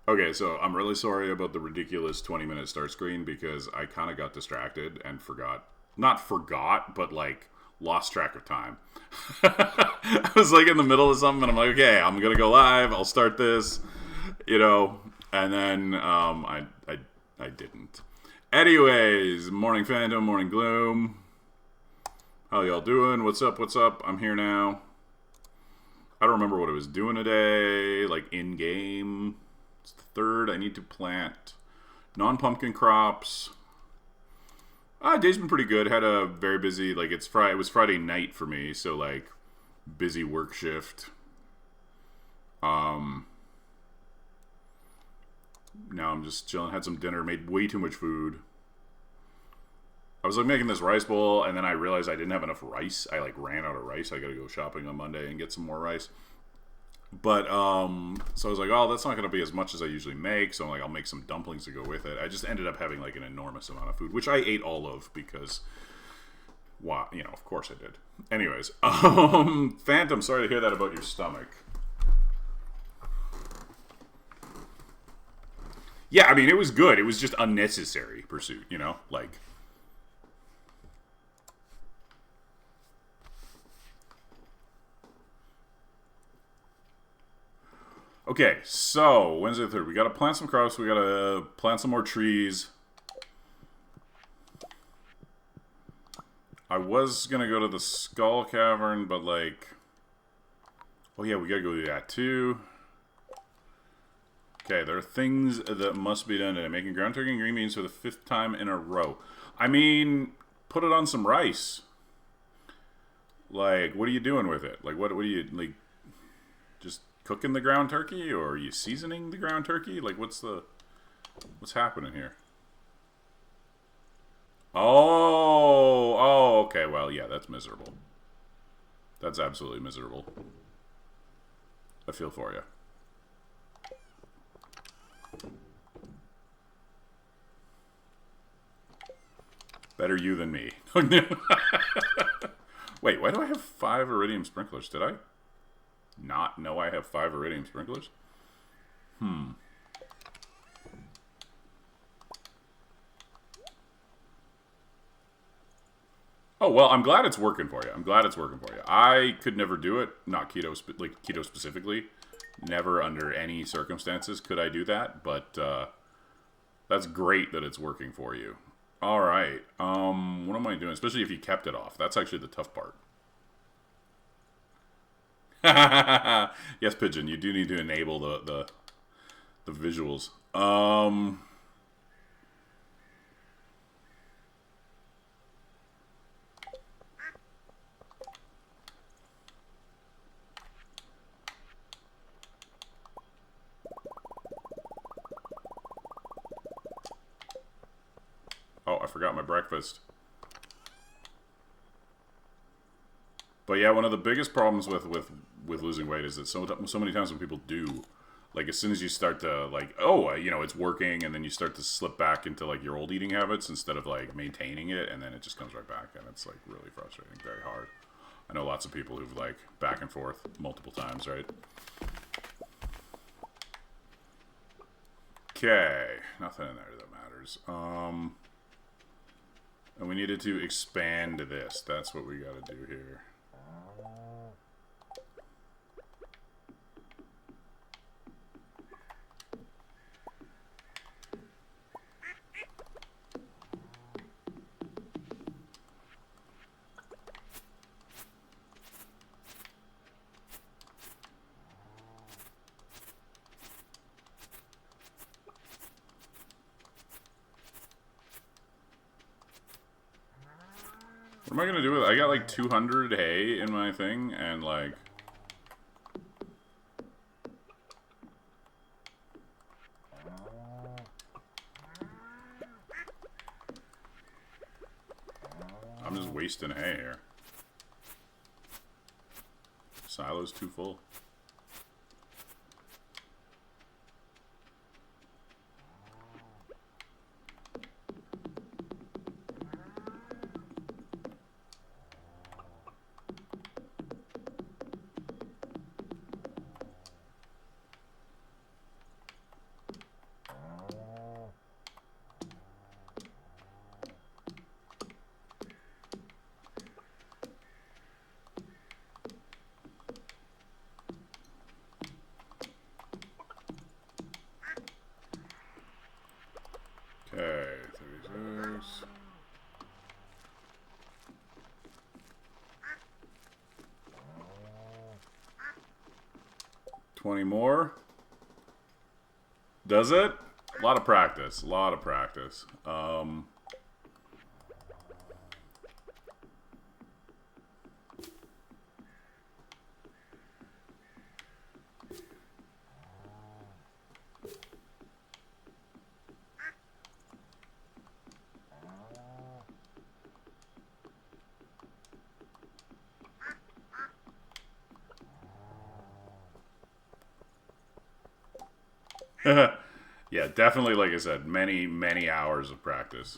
Okay, so I'm really sorry about the ridiculous 20-minute start screen because I kind of got distracted and forgot. Not forgot, but like lost track of time. I was like in the middle of something and I'm like, okay, I'm going to go live. I'll start this, you know, and then I didn't. Anyways, morning fandom, morning gloom. How y'all doing? What's up? What's up? I'm here now. I don't remember what I was doing today, like in game. It's the third. I need to plant non-pumpkin crops. Day's been pretty good. Had a very busy, like it's Friday. It was Friday night for me, so like busy work shift. Um, Now I'm just chilling. Had some dinner. Made way too much food. I was like making this rice bowl, and then I realized I didn't have enough rice. I like ran out of rice. I got to go shopping on Monday and get some more rice. But so I was like, oh, that's not going to be as much as I usually make. So I'm like, I'll make some dumplings to go with it. I just ended up having like an enormous amount of food, which I ate all of because, wow, you know, of course I did. Anyways, Phantom, sorry to hear that about your stomach. Yeah, I mean, it was good. It was just unnecessary pursuit, you know, like. Okay, so Wednesday the 3rd, we gotta plant some crops. We gotta plant some more trees. I was gonna go to the Skull Cavern, but like, oh yeah, we gotta go do that too. Okay, there are things that must be done today. Making ground turkey and green beans for the 5th time in a row. I mean, put it on some rice. Like, what are you doing with it? Like, what are you like? Just cooking the ground turkey, or are you seasoning the ground turkey? Like, what's happening here? Oh, okay. Well, yeah, that's miserable. That's absolutely miserable. I feel for you. Better you than me. Wait, why do I have 5 iridium sprinklers? Did I not know I have 5 iridium sprinklers? Oh well, I'm glad it's working for you. I'm glad it's working for you. I could never do it. Not keto, like keto specifically. Never under any circumstances could I do that. But that's great that it's working for you. All right. What am I doing? Especially if you kept it off. That's actually the tough part. Yes, Pigeon. You do need to enable the visuals. Oh, I forgot my breakfast. But yeah, one of the biggest problems with losing weight is that so many times when people do, like as soon as you start to like, oh, you know, it's working, and then you start to slip back into like your old eating habits instead of like maintaining it, and then it just comes right back, and it's like really frustrating, very hard. I know lots of people who've like back and forth multiple times, right? Okay, nothing in there that matters. And we needed to expand this. That's what we got to do here. What am I gonna do with it? I got like 200 hay in my thing, and like, I'm just wasting hay here. Silo's too full. Nice. $20 more. Does it? A lot of practice. A lot of practice. Yeah, definitely, like I said, many, many hours of practice.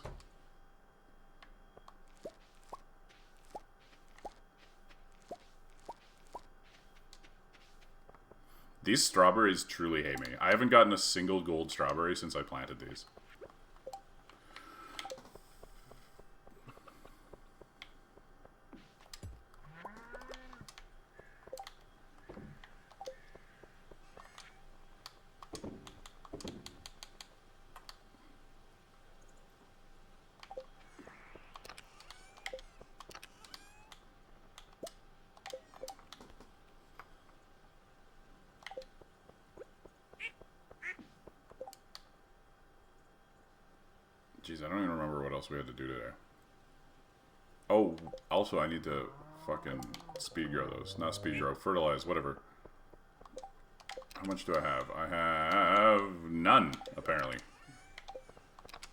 These strawberries truly hate me. I haven't gotten a single gold strawberry since I planted these. Jeez, I don't even remember what else we had to do today. Oh, also I need to fucking speed grow those. Not speed grow, fertilize, whatever. How much do I have? I have none, apparently.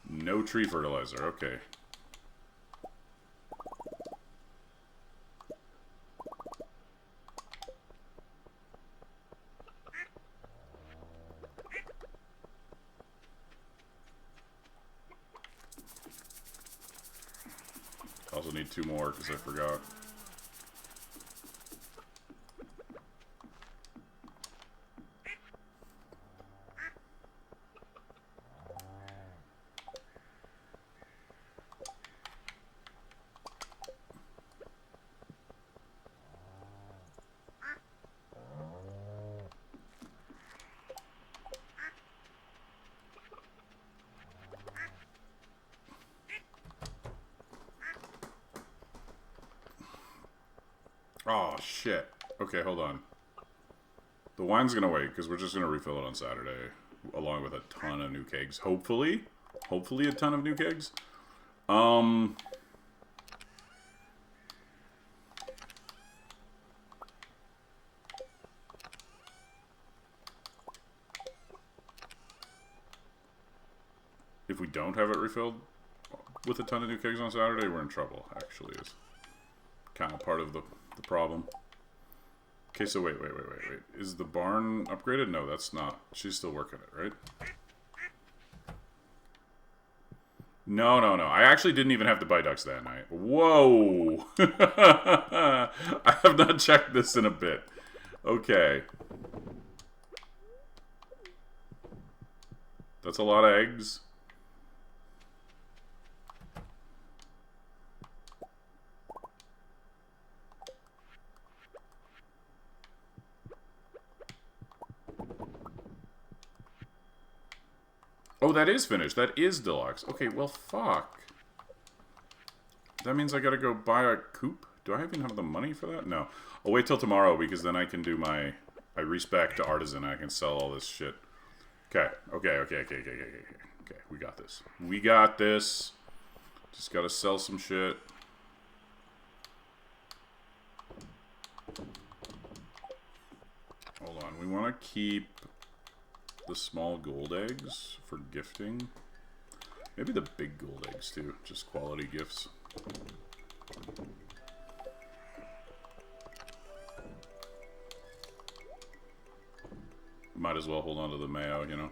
No tree fertilizer, okay. Also need 2 more because I forgot. Oh, shit. Okay, hold on. The wine's gonna wait, because we're just gonna refill it on Saturday, along with a ton of new kegs. Hopefully. Hopefully a ton of new kegs. If we don't have it refilled with a ton of new kegs on Saturday, we're in trouble, actually, is kind of part of the problem. Okay, so wait. Is the barn upgraded? No, that's not. She's still working it, right? No. I actually didn't even have to buy ducks that night. Whoa! I have not checked this in a bit. Okay. That's a lot of eggs. Oh, that is finished. That is deluxe. Okay, well, fuck. That means I gotta go buy a coop? Do I even have the money for that? No. I'll wait till tomorrow, because then I can do my... I respec to artisan, and I can sell all this shit. Okay. Okay, we got this. We got this. Just gotta sell some shit. Hold on. We want to keep the small gold eggs for gifting. Maybe the big gold eggs too, just quality gifts. Might as well hold on to the mayo, you know.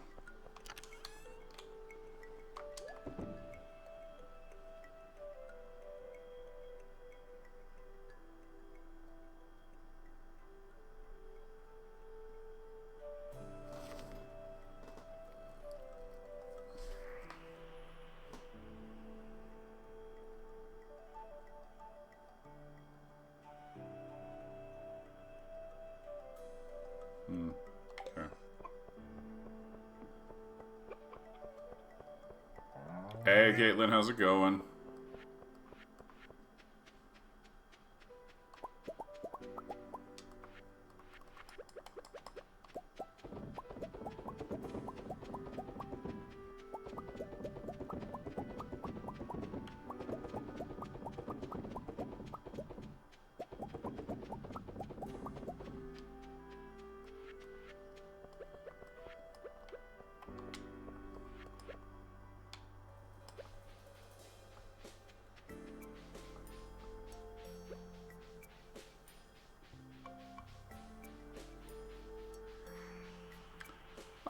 Okay. Hey, Caitlin, how's it going?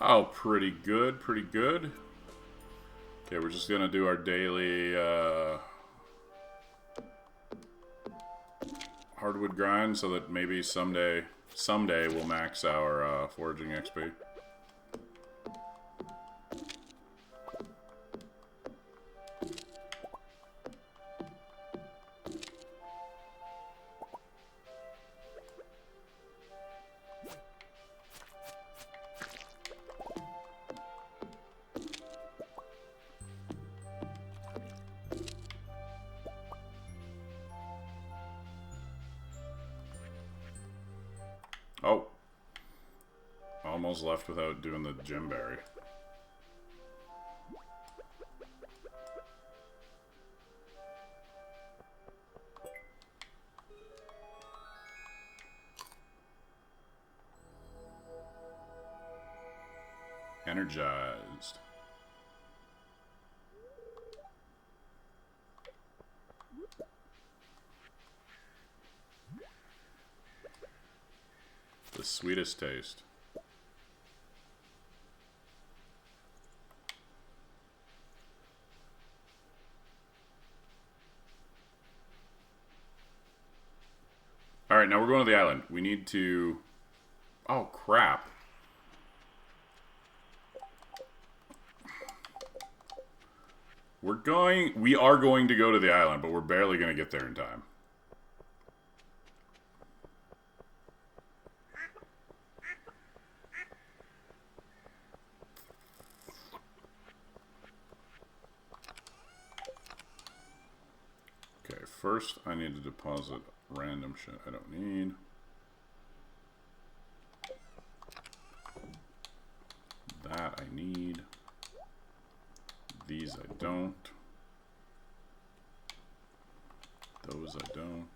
Oh, pretty good, pretty good. Okay, we're just gonna do our daily hardwood grind so that maybe someday we'll max our foraging XP. Oh. Almost left without doing the gemberry. Energized. The sweetest taste. Alright, now we're going to the island. We need to... Oh, crap. We are going to go to the island, but we're barely going to get there in time. Okay, first I need to deposit random shit I don't need. That I need. These I don't. Those I don't.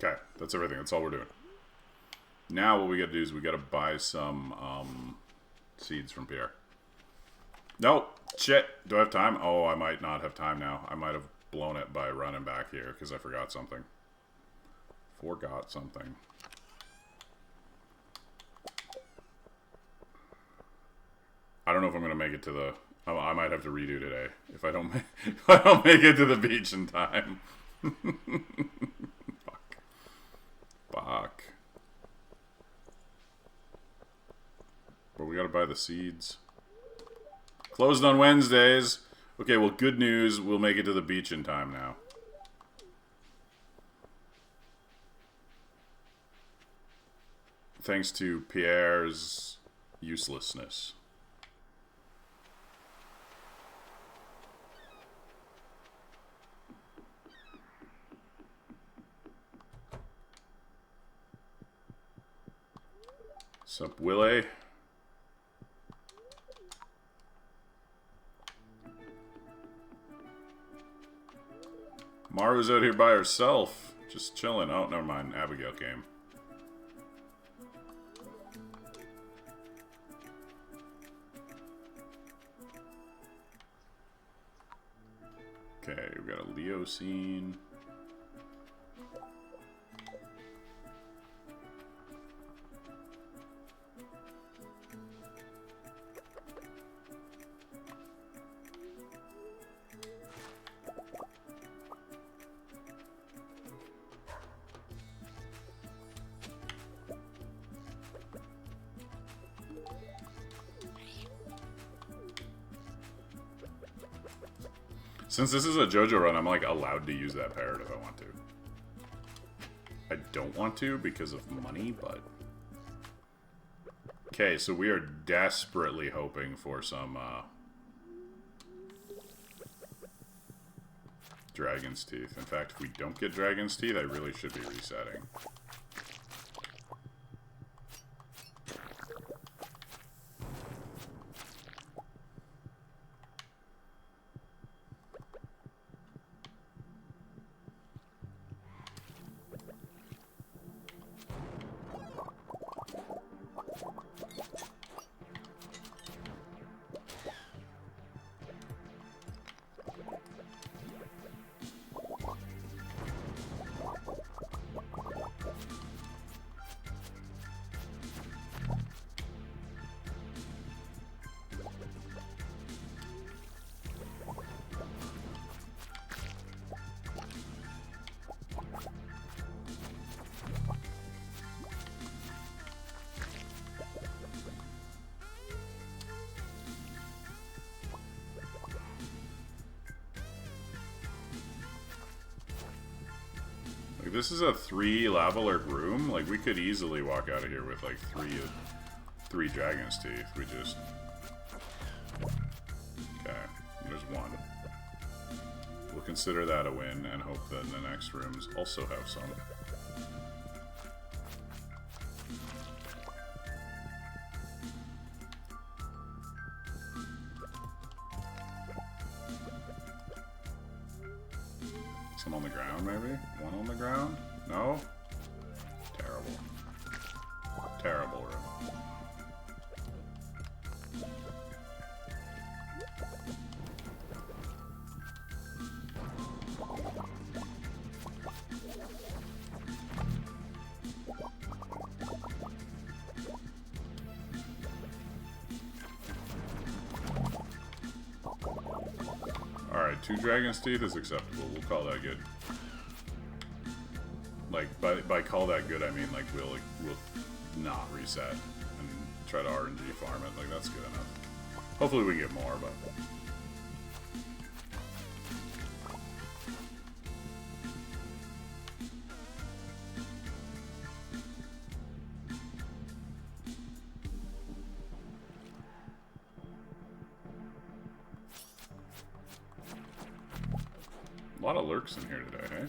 Okay, that's everything. That's all we're doing. Now what we gotta do is we gotta buy some seeds from Pierre. Nope. Shit. Do I have time? Oh, I might not have time now. I might have blown it by running back here because I forgot something. Forgot something. I don't know if I'm gonna make it to the... I might have to redo today if I don't make it to the beach in time. Fuck. But we gotta buy the seeds. Closed on Wednesdays. Okay, well, good news. We'll make it to the beach in time now. Thanks to Pierre's uselessness. Sup, Willie? Maru's out here by herself, just chilling. Oh, never mind. Abigail came. Okay, we've got a Leo scene. Since this is a JoJo run, I'm like allowed to use that parrot if I want to. I don't want to because of money, but... Okay, so we are desperately hoping for some, Dragon's Teeth. In fact, if we don't get Dragon's Teeth, I really should be resetting. Like, this is a 3 lava lurk room. Like, we could easily walk out of here with like three Dragon's Teeth. We just... Okay, there's one. We'll consider that a win and hope that the next rooms also have some. Some on the ground, maybe? One on the ground? No? Terrible. Terrible room. Alright, 2 Dragon's Teeth is acceptable. We'll call that good. Like, by call that good, I mean, like, we'll not reset and try to RNG farm it. Like, that's good enough. Hopefully we get more, but... A lot of lurks in here today, hey?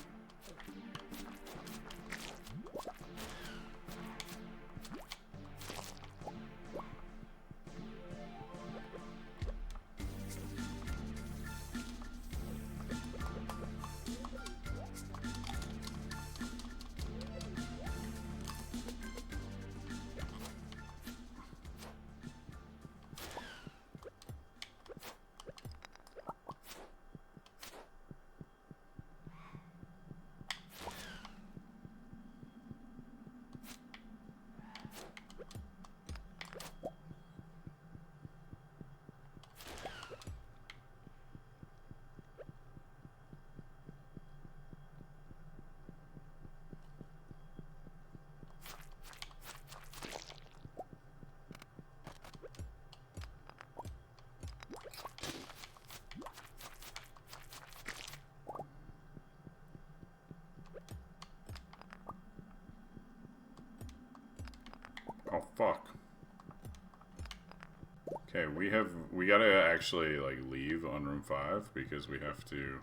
Oh, fuck. Okay, we gotta actually, like, leave on room 5 because we have to...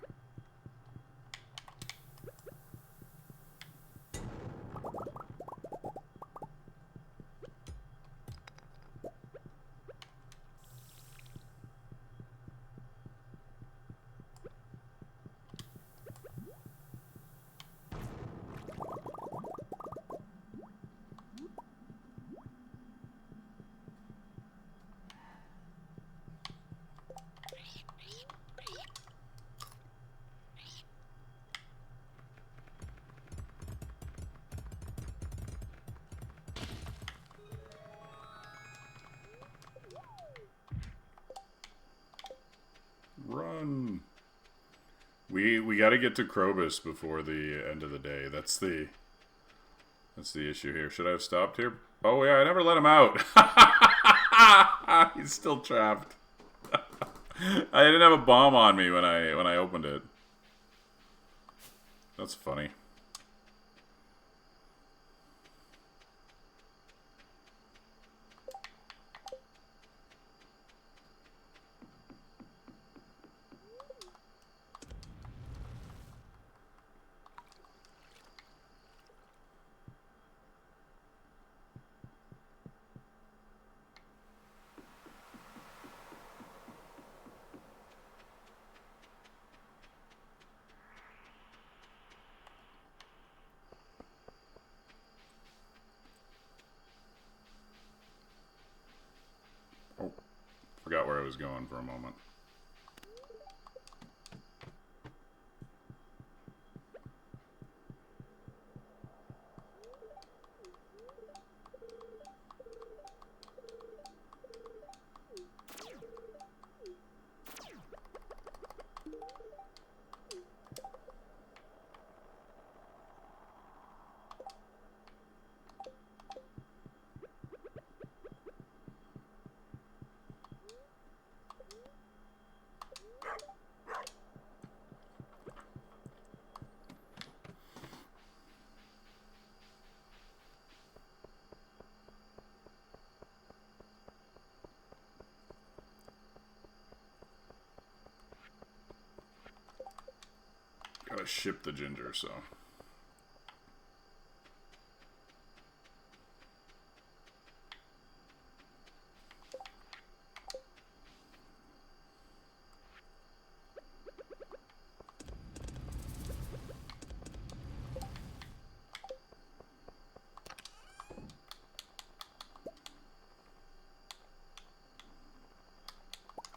Run. We got to get to Krobus before the end of the day. That's the issue here. Should I have stopped here? Oh yeah, I never let him out. He's still trapped. I didn't have a bomb on me when I opened it. That's funny. Forgot where I was going for a moment. Gotta ship the ginger, so.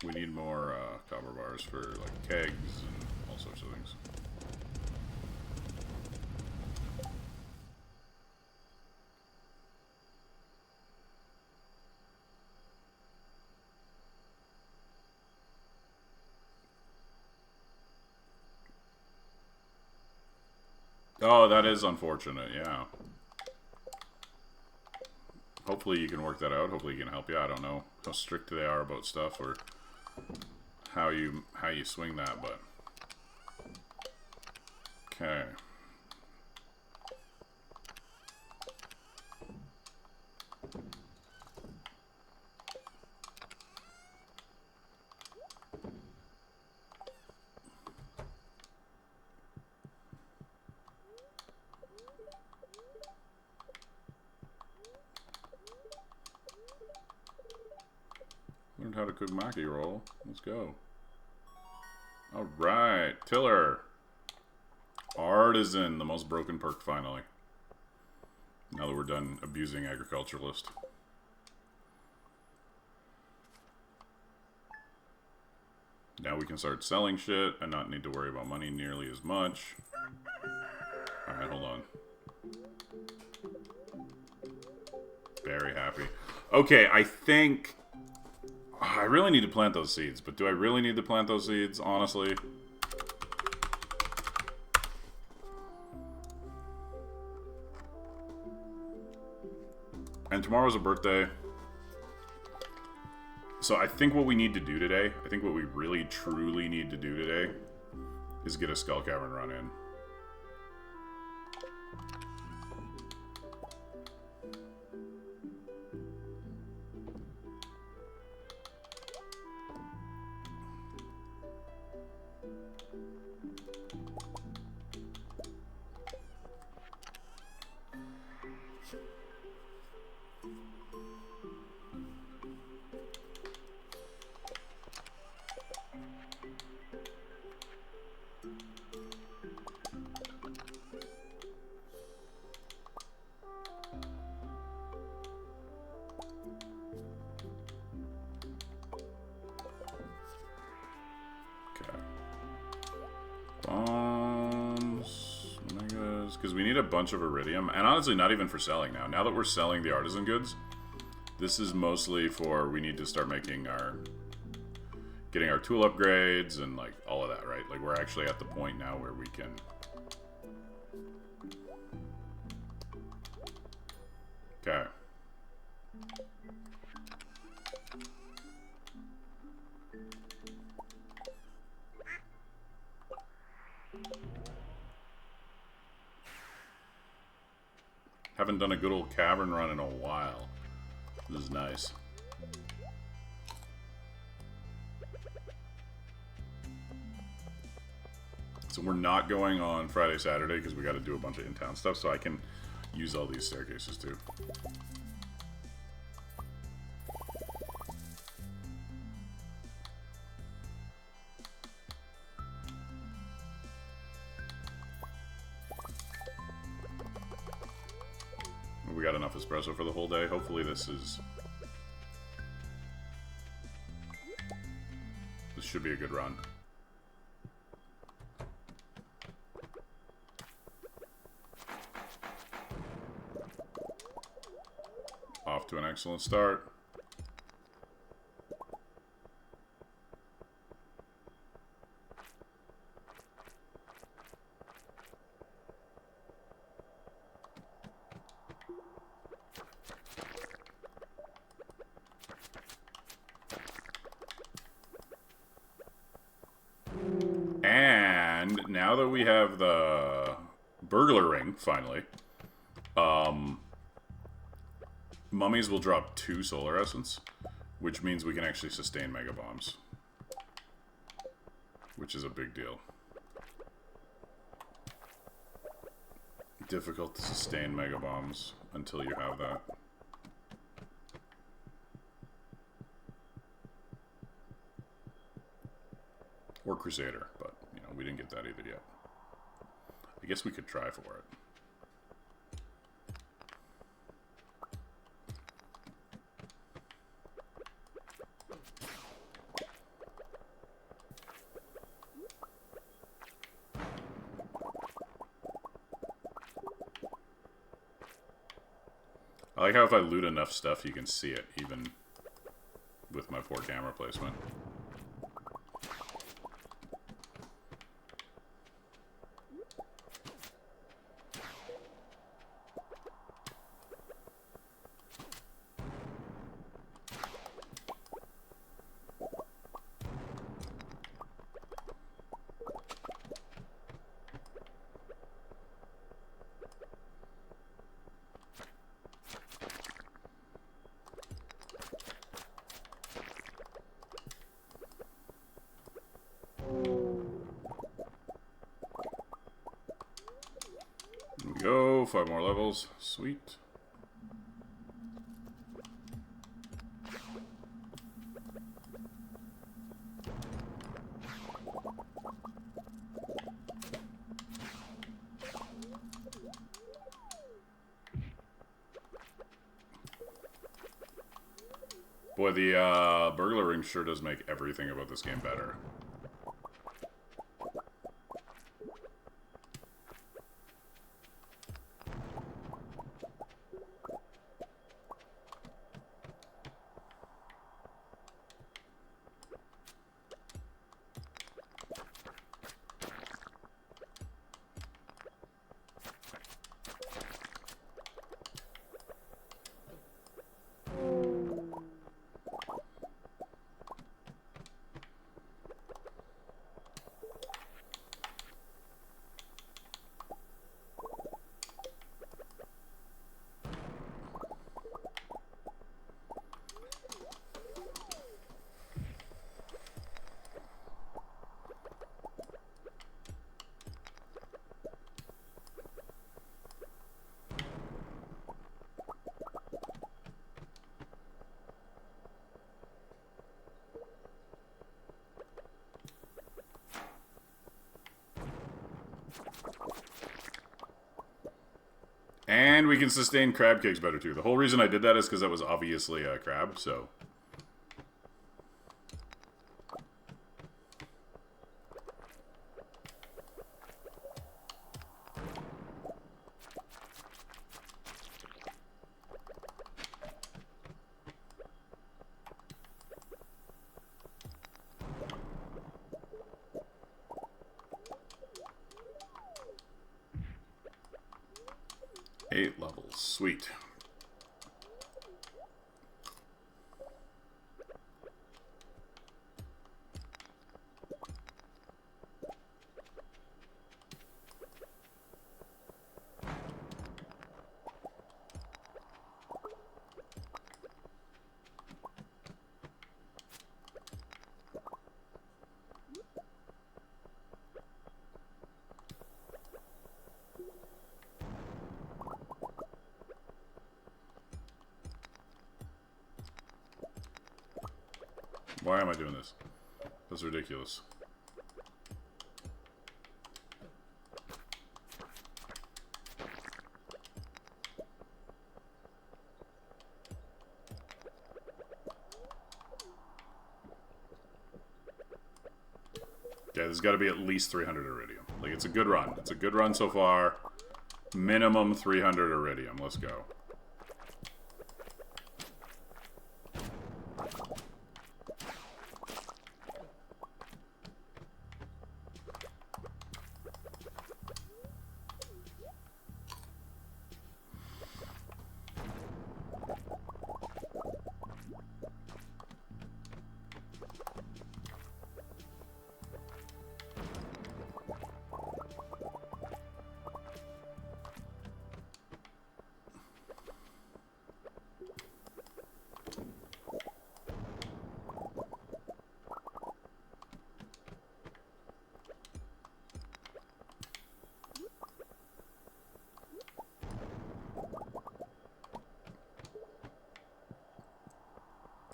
We need more copper bars for like kegs and all sorts of things. Oh, that is unfortunate, yeah. Hopefully you can work that out. Hopefully you can help you. I don't know how strict they are about stuff or how you swing that, but okay. Learned how to cook maki roll. Let's go. Alright, Tiller. Artisan, the most broken perk finally. Now that we're done abusing agriculturalist. Now we can start selling shit and not need to worry about money nearly as much. Alright, hold on. Very happy. Okay, I think I really need to plant those seeds, but do I really need to plant those seeds, honestly? And tomorrow's a birthday. So I think what we need to do today, I think what we really, truly need to do today is get a Skull Cavern run in. Because we need a bunch of iridium, and honestly not even for selling now. Now that we're selling the artisan goods, this is mostly for we need to start making our getting our tool upgrades and like all of that, right? Like we're actually at the point now where we can okay. Haven't done a good old cavern run in a while. This is nice. So we're not going on Friday, Saturday because we got to do a bunch of in-town stuff, so I can use all these staircases too. We got enough espresso for the whole day. Hopefully this should be a good run. Off to an excellent start. And now that we have the burglar ring, finally, mummies will drop 2 solar essence, which means we can actually sustain mega bombs, which is a big deal. Difficult to sustain mega bombs until you have that. Or Crusader, but, you know, we didn't get that either yet. I guess we could try for it. I like how if I loot enough stuff, you can see it, even with my poor camera placement. There we go, 5 more levels. Sweet. Boy, the burglar ring sure does make everything about this game better. And we can sustain crab cakes better too. The whole reason I did that is because that was obviously a crab, so... 8 levels. Sweet. Why am I doing this? That's ridiculous. Okay, there's got to be at least 300 iridium. Like, it's a good run. It's a good run so far. Minimum 300 iridium. Let's go.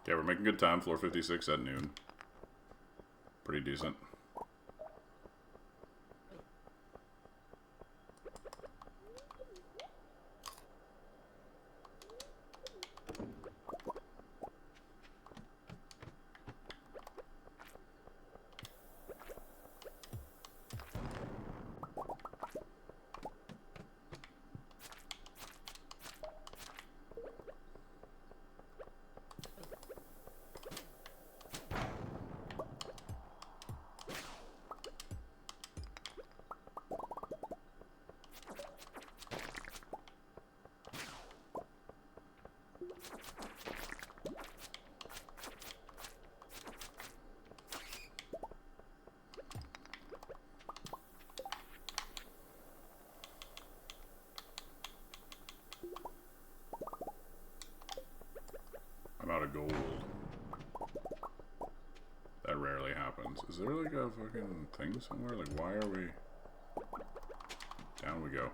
Okay, we're making good time. Floor 56 at noon. Pretty decent. I'm out of gold. That rarely happens. Is there like a fucking thing somewhere? Like, why are we... Down we go.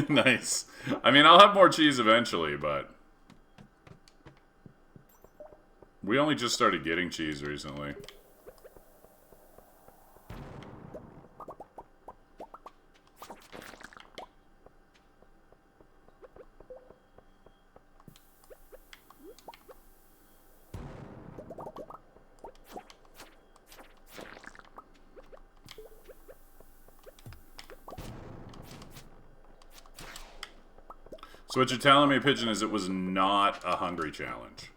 Nice. I mean, I'll have more cheese eventually, but... We only just started getting cheese recently. So what you're telling me, Pigeon, is it was not a hungry challenge.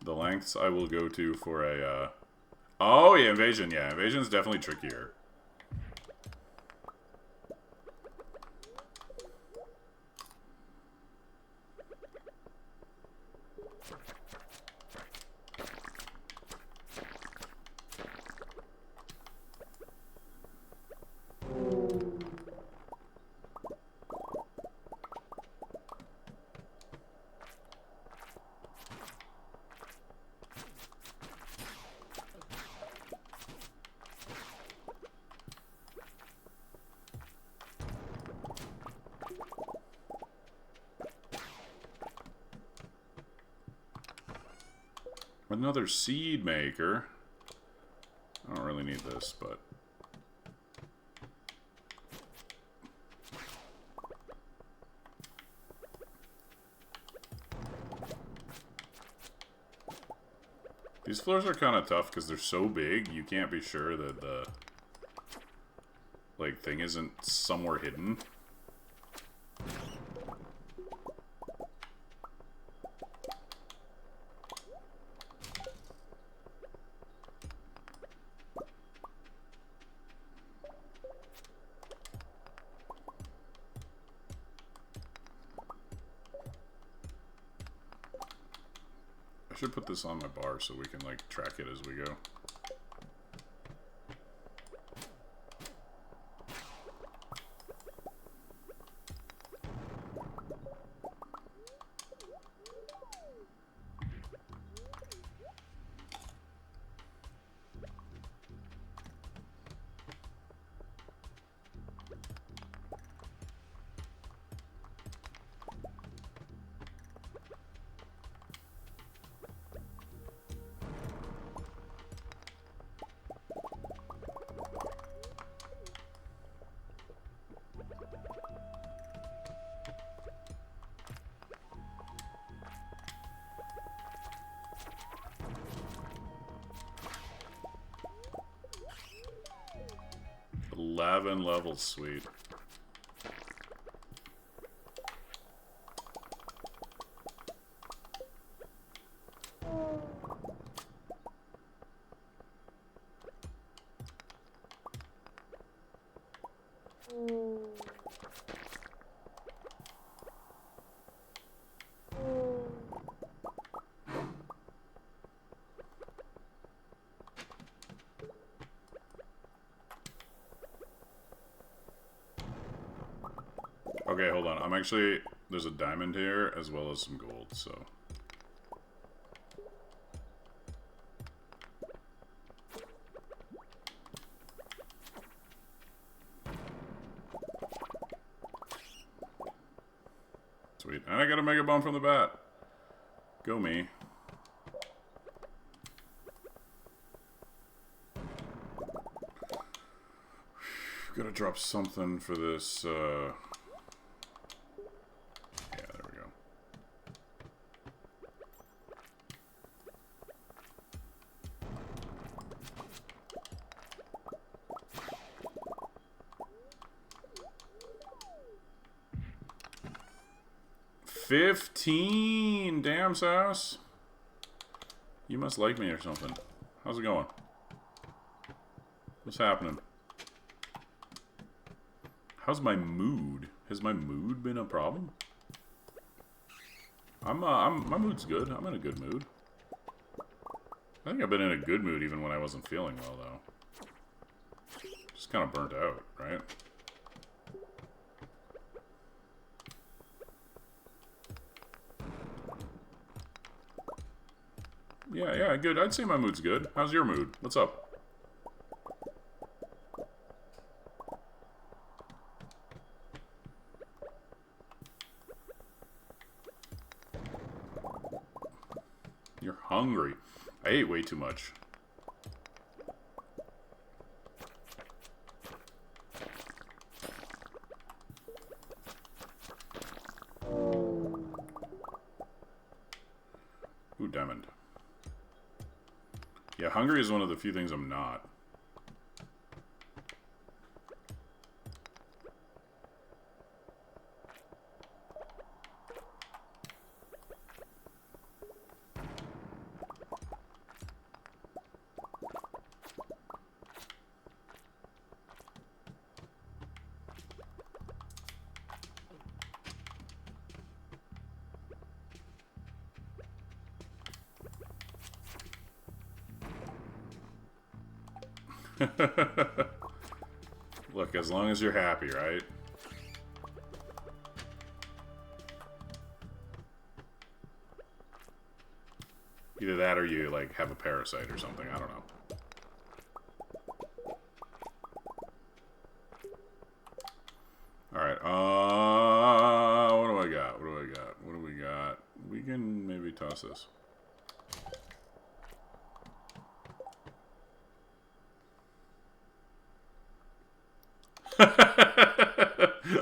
The lengths I will go to for a, Oh, yeah, invasion. Yeah, invasion's definitely trickier. Another seed maker. I don't really need this, but These floors are kind of tough because they're so big, you can't be sure that the, like, thing isn't somewhere hidden. I should put this on my bar so we can, like, track it as we go. Levels, sweet. Okay, hold on. I'm actually... There's a diamond here, as well as some gold, so... Sweet. And I got a Mega Bomb from the bat. Go me. Gotta drop something for this, Yeah, there we go. $15! Damn, Sass. You must like me or something. How's it going? What's happening? How's my mood? Has my mood been a problem? My mood's good. I'm in a good mood. I think I've been in a good mood even when I wasn't feeling well, though. Just kind of burnt out, right? Yeah, good. I'd say my mood's good. How's your mood? What's up? You're hungry. I ate way too much. Ooh, diamond. Yeah, hungry is one of the few things I'm not. Look, as long as you're happy, right? Either that or you, like, have a parasite or something. I don't know. Alright, what do I got? What do I got? What do we got? We can maybe toss this.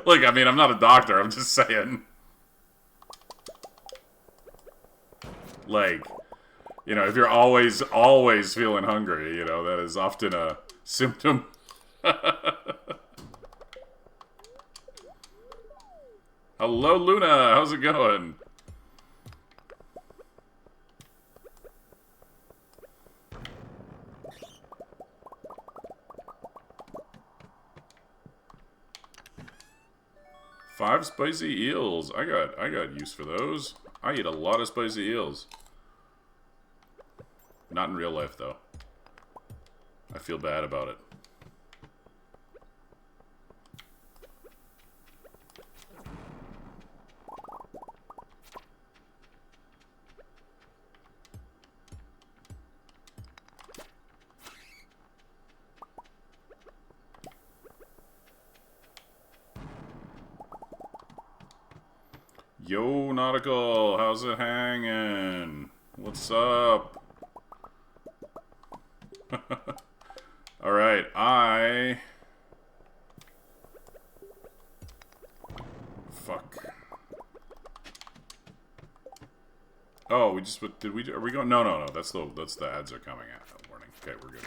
Look, I mean, I'm not a doctor, I'm just saying. Like, You know, if you're always feeling hungry, you know, that is often a symptom. Hello, Luna. How's it going? Five spicy eels. I got use for those. I eat a lot of spicy eels. Not in real life, though. I feel bad about it. Yo, Nautical, how's it hanging? What's up? Alright, Fuck. Oh, we just... Are we going... No. That's the ads are coming at. Oh, warning. Okay, we're good.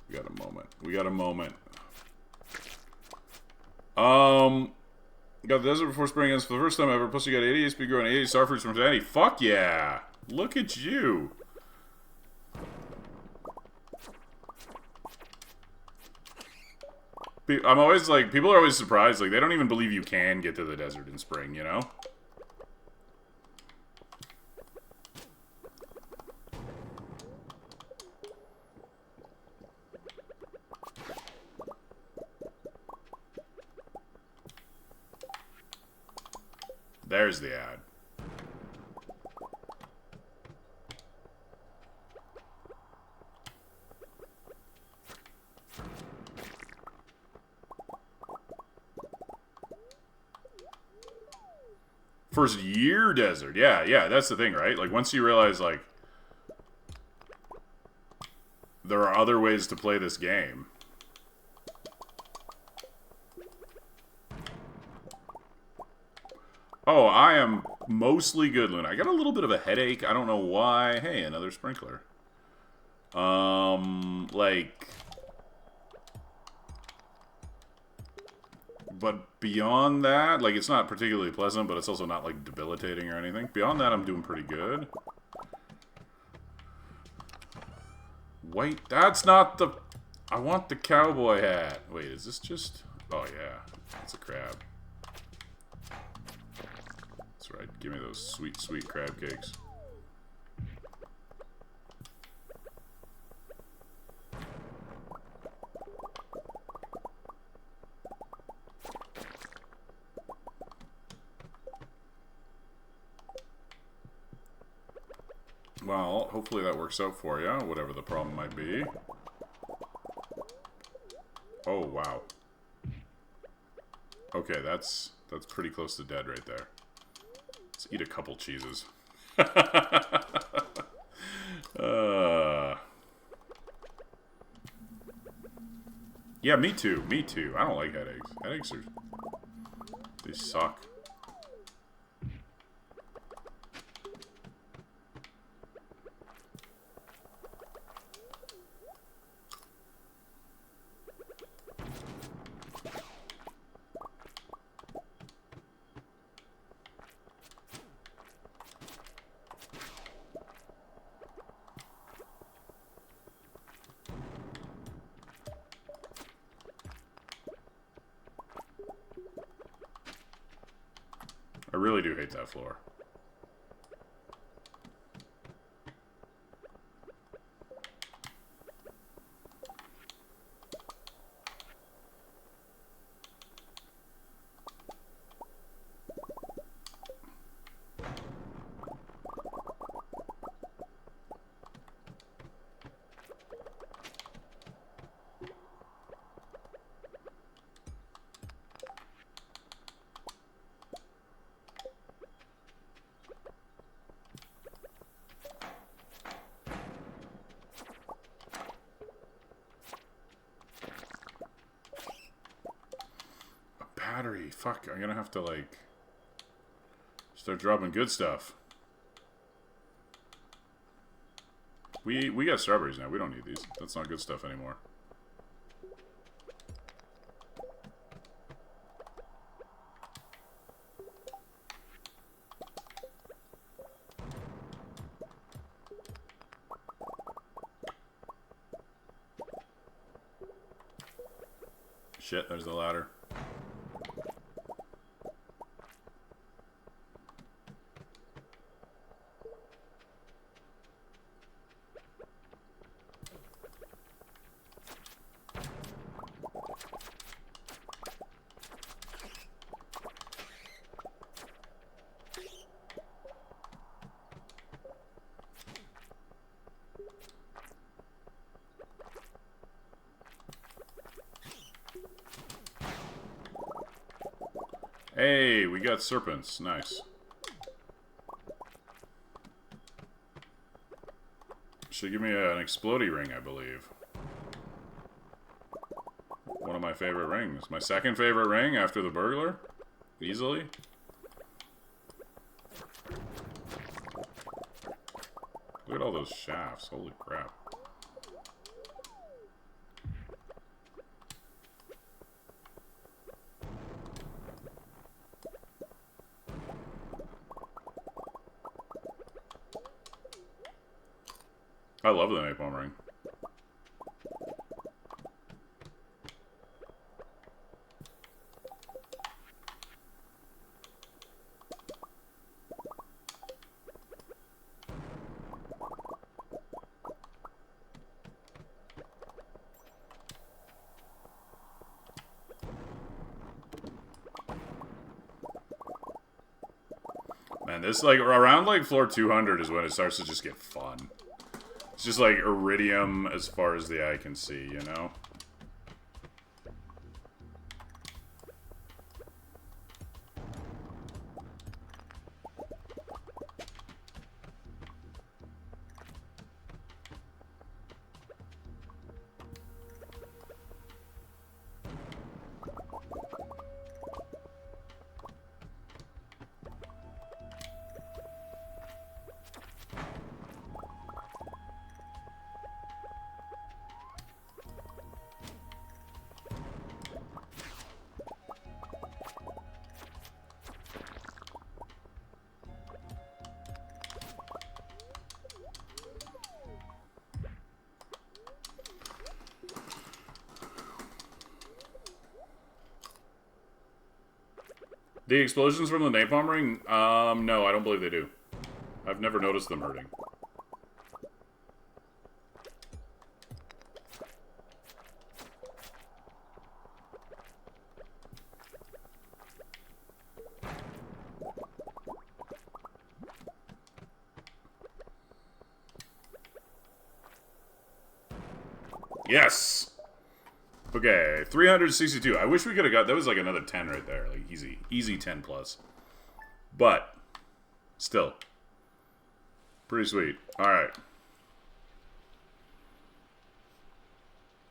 We got a moment. Got the desert before spring ends for the first time ever. Plus, you got 80 HP growing 80 starfruits from Danny. Fuck yeah! Look at you! I'm always like, people are always surprised. Like, they don't even believe you can get to the desert in spring, you know? There's the ad. First year desert. Yeah, that's the thing, right? Like, once you realize, like, there are other ways to play this game. Oh, I am mostly good, Luna. I got a little bit of a headache. I don't know why. Hey, another sprinkler. Like... But beyond that, like, it's not particularly pleasant, but it's also not, like, debilitating or anything. Beyond that, I'm doing pretty good. Wait, that's not the... I want the cowboy hat. Wait, is this just... Oh, yeah. It's a crab. That's right. Give me those sweet, sweet crab cakes. Well, hopefully that works out for you, whatever the problem might be. Oh, wow. Okay, that's pretty close to dead right there. Let's eat a couple cheeses. Yeah, me too. I don't like headaches. Headaches are... They suck. I really do hate that floor. Battery. Fuck, I'm gonna have to, like, start dropping good stuff. We got strawberries now. We don't need these. That's not good stuff anymore. Shit, there's the ladder. Hey, we got serpents. Nice. Should give me an explodey ring, I believe. One of my favorite rings. My second favorite ring after the burglar. Easily. Look at all those shafts. Holy crap. I love the napalm ring. Man, this, like, around, like, floor 200 is when it starts to just get fun. It's just like iridium as far as the eye can see, you know? The explosions from the napalm ring? No, I don't believe they do. I've never noticed them hurting. Yes! Okay, 362. I wish we could have got... That was like another 10 right there. Like, easy. Easy 10 plus. But, still. Pretty sweet. Alright.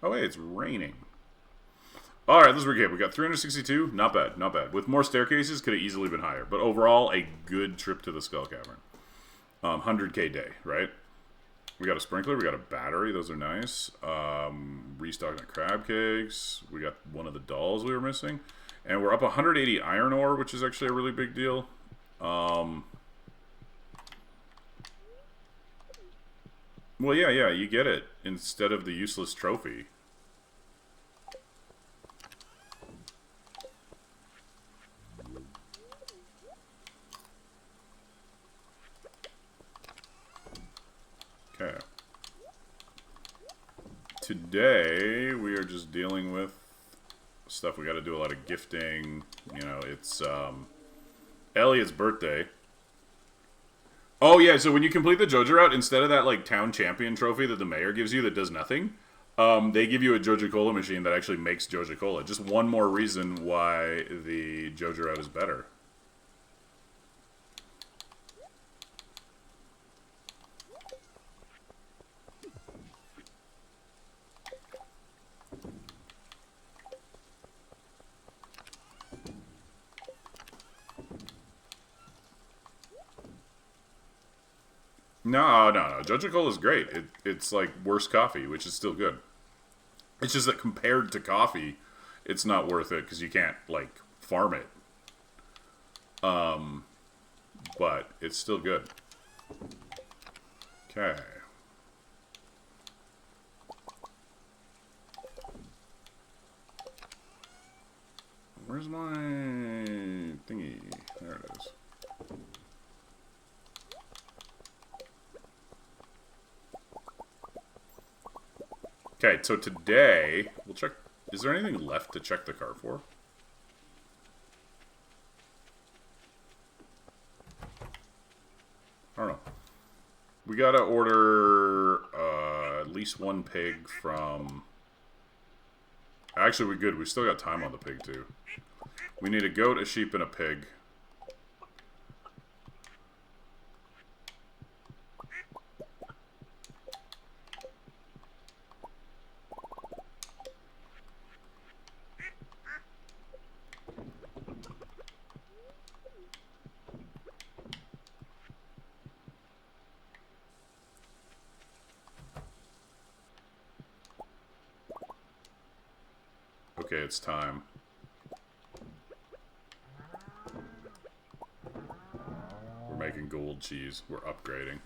Oh, hey, it's raining. Alright, let's recap. We got 362. Not bad, not bad. With more staircases, could have easily been higher. But overall, a good trip to the Skull Cavern. 100k day, right? We got a sprinkler, we got a battery, those are nice. Restocking the crab cakes. We got one of the dolls we were missing. And we're up 180 iron ore, which is actually a really big deal. Well, yeah, you get it instead of the useless trophy. Okay. Today, we are just dealing with stuff. We got to do a lot of gifting. You know, it's Elliot's birthday. Oh, yeah, so when you complete the Joja route, instead of that, like, town champion trophy that the mayor gives you that does nothing, they give you a Joja Cola machine that actually makes Joja Cola. Just one more reason why the Joja route is better. No. Joja Cola is great. It's like worse coffee, which is still good. It's just that compared to coffee, it's not worth it because you can't like farm it. But it's still good. Okay. Where's my thingy? There it is. Okay, so today we'll check. Is there anything left to check the car for? I don't know. We gotta order at least one pig from... Actually, we're good. We still got time on the pig, too. We need a goat, a sheep, and a pig. Okay, it's time. We're making gold cheese. We're upgrading.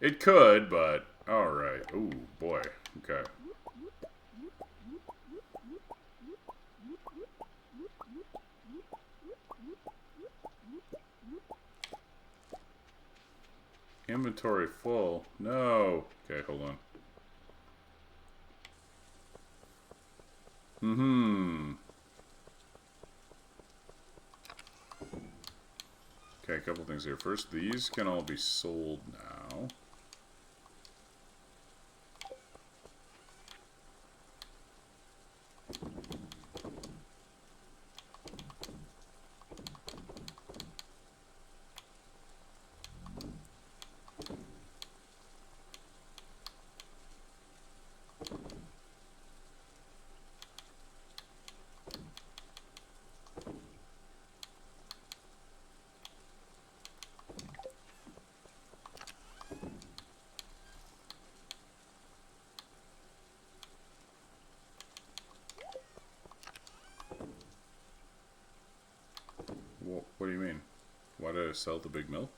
It could, but... Alright. Ooh, boy. Okay. Inventory full. No. Okay, hold on. Okay, a couple things here. First, these can all be sold now. What do you mean? Why did I sell the big milk?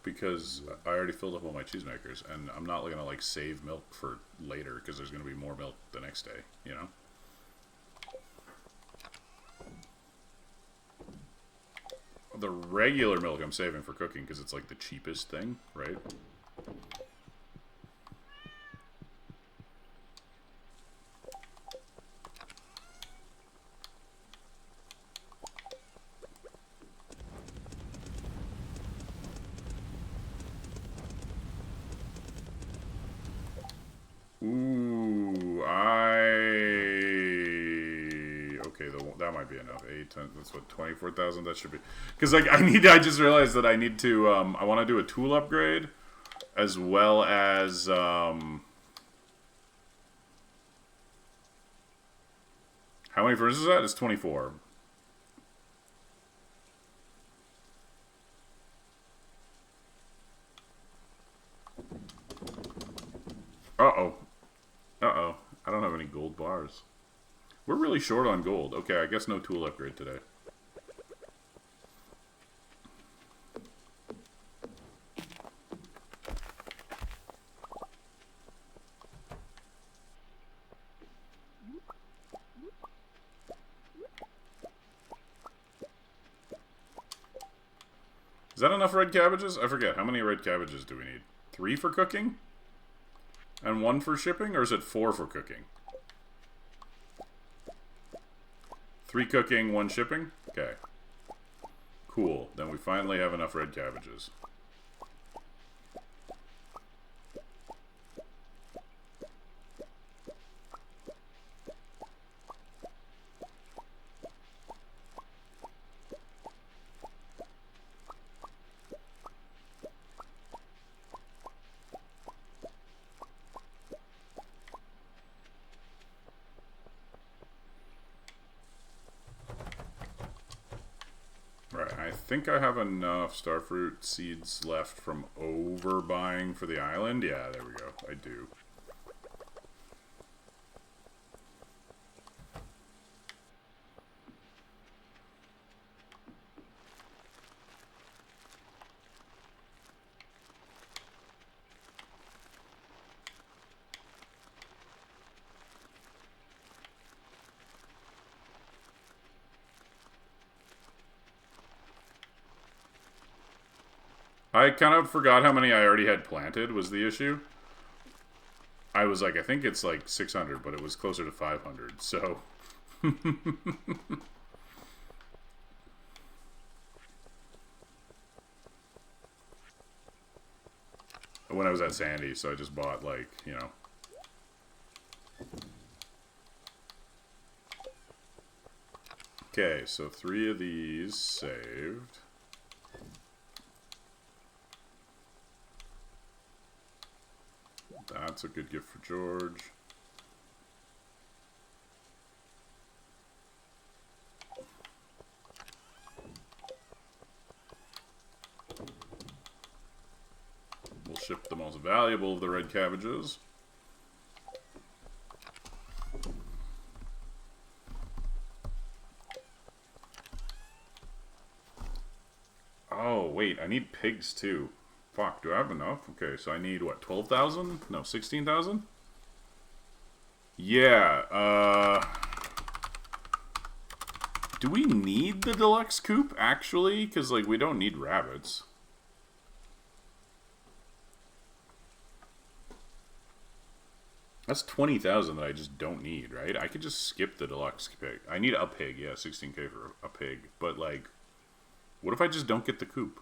Because I already filled up all my cheesemakers, and I'm not gonna like save milk for later because there's gonna be more milk the next day, you know? The regular milk I'm saving for cooking because it's like the cheapest thing, right? Okay, that might be enough. 8, 10, that's what, 24,000? That should be... Because, like, I just realized that I need to, I want to do a tool upgrade, as well as, how many furnaces is that? It's 24. Uh-oh. Uh-oh. I don't have any gold bars. We're really short on gold. Okay, I guess no tool upgrade today. Is that enough red cabbages? I forget. How many red cabbages do we need? 3 for cooking? And 1 for shipping? Or is it 4 for cooking? 3 cooking, 1 shipping? Okay. Cool. Then we finally have enough red cabbages. think I have enough starfruit seeds left from overbuying for the island. Yeah, there we go. I do. I kind of forgot how many I already had planted was the issue. I was like, I think it's like 600, but it was closer to 500, so... when I was at Sandy, so I just bought, like, you know... Okay, so 3 of these saved. That's a good gift for George. We'll ship the most valuable of the red cabbages. Oh, wait, I need pigs too. Fuck, do I have enough? Okay, so I need, what, 12,000? No, 16,000? Yeah, do we need the deluxe coop, actually? Because, like, we don't need rabbits. That's 20,000 that I just don't need, right? I could just skip the deluxe pig. I need a pig, yeah, 16k for a pig. But, like, what if I just don't get the coop?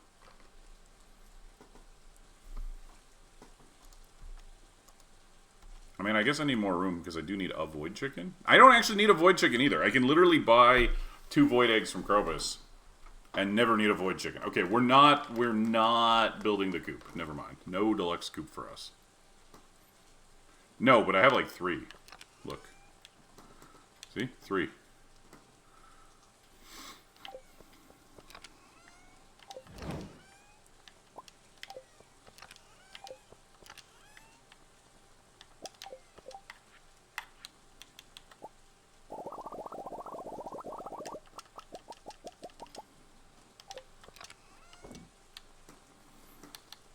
I mean, I guess I need more room because I do need a void chicken. I don't actually need a void chicken either. I can literally buy 2 void eggs from Krobus and never need a void chicken. Okay, we're not building the coop. Never mind. No deluxe coop for us. No, but I have like 3. Look. See? 3.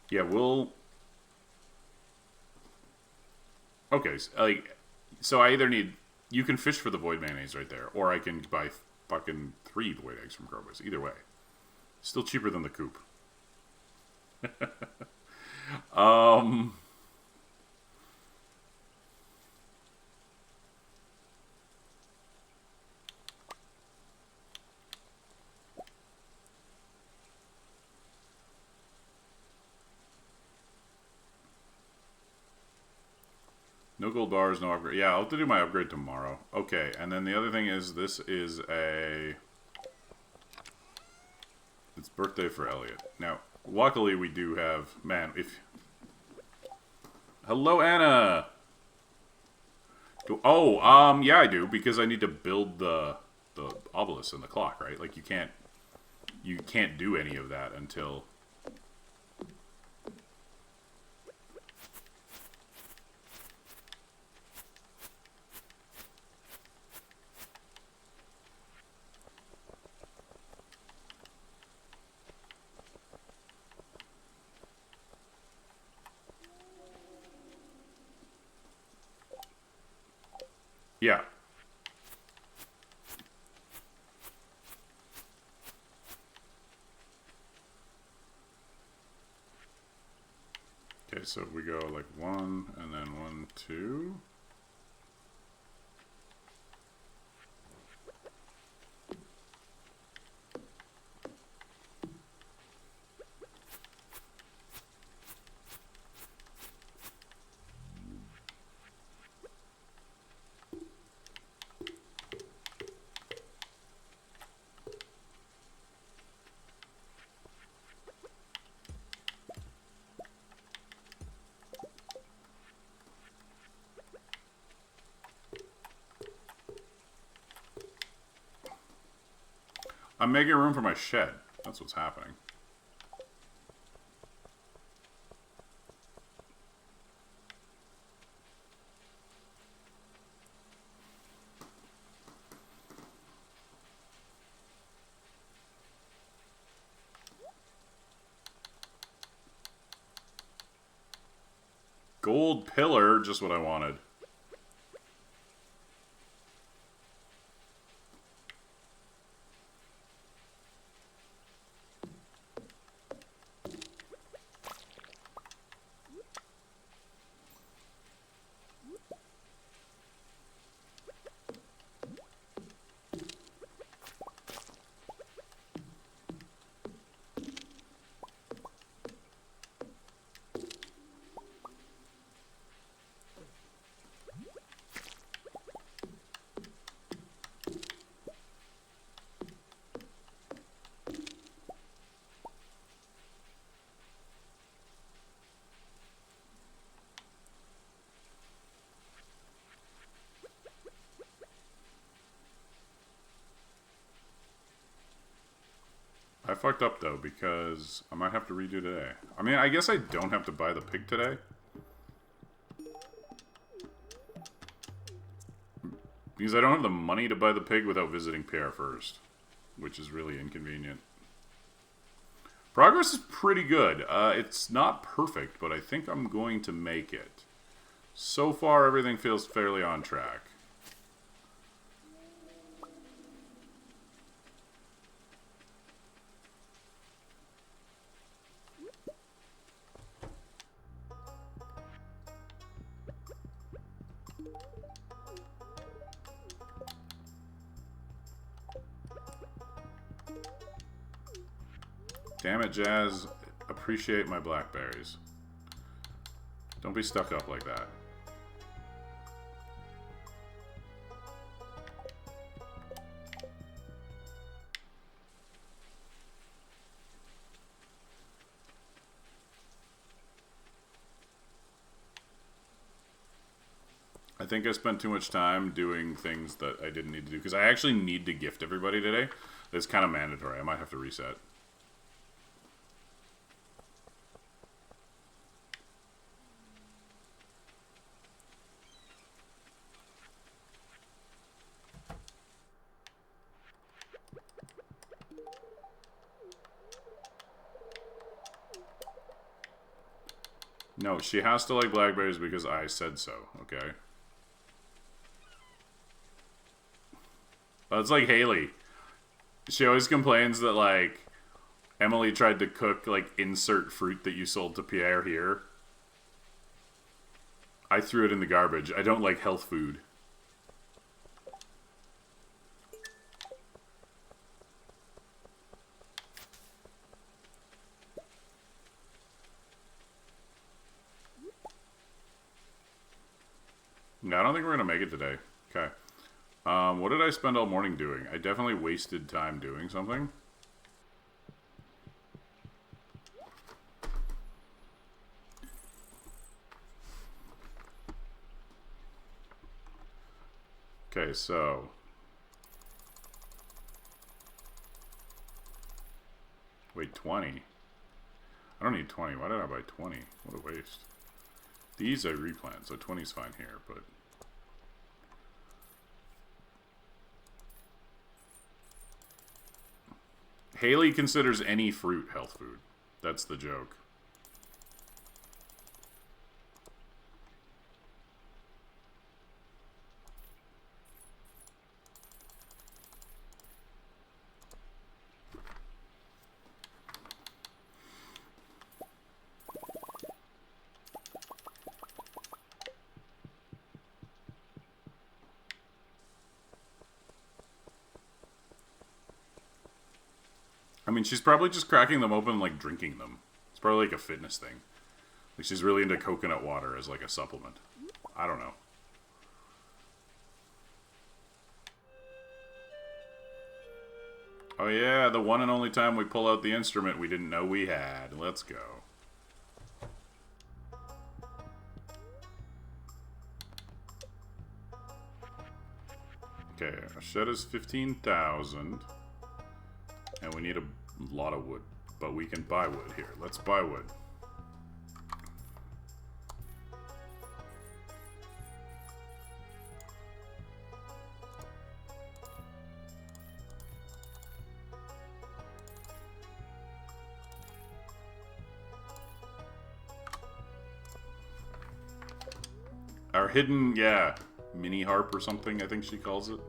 Yeah, we'll... Okay, so I either need... You can fish for the void mayonnaise right there, or I can buy fucking 3 void eggs from Krobus. Either way. Still cheaper than the coop. No gold bars, no upgrade. Yeah, I'll have to do my upgrade tomorrow. Okay, and then the other thing is, this is a... It's birthday for Elliot. Now, luckily we do have... Man, if... Hello, Anna! Oh, yeah, I do, because I need to build the obelisk and the clock, right? Like, you can't do any of that until... Yeah. Okay, so if we go like 1, and then 1, 2... I'm making room for my shed. That's what's happening. Gold pillar, just what I wanted. I fucked up, though, because I might have to redo today. I mean, I guess I don't have to buy the pig today. Because I don't have the money to buy the pig without visiting Pierre first. Which is really inconvenient. Progress is pretty good. It's not perfect, but I think I'm going to make it. So far, everything feels fairly on track. Damn it, Jazz. Appreciate my blackberries. Don't be stuck up like that. I think I spent too much time doing things that I didn't need to do. Because I actually need to gift everybody today. It's kind of mandatory. I might have to reset. No, she has to like blackberries because I said so, okay? That's like Haley. She always complains that, like, Emily tried to cook, like, insert fruit that you sold to Pierre here. I threw it in the garbage. I don't like health food. No, I don't think we're going to make it today. Okay. What did I spend all morning doing? I definitely wasted time doing something. Okay, so... Wait, 20? I don't need 20. Why did I buy 20? What a waste. These I replant, so 20's fine here, but... Haley considers any fruit health food. That's the joke. I mean, she's probably just cracking them open and, like, drinking them. It's probably, like, a fitness thing. Like, she's really into coconut water as, like, a supplement. I don't know. Oh, yeah, the one and only time we pull out the instrument we didn't know we had. Let's go. Okay, our shed is 15,000. And we need a a lot of wood, but we can buy wood here. Let's buy wood. Our hidden, yeah, mini harp or something, I think she calls it.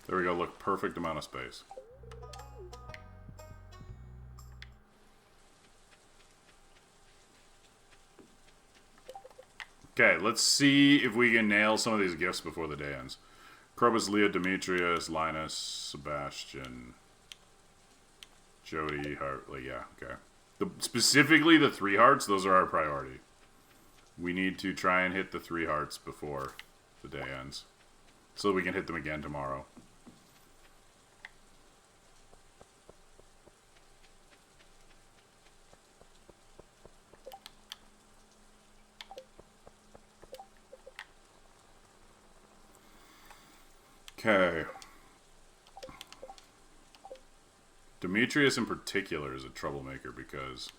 There we go, look, perfect amount of space. Okay, let's see if we can nail some of these gifts before the day ends. Krobus, Leah, Demetrius, Linus, Sebastian, Jody, Hartley, yeah, okay. Specifically the 3 hearts, those are our priority. We need to try and hit the 3 hearts before the day ends. So we can hit them again tomorrow. Okay. Demetrius in particular is a troublemaker because...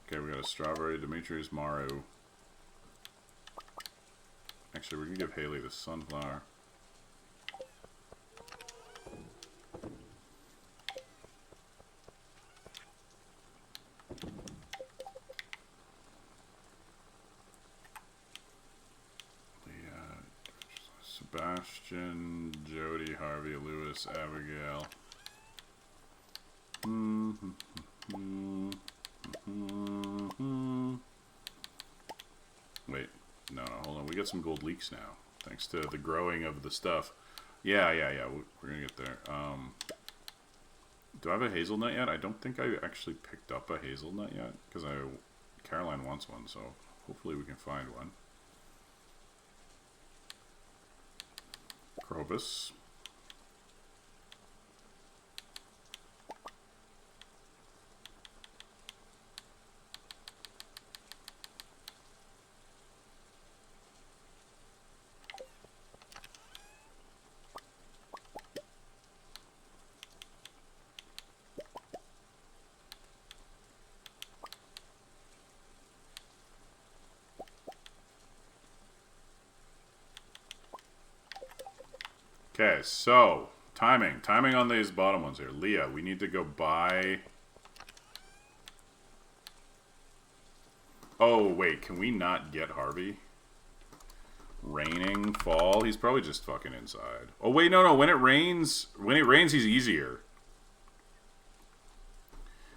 Okay, we got a strawberry, Demetrius, Maru. Actually, we can give Haley the sunflower. Sebastian, Jody, Harvey, Lewis, Abigail. Wait, no, hold on. We got some gold leeks now, thanks to the growing of the stuff. Yeah. We're gonna get there. Do I have a hazelnut yet? I don't think I actually picked up a hazelnut yet because Caroline wants one, so hopefully we can find one. Krobus. Okay, so timing on these bottom ones here. Leah, we need to go buy... Oh, wait, can we not get Harvey? Raining, fall, he's probably just fucking inside. Oh, wait, no, when it rains, he's easier.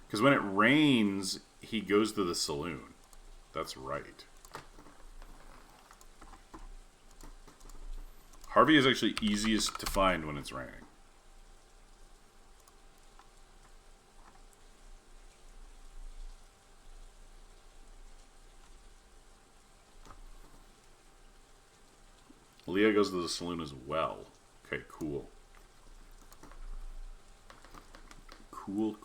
Because when it rains, he goes to the saloon. That's right. Harvey is actually easiest to find when it's raining. Leah goes to the saloon as well. Okay, cool. Cool.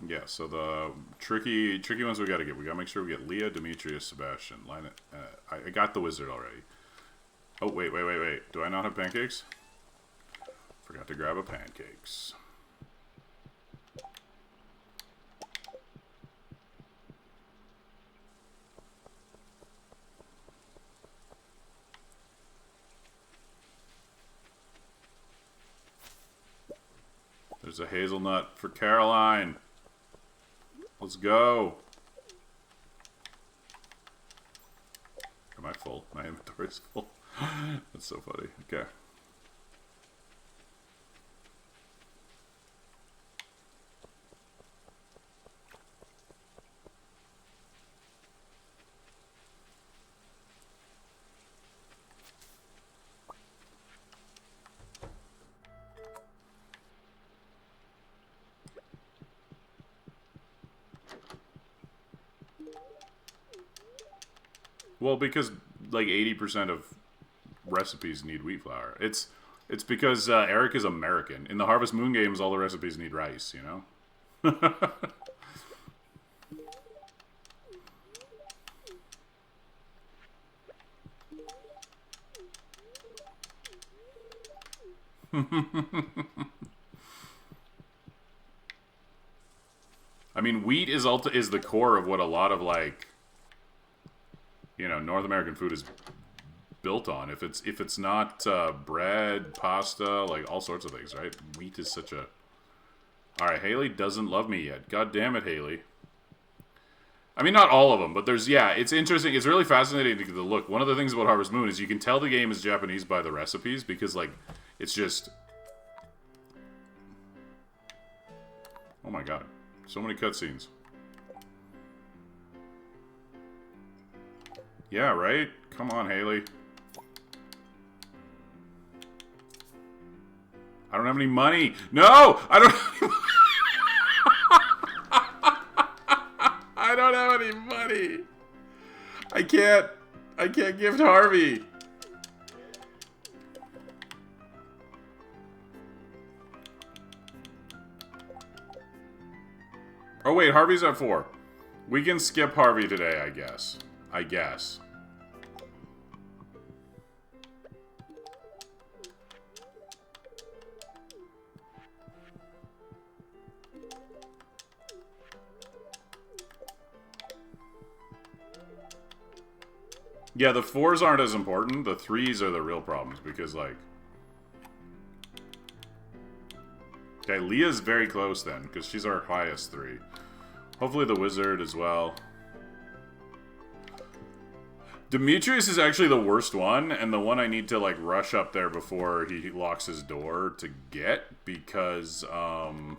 Yeah, so the tricky ones we gotta get. We gotta make sure we get Leah, Demetrius, Sebastian. Line it. I got the wizard already. Oh, wait. Do I not have pancakes? Forgot to grab a pancakes. There's a hazelnut for Caroline. Let's go. Am I full? My inventory's full. That's so funny. Okay. Well, because like 80% of recipes need wheat flour. It's It's because Eric is American. In the Harvest Moon games, all the recipes need rice, you know? I mean, wheat is the core of what a lot of, like, you know, North American food is built on. If it's not bread, pasta, like all sorts of things, right? Wheat is such a... Alright, Haley doesn't love me yet. God damn it, Haley. I mean, not all of them, but there's, yeah, it's interesting. It's really fascinating to look. One of the things about Harvest Moon is you can tell the game is Japanese by the recipes because, like, it's just... Oh my god. So many cutscenes. Yeah, right? Come on, Haley. I don't have any money. No! I don't have any money. I don't have any money. I can't gift Harvey. Oh wait, Harvey's at 4. We can skip Harvey today, I guess. Yeah, the 4s aren't as important. The 3s are the real problems because, like... Okay, Leah's very close then, because she's our highest 3. Hopefully the wizard as well. Demetrius is actually the worst one, and the one I need to, like, rush up there before he locks his door to get, because, well,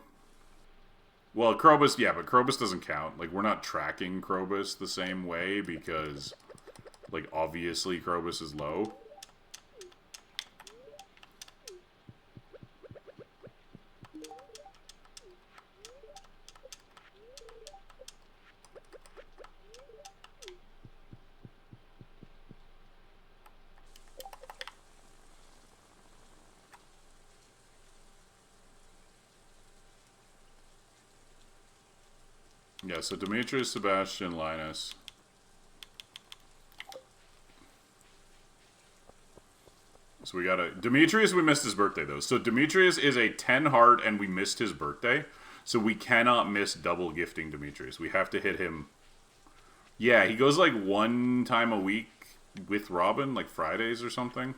Krobus, yeah, but Krobus doesn't count. Like, we're not tracking Krobus the same way, because... Like, obviously, Krobus is low. Yeah, so Demetrius, Sebastian, Linus... So we gotta... Demetrius, we missed his birthday, though. So Demetrius is a 10 heart, and we missed his birthday. So we cannot miss double gifting Demetrius. We have to hit him... Yeah, he goes, like, 1 time a week with Robin, like Fridays or something.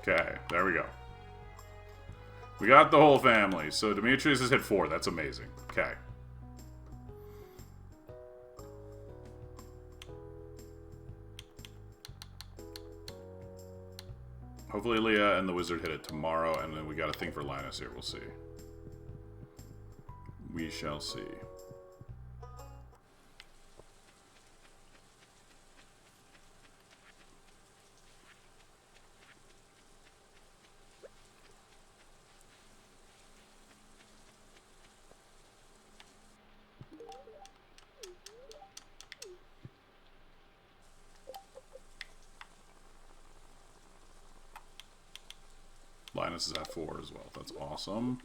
Okay, there we go. We got the whole family. So Demetrius has hit 4. That's amazing. Okay. Hopefully Leah and the wizard hit it tomorrow, and then we got a thing for Linus here. We'll see. We shall see. Linus is at 4 as well. That's awesome.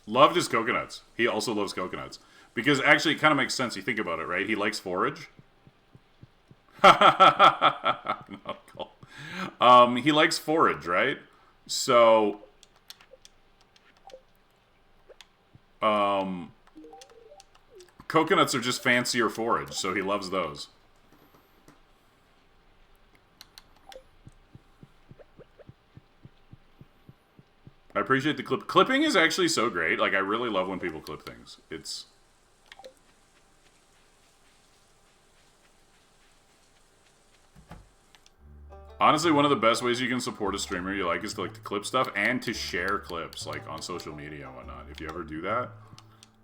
Loved his coconuts. He also loves coconuts. Because actually it kind of makes sense. You think about it, right? He likes forage. Not cool. He likes forage, right? So... coconuts are just fancier forage, so he loves those. I appreciate the clip. Clipping is actually so great. Like, I really love when people clip things. It's... Honestly, one of the best ways you can support a streamer you like is to clip stuff and to share clips like on social media and whatnot. If you ever do that,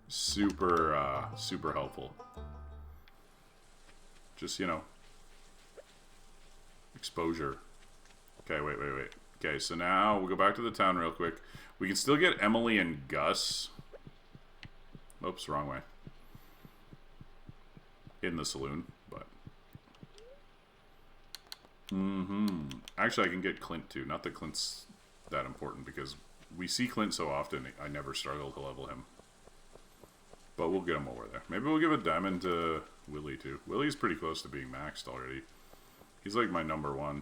super super helpful. Just, you know, exposure. Okay, wait. Okay, so now we'll go back to the town real quick. We can still get Emily and Gus. Oops, wrong way. In the saloon, but... Actually, I can get Clint, too. Not that Clint's that important, because we see Clint so often, I never struggle to level him. But we'll get him while we're there. Maybe we'll give a diamond to Willie, too. Willie's pretty close to being maxed already. He's like my number one.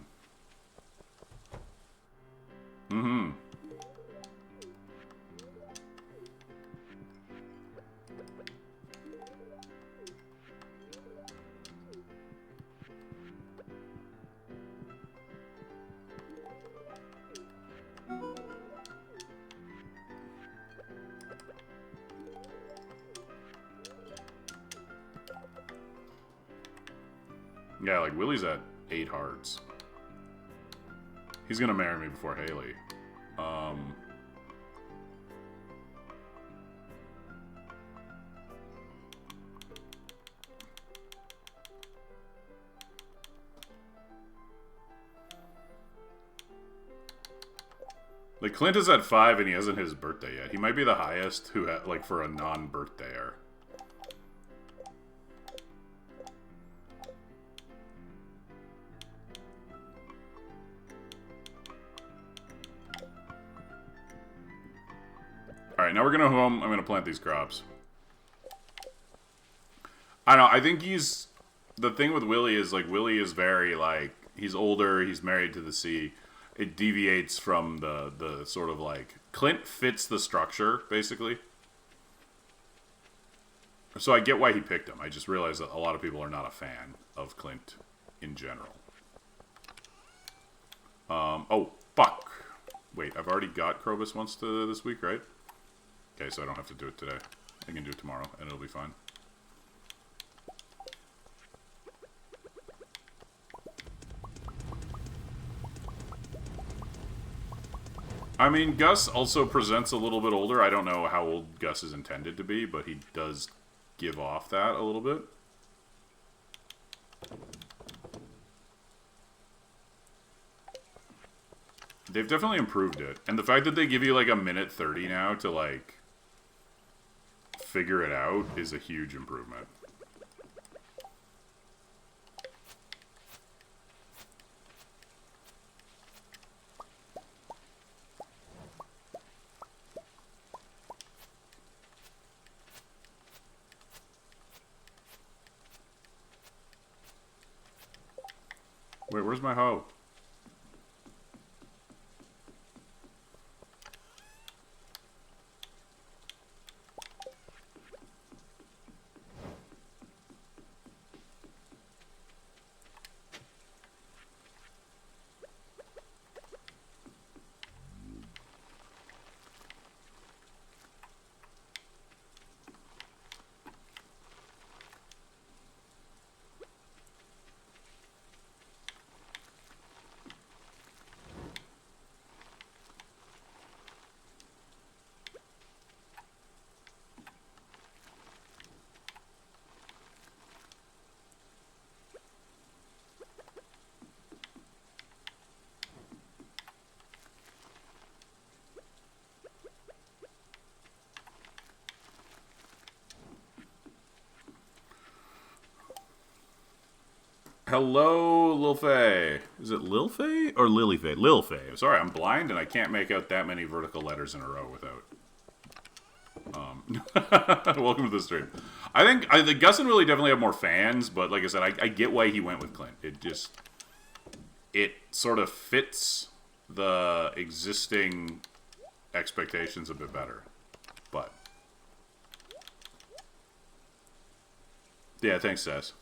Yeah, like, Willie's at 8 hearts. He's gonna marry me before Haley. Like, Clint is at 5 and he hasn't his birthday yet. He might be the highest who had, like, for a non-birthdayer. Alright, now we're gonna home. I'm gonna plant these crops. I don't know, I think he's... The thing with Willie is, like, Willie is very, like... He's older, he's married to the sea. It deviates from the sort of, like... Clint fits the structure, basically. So I get why he picked him. I just realized that a lot of people are not a fan of Clint in general. Oh, fuck. Wait, I've already got Krobus once this week, right? Okay, so I don't have to do it today. I can do it tomorrow, and it'll be fine. I mean, Gus also presents a little bit older. I don't know how old Gus is intended to be, but he does give off that a little bit. They've definitely improved it. And the fact that they give you, like, a minute 30 now to, like, figure it out is a huge improvement. Wait, where's my hoe? Hello, Lil Faye. Is it Lil Faye or Lily Faye? Lil Faye. Sorry, I'm blind and I can't make out that many vertical letters in a row without. Welcome to the stream. I think Gus and Willie definitely have more fans, but like I said, I get why he went with Clint. It sort of fits the existing expectations a bit better. But yeah, thanks, Sess.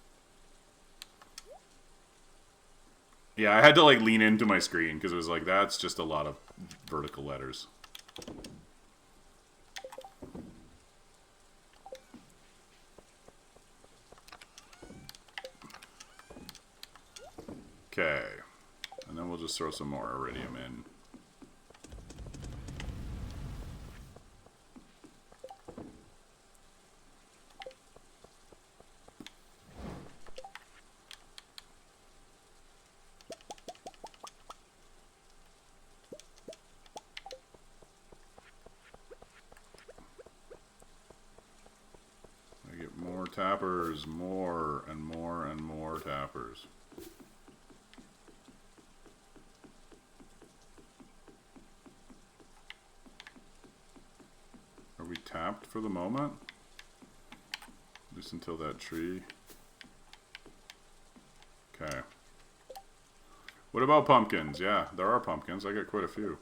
Yeah, I had to, like, lean into my screen, because it was like, that's just a lot of vertical letters. Okay. And then we'll just throw some more iridium in. Tappers, more and more and more tappers. Are we tapped for the moment? At least until that tree. Okay. What about pumpkins? Yeah, there are pumpkins. I got quite a few.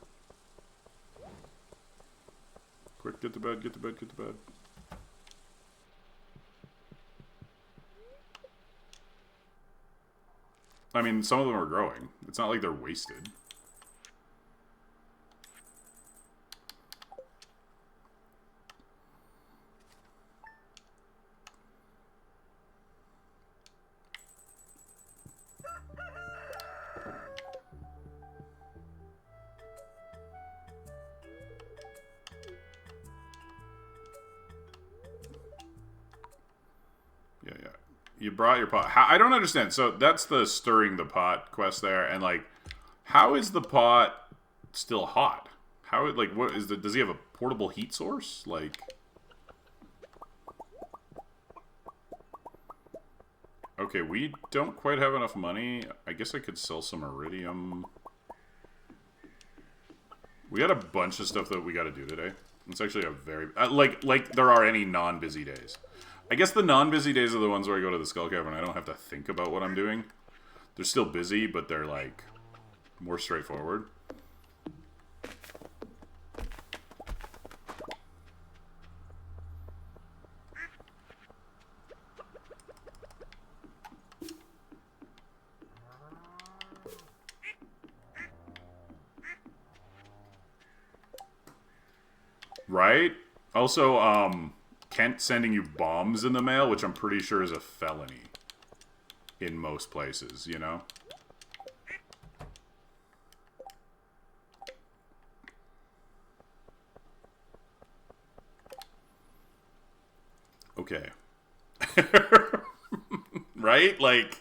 Quick, get to bed, get to bed, get to bed. I mean, some of them are growing. It's not like they're wasted. You brought your pot. How, I don't understand. So that's the stirring the pot quest there, and like, how is the pot still hot? How like what is the? Does he have a portable heat source? Like, okay, we don't quite have enough money. I guess I could sell some iridium. We got a bunch of stuff that we got to do today. It's actually a very like there are any non-busy days. I guess the non-busy days are the ones where I go to the Skull Cavern. I don't have to think about what I'm doing. They're still busy, but they're, like, more straightforward. Right? Also, Kent sending you bombs in the mail, which I'm pretty sure is a felony in most places, you know? Okay. Right? Like...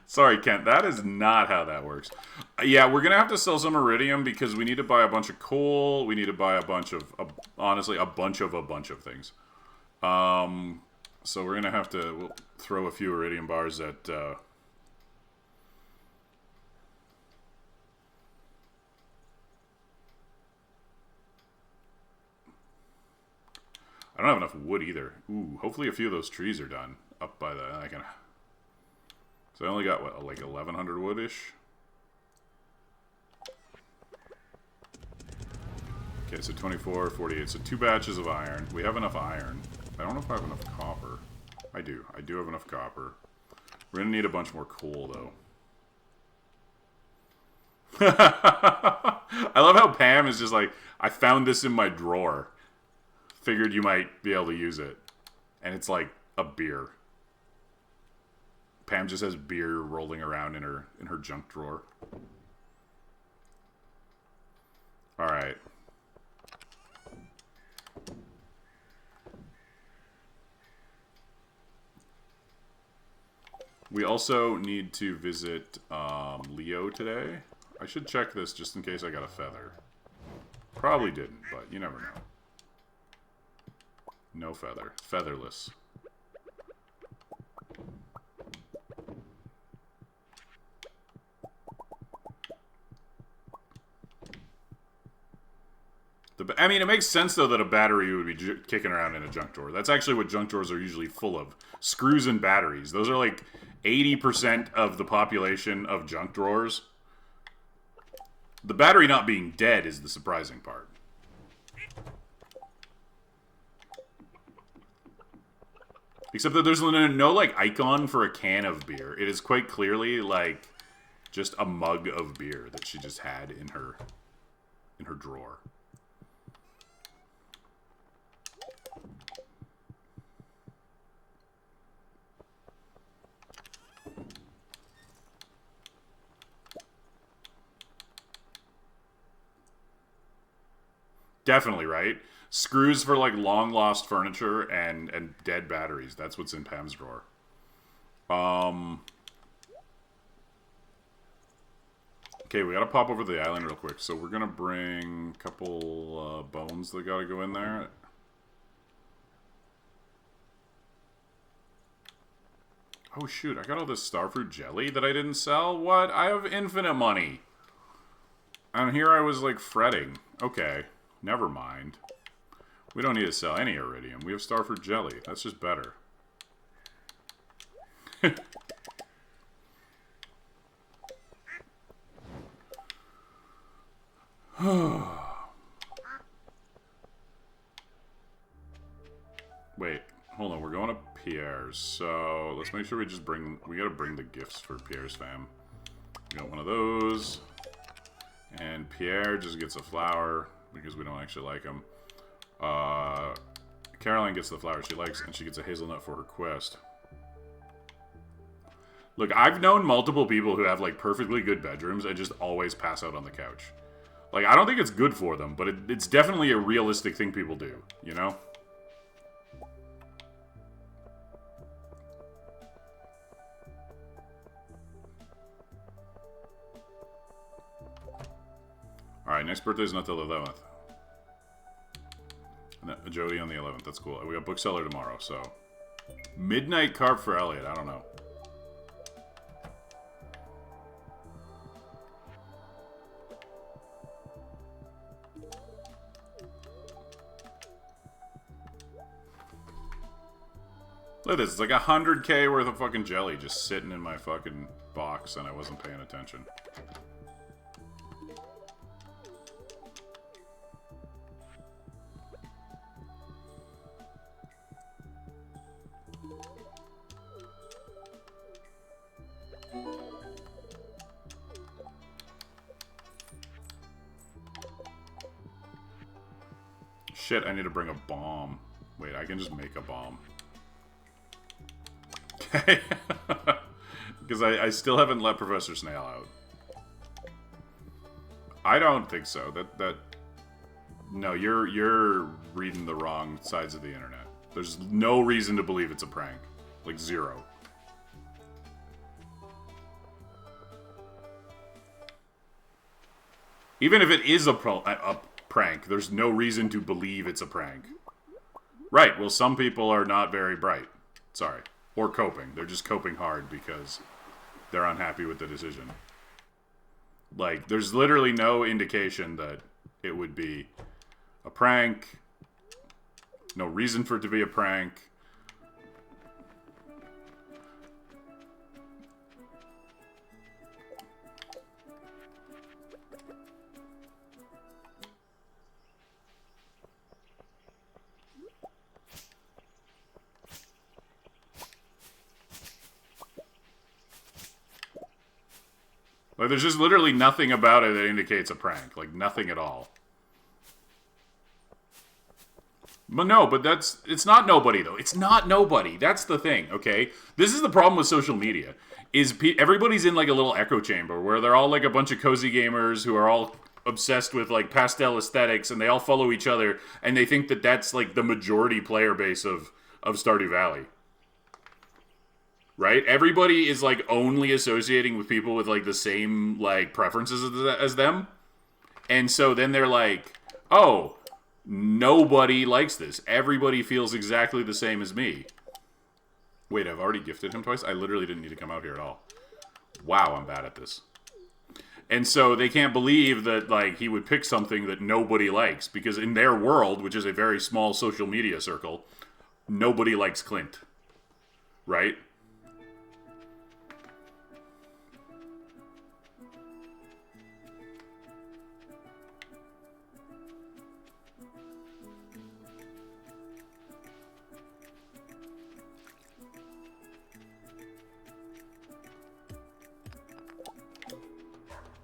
Sorry, Kent. That is not how that works. Yeah, we're going to have to sell some iridium because we need to buy a bunch of coal. We need to buy a bunch of... honestly, a bunch of things. So we're going to have to... We'll throw a few iridium bars at... I don't have enough wood either. Ooh, hopefully a few of those trees are done. Up by the... I can... So I only got, what, like 1,100 wood-ish? Okay, so 24, 48. So 2 batches of iron. We have enough iron. I don't know if I have enough copper. I do. I do have enough copper. We're going to need a bunch more coal, though. I love how Pam is just like, I found this in my drawer. Figured you might be able to use it. And it's like a beer. Pam just has beer rolling around in her junk drawer. Alright. We also need to visit Leo today. I should check this just in case I got a feather. Probably didn't, but you never know. No feather. Featherless. I mean, it makes sense, though, that a battery would be kicking around in a junk drawer. That's actually what junk drawers are usually full of. Screws and batteries. Those are like 80% of the population of junk drawers. The battery not being dead is the surprising part. Except that there's no like, icon for a can of beer. It is quite clearly, like, just a mug of beer that she just had in her drawer. Definitely, right? Screws for like long lost furniture and dead batteries. That's what's in Pam's drawer. Okay, we gotta pop over to the island real quick. So we're gonna bring a couple bones that gotta go in there. Oh shoot, I got all this starfruit jelly that I didn't sell? What? I have infinite money. And here I was like fretting. Okay, never mind. We don't need to sell any iridium. We have starfruit jelly. That's just better. Wait, hold on. We're going to Pierre's. So let's make sure we just bring... We gotta bring the gifts for Pierre's fam. We got one of those. And Pierre just gets a flower because we don't actually like him. Caroline gets the flower she likes, and she gets a hazelnut for her quest. Look, I've known multiple people who have, like, perfectly good bedrooms and just always pass out on the couch. Like, I don't think it's good for them, but it's definitely a realistic thing people do, you know? Alright, next birthday is not till the 11th. Jody on the 11th. That's cool. We got bookseller tomorrow, so... Midnight carp for Elliot. I don't know. Look at this. It's like 100K worth of fucking jelly just sitting in my fucking box, and I wasn't paying attention. Shit, I need to bring a bomb. Wait, I can just make a bomb. Okay. Because I still haven't let Professor Snail out. I don't think so. No, you're reading the wrong sides of the internet. There's no reason to believe it's a prank. Like, zero. Even if it is a prank, there's no reason to believe it's a prank. Right, well, some people are not very bright. Sorry. Or coping. They're just coping hard because they're unhappy with the decision. Like, there's literally no indication that it would be a prank. No reason for it to be a prank. Like, there's just literally nothing about it that indicates a prank. Like, nothing at all. But no, but it's not nobody, though. It's not nobody. That's the thing, okay? This is the problem with social media. Everybody's in, like, a little echo chamber where they're all, like, a bunch of cozy gamers who are all obsessed with, like, pastel aesthetics, and they all follow each other, and they think that that's, like, the majority player base of Stardew Valley. Right? Everybody is, like, only associating with people with, like, the same, like, preferences as them. And so then they're like, oh, nobody likes this. Everybody feels exactly the same as me. Wait, I've already gifted him twice? I literally didn't need to come out here at all. Wow, I'm bad at this. And so they can't believe that, like, he would pick something that nobody likes. Because in their world, which is a very small social media circle, nobody likes Clint. Right?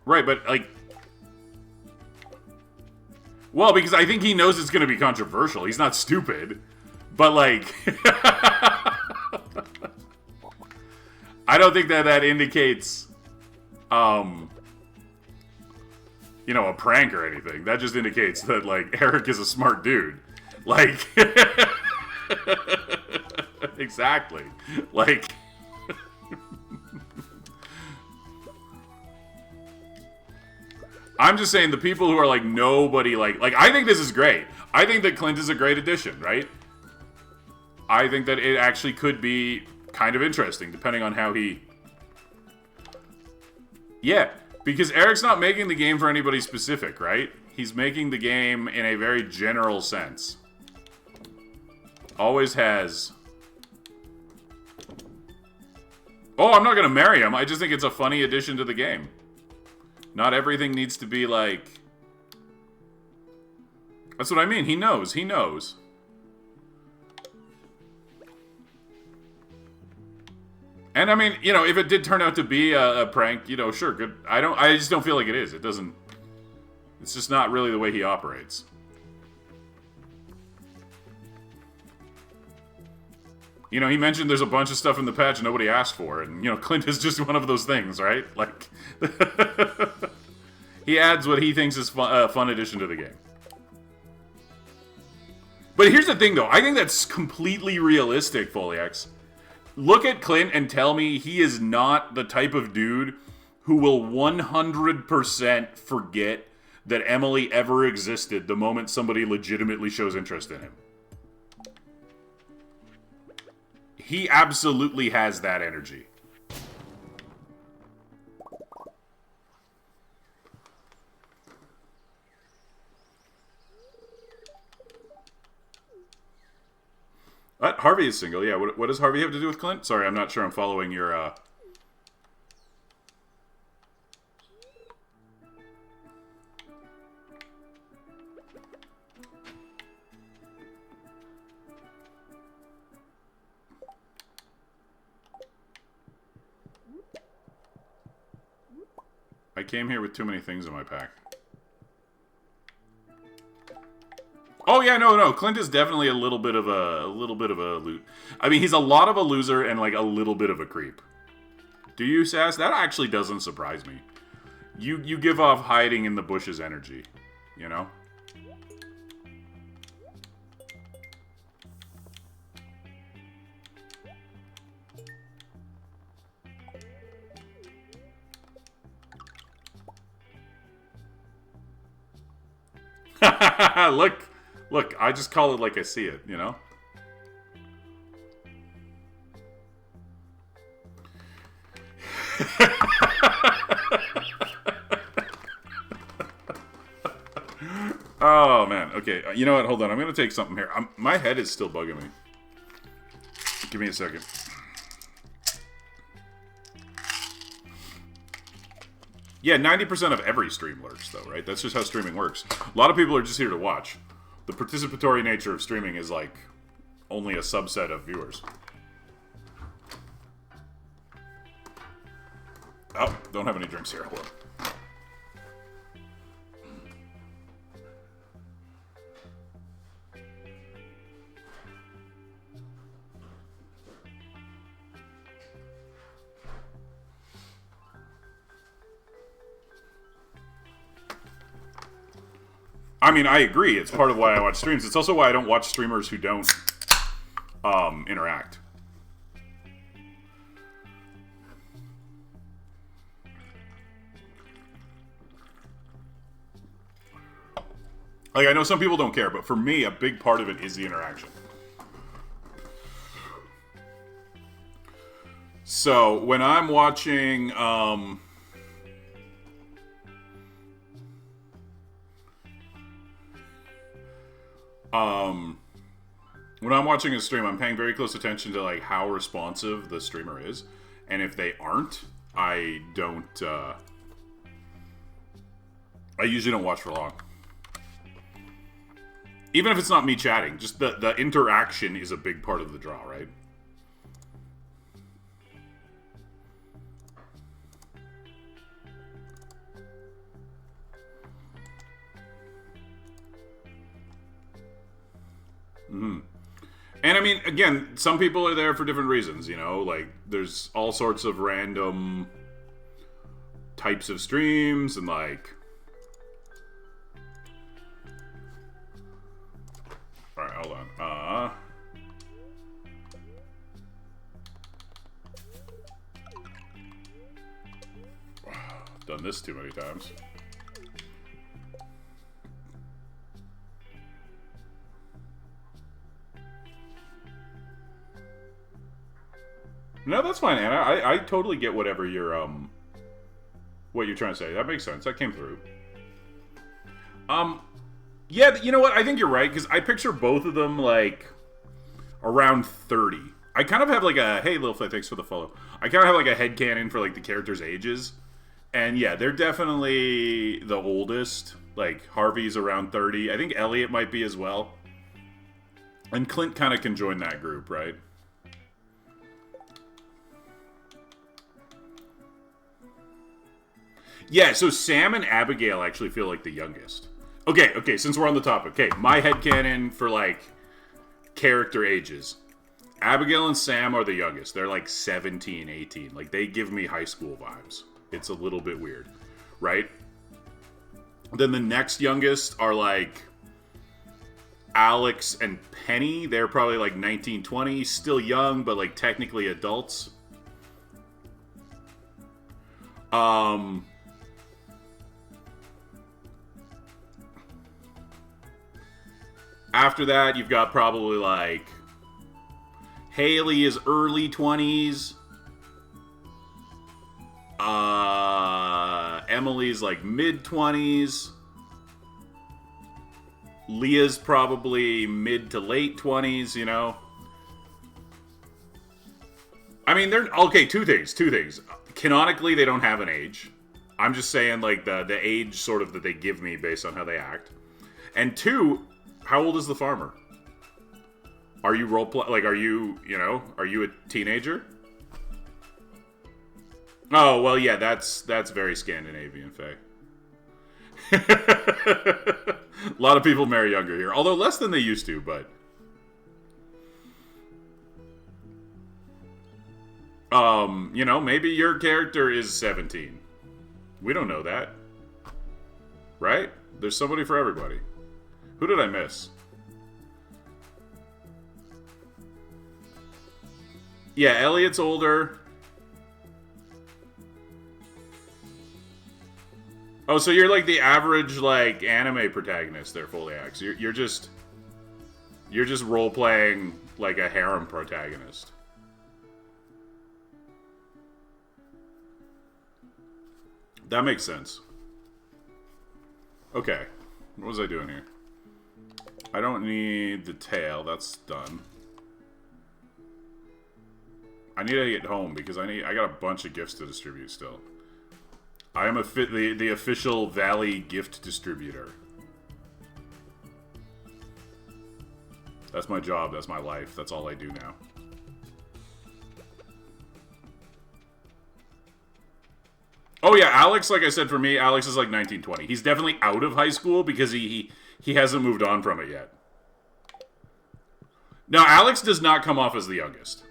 Right, but, like... Well, because I think he knows it's going to be controversial. He's not stupid. But, like... I don't think that indicates... You a prank or anything. That just indicates that, like, Eric is a smart dude. Like, exactly. Like, I'm just saying the people who are like, nobody, like, I think this is great. I think that Clint is a great addition, right? I think that it actually could be kind of interesting, depending on how he... Yeah, because Eric's not making the game for anybody specific, right? He's making the game in a very general sense. Always has. Oh, I'm not going to marry him. I just think it's a funny addition to the game. Not everything needs to be like... That's what I mean. He knows. He knows. And I mean, if it did turn out to be a prank, sure, good. I just don't feel like it is. It doesn't... It's just not really the way he operates. He mentioned there's a bunch of stuff in the patch nobody asked for, and, Clint is just one of those things, right? Like, he adds what he thinks is a fun addition to the game. But here's the thing, though. I think that's completely realistic, Foliax. Look at Clint and tell me he is not the type of dude who will 100% forget that Emily ever existed the moment somebody legitimately shows interest in him. He absolutely has that energy. What? Harvey is single, yeah. What does Harvey have to do with Clint? Sorry, I'm not sure I'm following your, I came here with too many things in my pack. Oh yeah, no. Clint is definitely a little bit of a loot. I mean, he's a lot of a loser and like a little bit of a creep. Do you, Sass? That actually doesn't surprise me. You give off hiding in the bushes energy, Look, I just call it like I see it, Oh, man. Okay, you know what? Hold on. I'm going to take something here. My head is still bugging me. Give me a second. Yeah, 90% of every stream lurks, though, right? That's just how streaming works. A lot of people are just here to watch. The participatory nature of streaming is, like, only a subset of viewers. Oh, don't have any drinks here. Hold on. I mean, I agree. It's part of why I watch streams. It's also why I don't watch streamers who don't interact. Like, I know some people don't care, but for me, a big part of it is the interaction. So, when I'm watching... when I'm watching a stream, I'm paying very close attention to like how responsive the streamer is, and if they aren't, I don't. I usually don't watch for long. Even if it's not me chatting, just the interaction is a big part of the draw, right? And I mean, again, some people are there for different reasons, like there's all sorts of random types of streams and like hold on. Done this too many times. No, that's fine, Anna. I totally get whatever you're what you're trying to say. That makes sense. That came through. Yeah, you know what? I think you're right, because I picture both of them, like, around 30. I kind of have, like, a... Hey, Lil Flay, thanks for the follow. I kind of have, like, a headcanon for, like, the characters' ages. And, yeah, they're definitely the oldest. Like, Harvey's around 30. I think Elliot might be as well. And Clint kind of can join that group, right? Yeah, so Sam and Abigail actually feel like the youngest. Okay, since we're on the topic. Okay, my headcanon for, like, character ages. Abigail and Sam are the youngest. They're, like, 17, 18. Like, they give me high school vibes. It's a little bit weird, right? Then the next youngest are, like, Alex and Penny. They're probably, like, 19, 20. Still young, but, like, technically adults. After that, you've got probably, like, Haley is early 20s. Emily's, like, mid-20s. Leah's probably mid to late 20s, you know? I mean, they're... Okay, two things. Canonically, they don't have an age. I'm just saying, like, the age sort of that they give me based on how they act. And two... How old is the farmer? Are you like, are you a teenager? Oh, well, yeah, that's very Scandinavian, Faye. A lot of people marry younger here, although less than they used to, but... You know, maybe your character is 17. We don't know that. Right? There's somebody for everybody. Who did I miss? Yeah, Elliot's older. Oh, so you're like the average, like, anime protagonist there, Foliax. You're just role-playing like a harem protagonist. That makes sense. Okay. What was I doing here? I don't need the tail. That's done. I need to get home because I got a bunch of gifts to distribute still. I am the official Valley gift distributor. That's my job. That's my life. That's all I do now. Oh yeah, Alex, like I said, for me, Alex is like 1920. He's definitely out of high school because he hasn't moved on from it yet. Now, Alex does not come off as the youngest.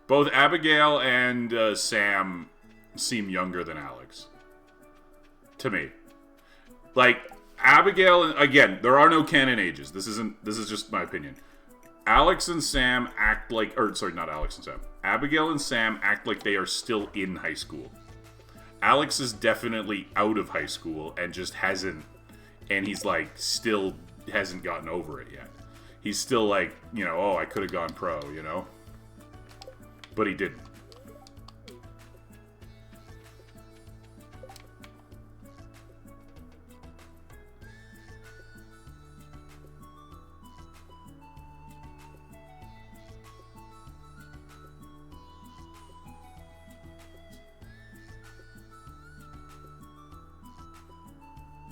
Both Abigail and Sam seem younger than Alex. To me. Like, Abigail, again, there are no canon ages. This is just my opinion. Alex and Sam act like, or sorry, not Alex and Sam. Abigail and Sam act like they are still in high school. Alex is definitely out of high school and just hasn't, and he's like, still hasn't gotten over it yet. He's still like, you know, oh, I could have gone pro, you know? But he didn't.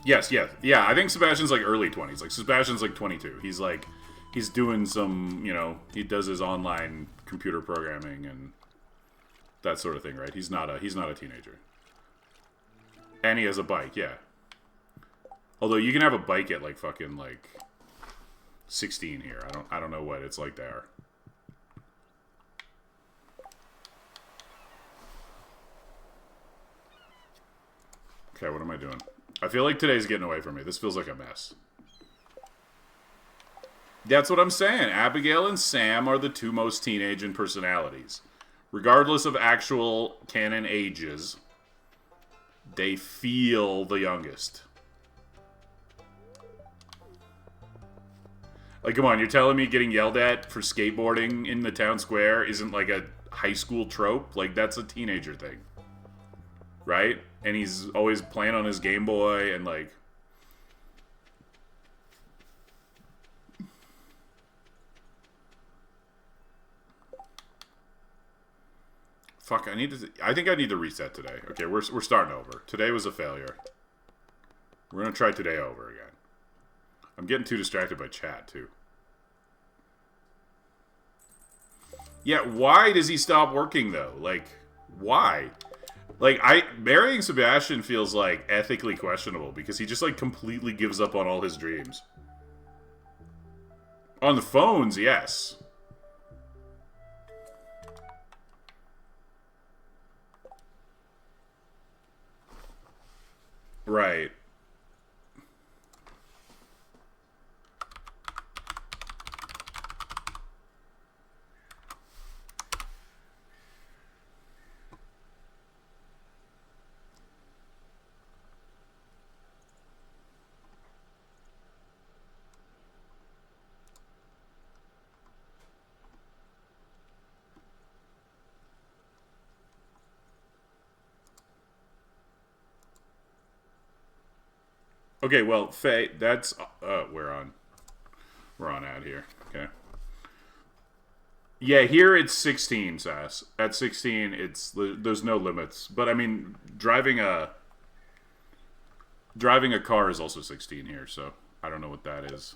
Yes, yeah. I think Sebastian's like early 20s. Like Sebastian's like 22. He's like, he's doing some, you know, he does his online computer programming and that sort of thing, right? He's not a teenager. And he has a bike, yeah. Although you can have a bike at like fucking like 16 here. I don't know what it's like there. Okay, what am I doing? I feel like today's getting away from me. This feels like a mess. That's what I'm saying. Abigail and Sam are the two most teenage in personalities. Regardless of actual canon ages, they feel the youngest. Like, come on, you're telling me getting yelled at for skateboarding in the town square isn't like a high school trope? Like, that's a teenager thing. Right? And he's always playing on his Game Boy and, like... Fuck, I think I need to reset today. Okay, we're starting over. Today was a failure. We're gonna try today over again. I'm getting too distracted by chat, too. Yeah, why does he stop working, though? Like, why? Like, marrying Sebastian feels, like, ethically questionable, because he just, like, completely gives up on all his dreams. On the phones, yes. Right. Okay, well, Faye, that's we're on out here. Okay. Yeah, here it's 16, Sass. At 16, there's no limits. But I mean, driving a car is also 16 here, so I don't know what that is.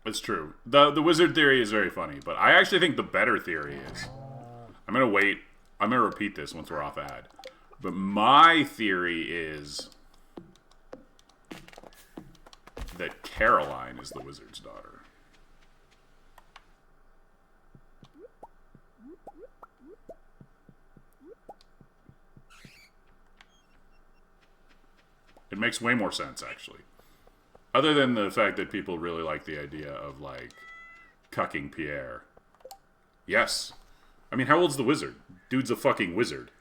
It's true. The wizard theory is very funny, but I actually think the better theory is... I'm going to wait. I'm going to repeat this once we're off ad. But my theory is that Caroline is the wizard's daughter. It makes way more sense, actually. Other than the fact that people really like the idea of, like, cucking Pierre. Yes. I mean, how old's the wizard? Dude's a fucking wizard.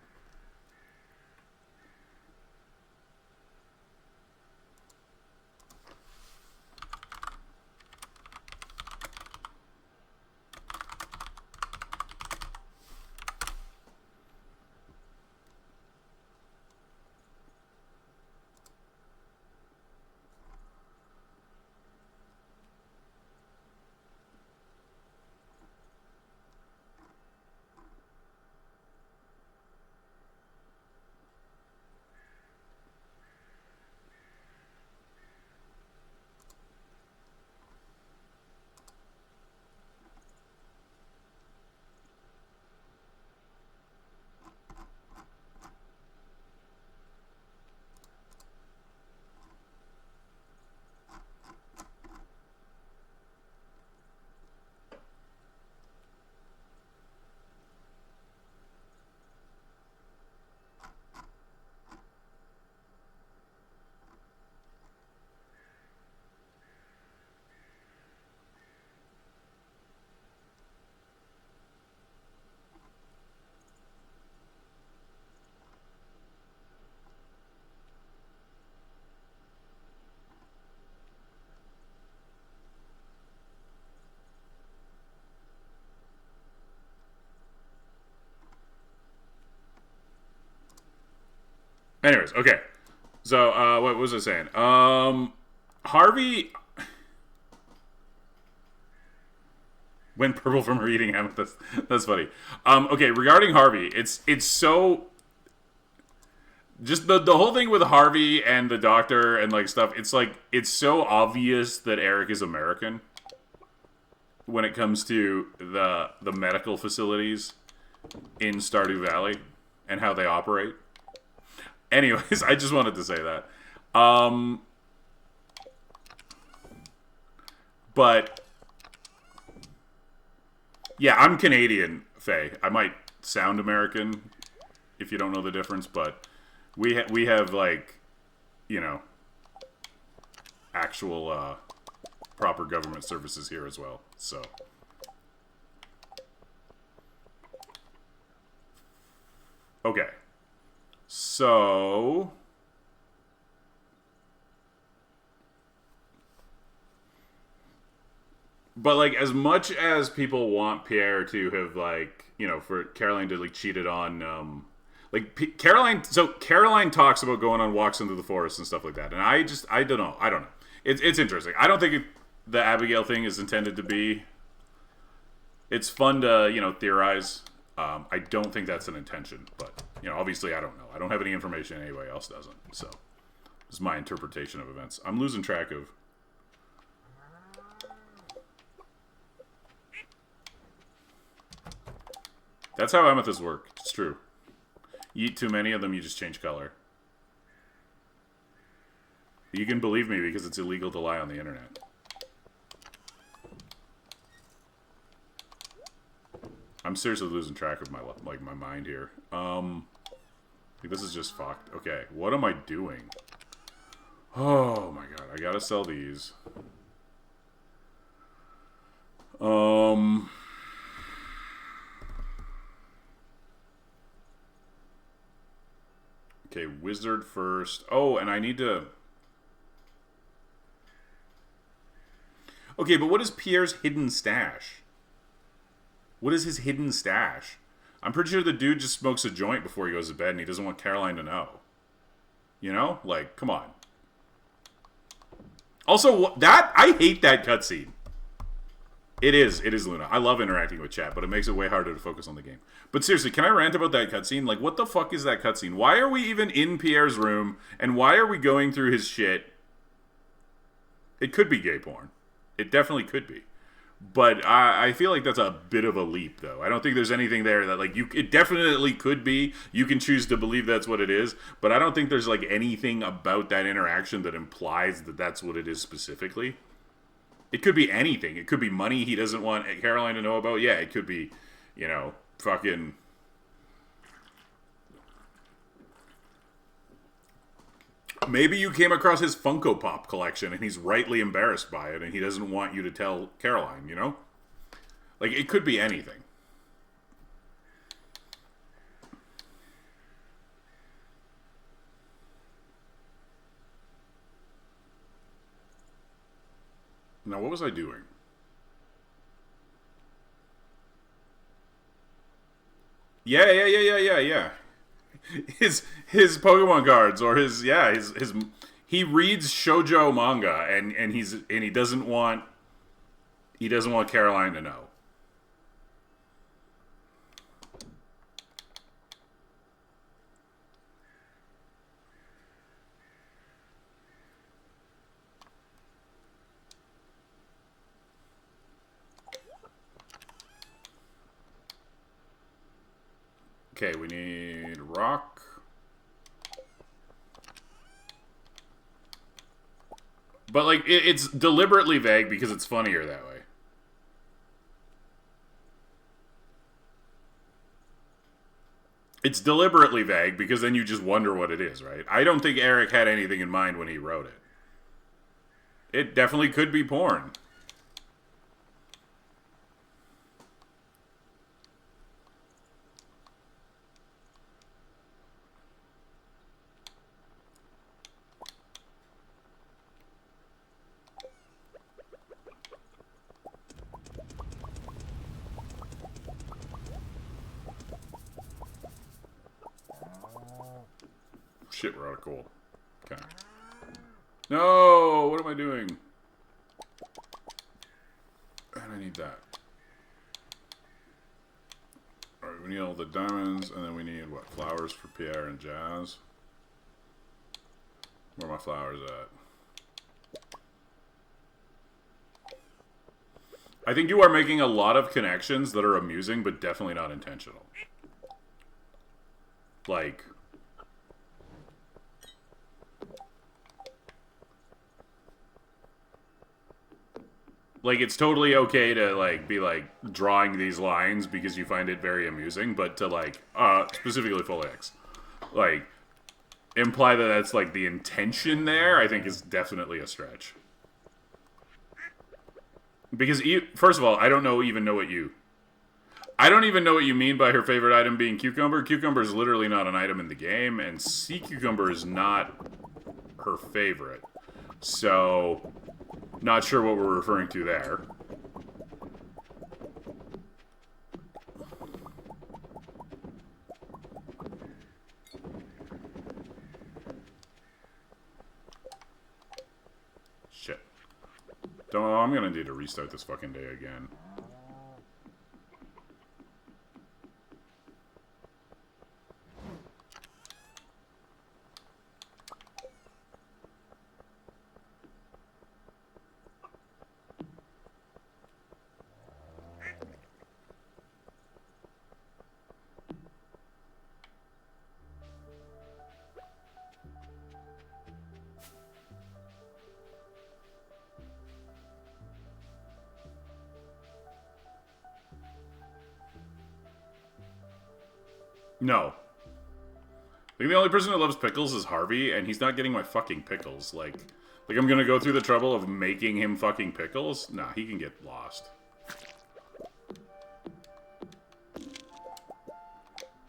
Anyways, okay. So, what was I saying? Harvey went purple from her eating amethyst. That's funny. Okay, regarding Harvey, it's so just the whole thing with Harvey and the doctor and like stuff. It's like it's so obvious that Eric is American when it comes to the medical facilities in Stardew Valley and how they operate. Anyways, I just wanted to say that. But yeah, I'm Canadian, Faye. I might sound American if you don't know the difference, but we have like, you know, actual proper government services here as well. So okay. So but like as much as people want Pierre to have like, you know, for Caroline to like cheated on Caroline, so Caroline talks about going on walks into the forest and stuff like that. And I don't know. It's interesting. I don't think the Abigail thing is intended to be. It's fun to, you know, theorize. I don't think that's an intention, but you know, obviously I don't know. I don't have any information anybody else doesn't. So this is my interpretation of events. I'm losing track of. That's how amethysts work. It's true. You eat too many of them, you just change color. You can believe me because it's illegal to lie on the internet. I'm seriously losing track of my mind here. This is just fucked. Okay, what am I doing? Oh my god, I gotta sell these. Okay, wizard first. Oh, and I need to... Okay, but what is Pierre's hidden stash? What is his hidden stash? I'm pretty sure the dude just smokes a joint before he goes to bed and he doesn't want Caroline to know. You know? Like, come on. Also, I hate that cutscene. It is Luna. I love interacting with chat, but it makes it way harder to focus on the game. But seriously, can I rant about that cutscene? Like, what the fuck is that cutscene? Why are we even in Pierre's room? And why are we going through his shit? It could be gay porn. It definitely could be. But I feel like that's a bit of a leap, though. I don't think there's anything there that, like, it definitely could be. You can choose to believe that's what it is. But I don't think there's, like, anything about that interaction that implies that that's what it is specifically. It could be anything. It could be money he doesn't want Caroline to know about. Yeah, it could be, you know, fucking... Maybe you came across his Funko Pop collection and he's rightly embarrassed by it and he doesn't want you to tell Caroline, you know? Like, it could be anything. Now, what was I doing? Yeah. His Pokemon cards or his he reads shoujo manga and he doesn't want Caroline to know. Okay, we need rock. But, like, it's deliberately vague because it's funnier that way. It's deliberately vague because then you just wonder what it is, right? I don't think Eric had anything in mind when he wrote it. It definitely could be porn. shit, we're out of coal. Okay. No! What am I doing? And I need that. Alright, we need all the diamonds, and then we need, what, flowers for Pierre and Jazz? Where are my flowers at? I think you are making a lot of connections that are amusing, but definitely not intentional. Like... Like, it's totally okay to, like, be, like, drawing these lines because you find it very amusing, but to, like, specifically full X, like, imply that that's, like, the intention there, I think is definitely a stretch. Because, first of all, I don't even know what you... I don't even know what you mean by her favorite item being cucumber. Cucumber is literally not an item in the game, and sea cucumber is not her favorite. So... Not sure what we're referring to there. Shit. I'm gonna need to restart this fucking day again. No. I think the only person who loves pickles is Harvey, and he's not getting my fucking pickles. Like I'm gonna go through the trouble of making him fucking pickles? Nah, he can get lost.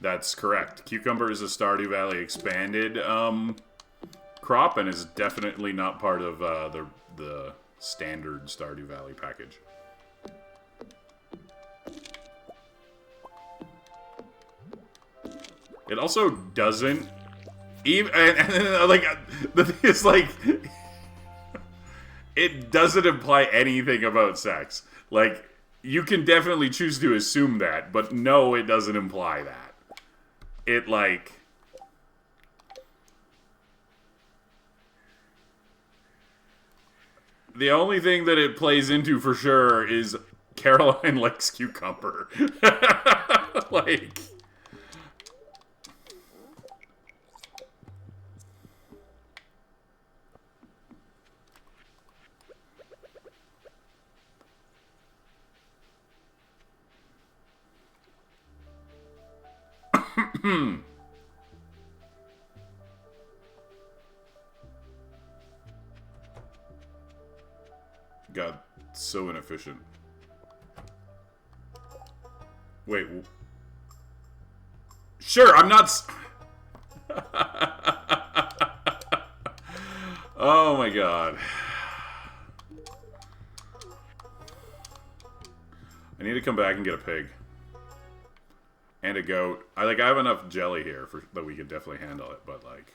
That's correct. Cucumber is a Stardew Valley expanded crop, and is definitely not part of the standard Stardew Valley package. It also doesn't even, and like, the thing is, like, it doesn't imply anything about sex. Like, you can definitely choose to assume that, but no, it doesn't imply that. It, like... The only thing that it plays into for sure is Caroline likes cucumber. Like... God, so inefficient. Wait. Sure, I'm not... Oh my god. I need to come back and get a pig. And a goat. I have enough jelly here that we could definitely handle it, but like...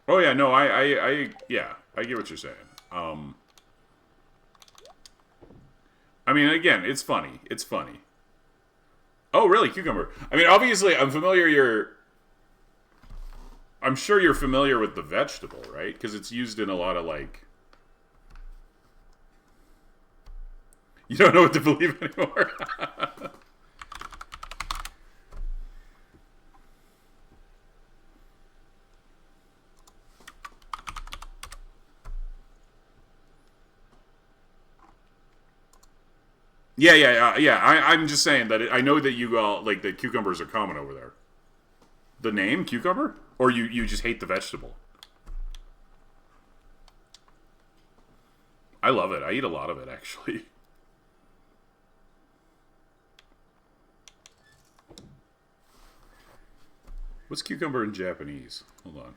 Oh yeah, no, yeah, I get what you're saying. I mean, again, it's funny. It's funny. Oh, really? Cucumber. I mean, obviously, I'm sure you're familiar with the vegetable, right? Because it's used in a lot of, like... You don't know what to believe anymore? Yeah. I'm just saying that I know that you all, like, the cucumbers are common over there. The name, cucumber? Or you just hate the vegetable? I love it. I eat a lot of it, actually. What's cucumber in Japanese? Hold on.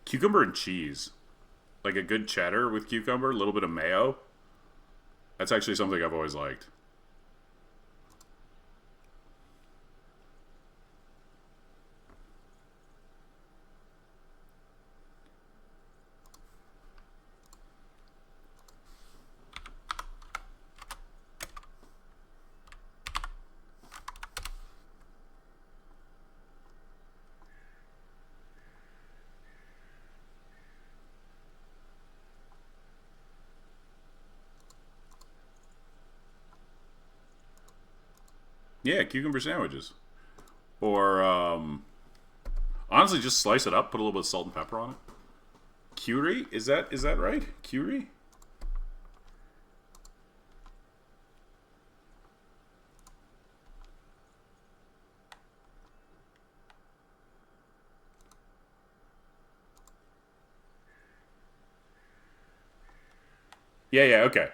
Cucumber and cheese. Like a good cheddar with cucumber, a little bit of mayo. That's actually something I've always liked. Yeah, cucumber sandwiches. Or, honestly, just slice it up, put a little bit of salt and pepper on it. Curry? Is that right? Curry? Yeah, okay.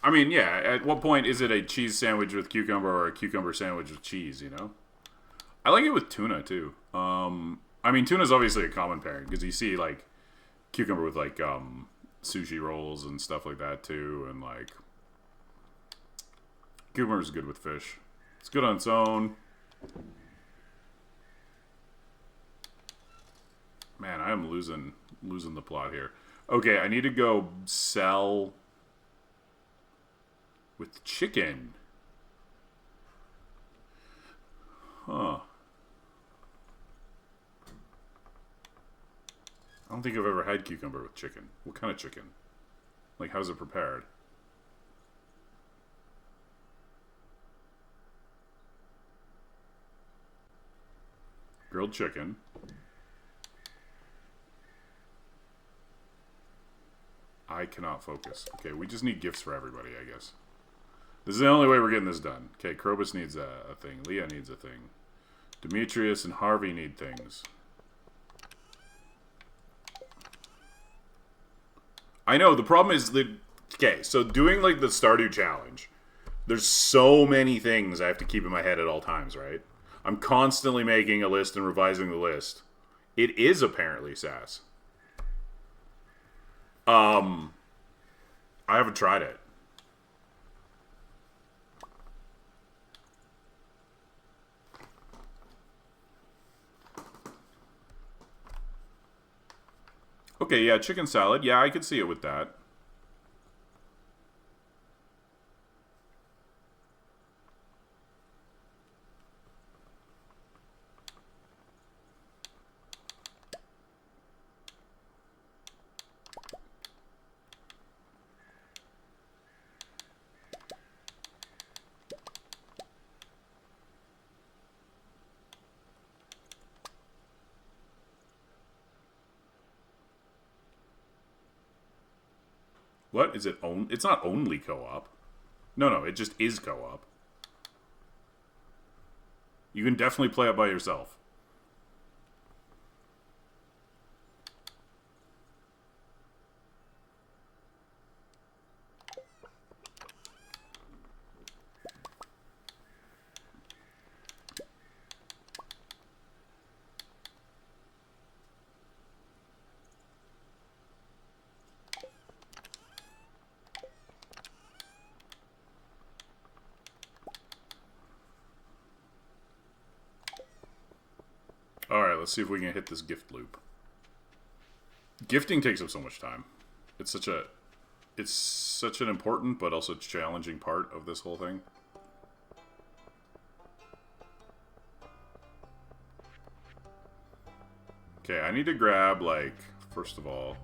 I mean, yeah, at what point is it a cheese sandwich with cucumber or a cucumber sandwich with cheese, you know? I like it with tuna, too. I mean, tuna's obviously a common pairing, because you see, like, cucumber with, like, sushi rolls and stuff like that, too, and, like, cucumber is good with fish. It's good on its own. Man, I am losing the plot here. Okay, I need to go sell with chicken. Huh. I don't think I've ever had cucumber with chicken. What kind of chicken? Like, how's it prepared? Grilled chicken. I cannot focus. Okay, we just need gifts for everybody, I guess. This is the only way we're getting this done. Okay, Krobus needs a thing. Leah needs a thing. Demetrius and Harvey need things. I know, the problem is that... Okay, so doing, like, the Stardew Challenge, there's so many things I have to keep in my head at all times, right? I'm constantly making a list and revising the list. It is apparently SAS. I haven't tried it. Okay, yeah, chicken salad. Yeah, I could see it with that. What? Is it It's not only co-op. No, it just is co-op. You can definitely play it by yourself. Alright, let's see if we can hit this gift loop. Gifting takes up so much time. It's such an important but also challenging part of this whole thing. Okay, I need to grab, like, first of all...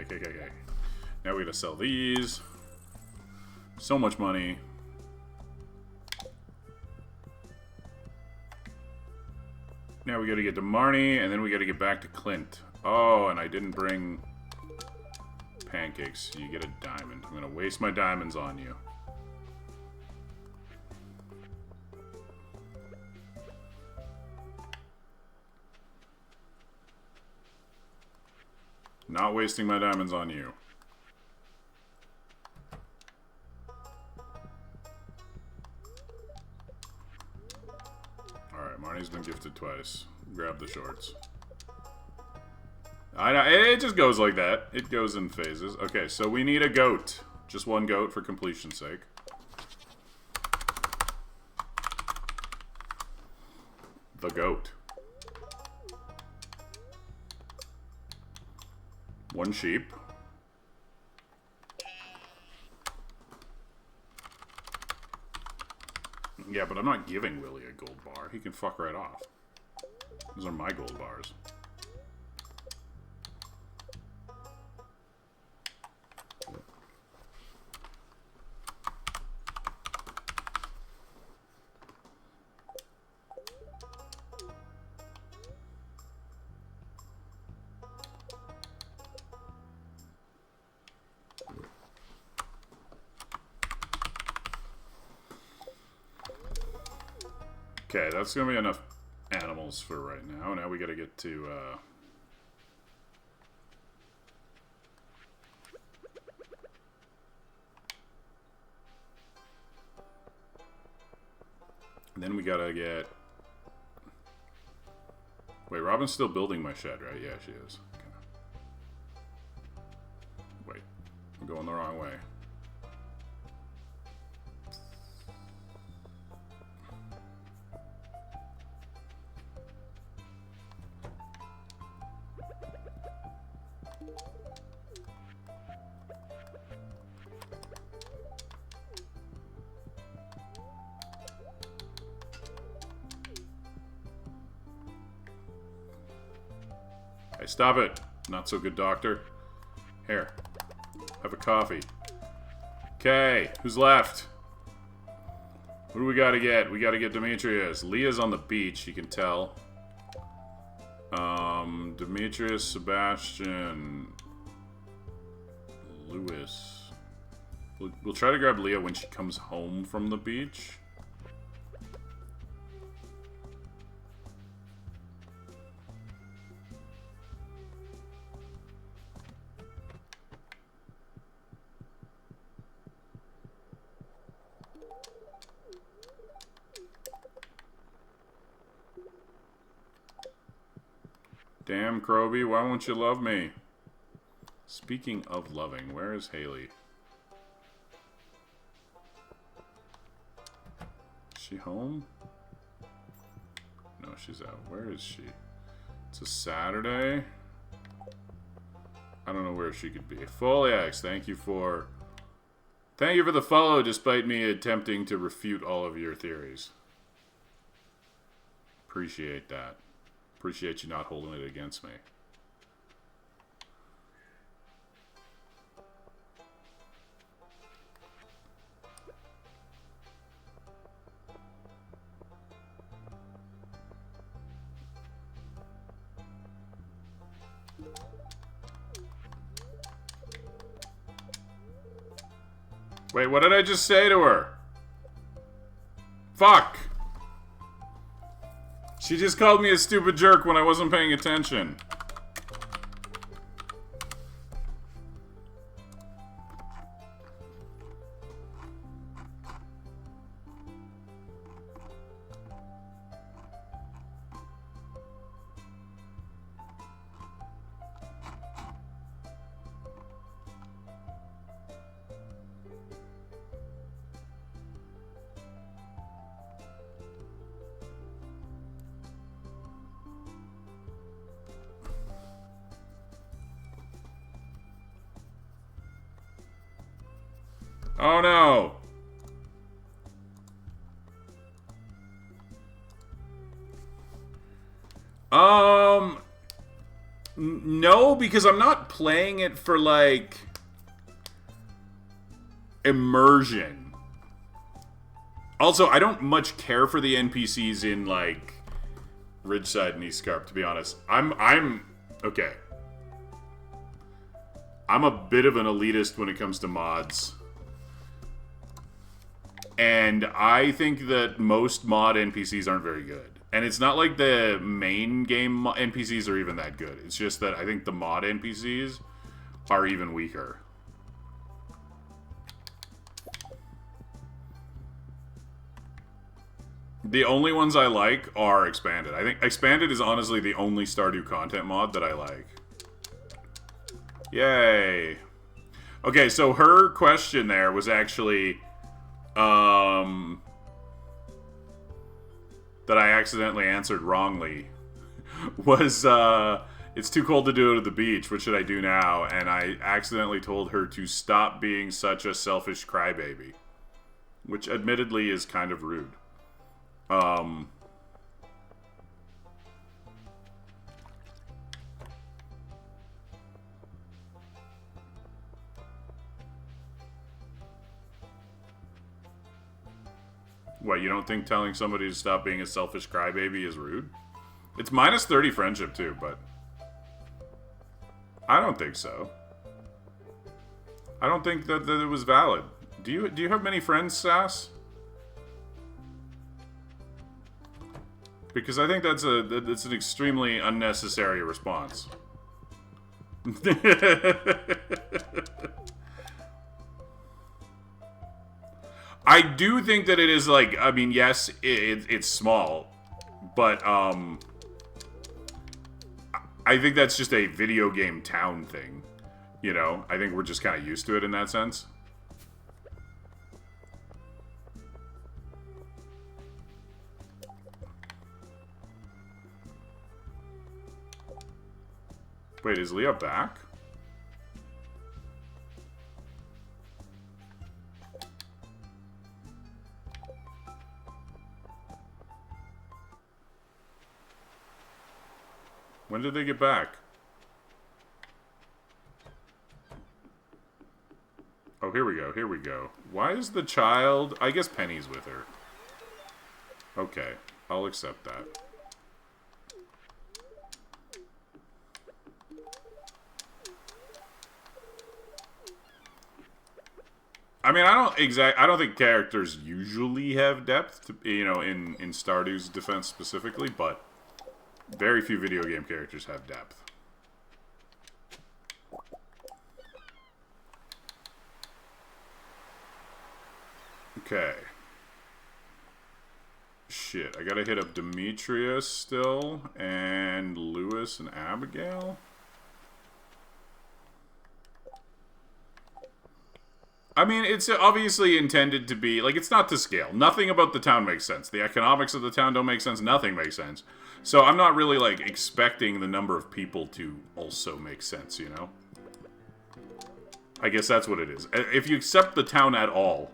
Okay. Now we gotta sell these. So much money. Now we gotta get to Marnie, and then we gotta get back to Clint. Oh, and I didn't bring pancakes. You get a diamond. I'm gonna waste my diamonds on you. Not wasting my diamonds on you. Alright, Marnie's been gifted twice. Grab the shorts. I know, it just goes like that. It goes in phases. Okay, so we need a goat. Just one goat for completion's sake. The goat. One sheep. Yeah, but I'm not giving Willie a gold bar. He can fuck right off. Those are my gold bars. Okay, that's gonna be enough animals for right now. Now we gotta get to, then we gotta get... Wait, Robin's still building my shed, right? Yeah, she is. Okay. Wait, I'm going the wrong way. Hey, stop it! Not so good, doctor. Here. Have a coffee. Okay, who's left? Who do we gotta get? We gotta get Demetrius. Leah's on the beach, you can tell. Demetrius, Sebastian... Lewis. We'll try to grab Leah when she comes home from the beach. Damn, Kroby, why won't you love me? Speaking of loving, where is Haley? Is she home? No, she's out. Where is she? It's a Saturday. I don't know where she could be. Foliax, thank you for the follow, despite me attempting to refute all of your theories. Appreciate that. Appreciate you not holding it against me. Wait, what did I just say to her? Fuck! She just called me a stupid jerk when I wasn't paying attention. Oh no! No, because I'm not playing it for, like, immersion. Also, I don't much care for the NPCs in, like, Ridgeside and East Scarp, to be honest. Okay. I'm a bit of an elitist when it comes to mods. And I think that most mod NPCs aren't very good. And it's not like the main game NPCs are even that good. It's just that I think the mod NPCs are even weaker. The only ones I like are Expanded. I think Expanded is honestly the only Stardew content mod that I like. Yay. Okay, so her question there was actually... that I accidentally answered wrongly was, it's too cold to do it at the beach. What should I do now? And I accidentally told her to stop being such a selfish crybaby. Which admittedly is kind of rude. What, you don't think telling somebody to stop being a selfish crybaby is rude? It's minus 30 friendship too, but... I don't think so. I don't think that it was valid. Do you have many friends, Sass? Because I think that's an extremely unnecessary response. I do think that it is, like, I mean, yes, it's small, but, I think that's just a video game town thing, you know? I think we're just kind of used to it in that sense. Wait, is Leah back? When did they get back? Oh, here we go, here we go. Why is the child... I guess Penny's with her. Okay, I'll accept that. I mean, I don't think characters usually have depth, to, you know, in Stardew's defense specifically, but very few video game characters have depth. Okay. Shit, I gotta hit up Demetrius still, and Lewis and Abigail. I mean, it's obviously intended to be, like, it's not to scale. Nothing about the town makes sense. The economics of the town don't make sense. Nothing makes sense. So I'm not really, like, expecting the number of people to also make sense, you know? I guess that's what it is. If you accept the town at all,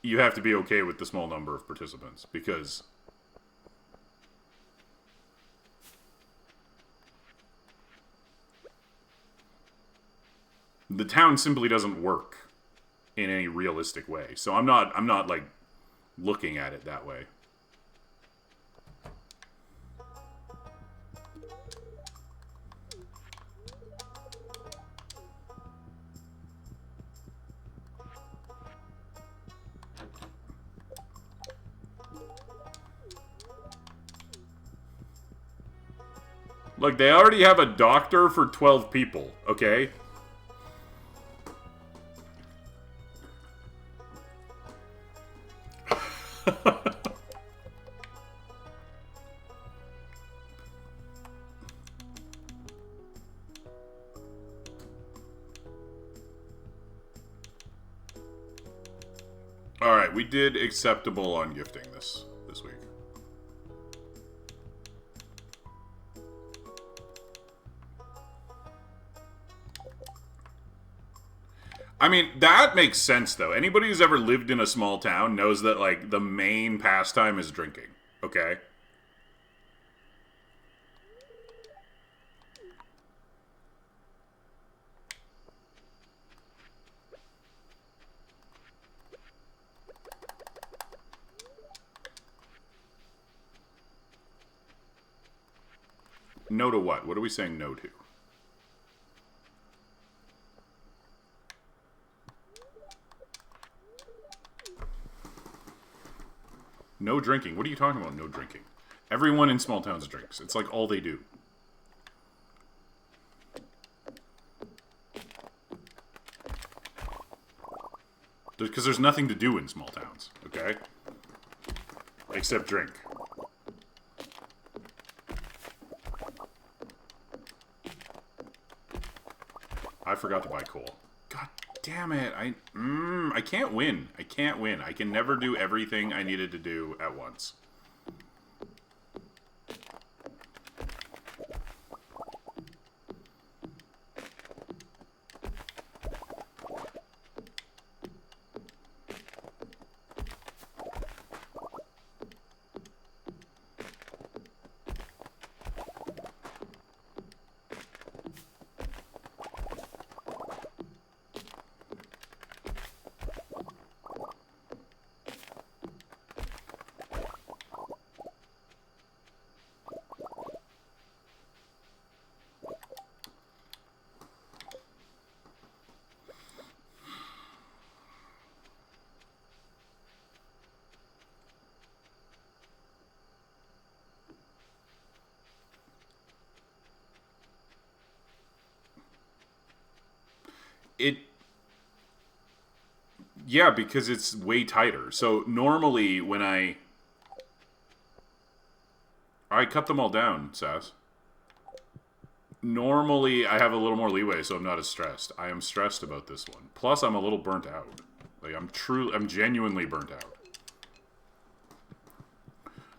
you have to be okay with the small number of participants, because... the town simply doesn't work in any realistic way. So I'm not like looking at it that way. Like, they already have a doctor for 12 people, okay? Alright, we did acceptable on gifting this week. I mean, that makes sense, though. Anybody who's ever lived in a small town knows that, like, the main pastime is drinking, okay? No to what? What are we saying no to? No drinking. What are you talking about, no drinking? Everyone in small towns drinks. It's like all they do. Because there's nothing to do in small towns, okay? Except drink. I forgot to buy coal. God damn it. I can't win. I can't win. I can never do everything I needed to do at once. Yeah, because it's way tighter. So normally when I cut them all down, Sass. Normally I have a little more leeway, so I'm not as stressed. I am stressed about this one. Plus I'm a little burnt out. Like I'm genuinely burnt out.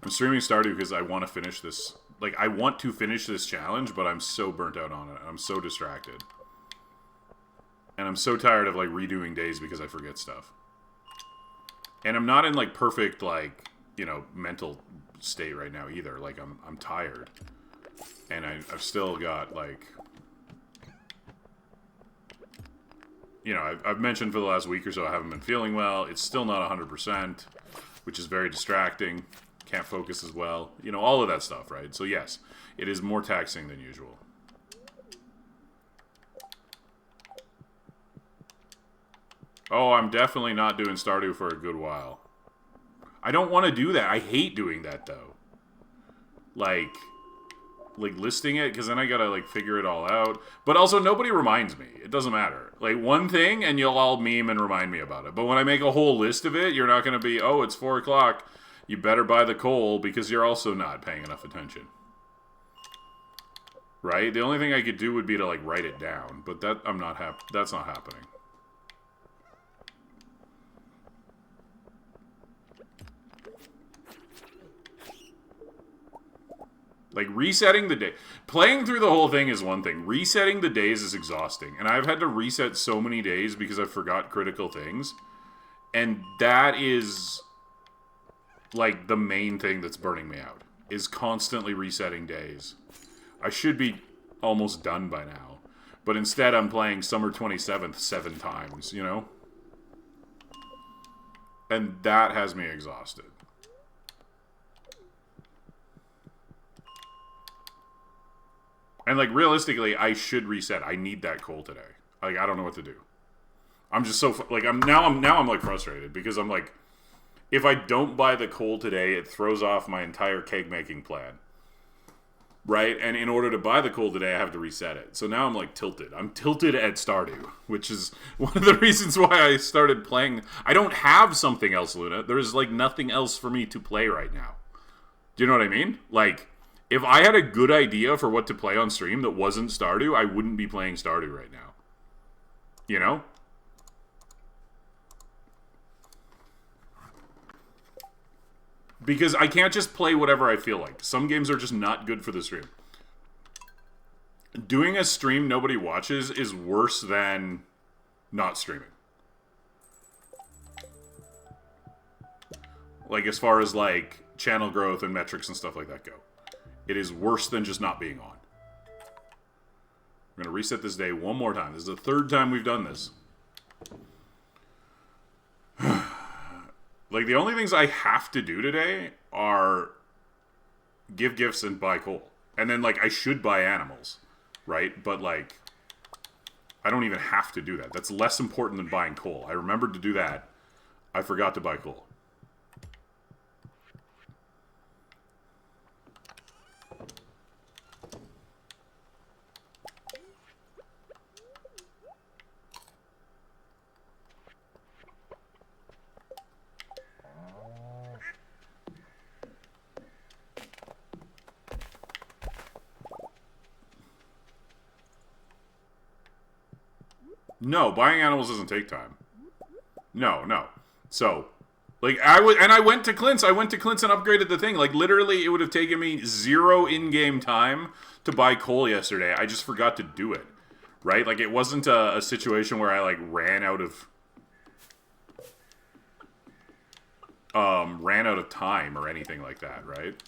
I'm streaming Stardew because I want to finish this. Like, I want to finish this challenge, but I'm so burnt out on it. I'm so distracted. And I'm so tired of, like, redoing days because I forget stuff. And I'm not in, like, perfect, like, you know, mental state right now either. Like, I'm tired. And I've still got, like... You know, I've mentioned for the last week or so I haven't been feeling well. It's still not 100%, which is very distracting. Can't focus as well. You know, all of that stuff, right? So, yes, it is more taxing than usual. Oh, I'm definitely not doing Stardew for a good while. I don't want to do that. I hate doing that, though. Like listing it, because then I gotta, like, figure it all out. But also, nobody reminds me. It doesn't matter. Like, one thing, and you'll all meme and remind me about it. But when I make a whole list of it, you're not gonna be, oh, it's 4 o'clock. You better buy the coal, because you're also not paying enough attention. Right? The only thing I could do would be to, like, write it down. But that, that's not happening. Like, resetting the day. Playing through the whole thing is one thing. Resetting the days is exhausting. And I've had to reset so many days because I forgot critical things. And that is, like, the main thing that's burning me out. Is constantly resetting days. I should be almost done by now. But instead I'm playing Summer 27th 7 times, you know? And that has me exhausted. And, like, realistically, I should reset. I need that coal today. Like, I don't know what to do. I'm just so... Like, I'm like, frustrated. Because I'm like... If I don't buy the coal today, it throws off my entire cake-making plan. right? And in order to buy the coal today, I have to reset it. So now I'm like tilted. I'm tilted at Stardew, which is one of the reasons why I started playing. I don't have something else, Luna. There's like nothing else for me to play right now. Do you know what I mean? Like, if I had a good idea for what to play on stream that wasn't Stardew, I wouldn't be playing Stardew right now. You know? Because I can't just play whatever I feel like. Some games are just not good for the stream. Doing a stream nobody watches is worse than not streaming. Like, as far as, like, channel growth and metrics and stuff like that go. It is worse than just not being on. I'm going to reset this day one more time. This is the third time we've done this. Like, the only things I have to do today are give gifts and buy coal. And then, like, I should buy animals, right? But, like, I don't even have to do that. That's less important than buying coal. I remembered to do that. I forgot to buy coal. No, buying animals doesn't take time. No. So, like, I went to Clint's. I went to Clint's and upgraded the thing. Like, literally, it would have taken me 0 in-game time to buy coal yesterday. I just forgot to do it, right? Like, it wasn't a situation where I, like, ran out of time or anything like that, right?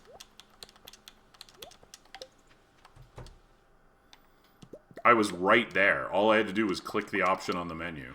I was right there. All I had to do was click the option on the menu.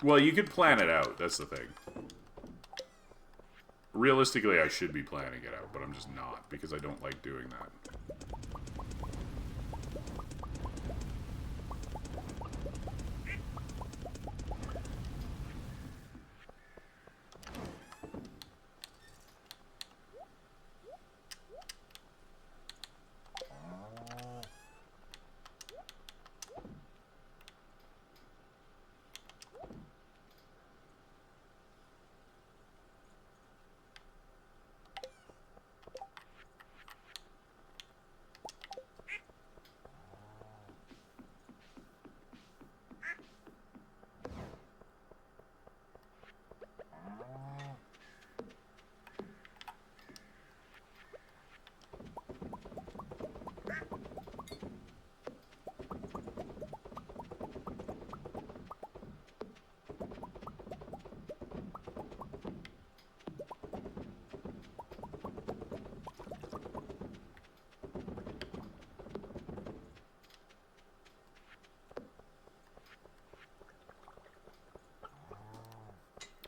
Well, you could plan it out. That's the thing. Realistically, I should be planning it out, but I'm just not, because I don't like doing that.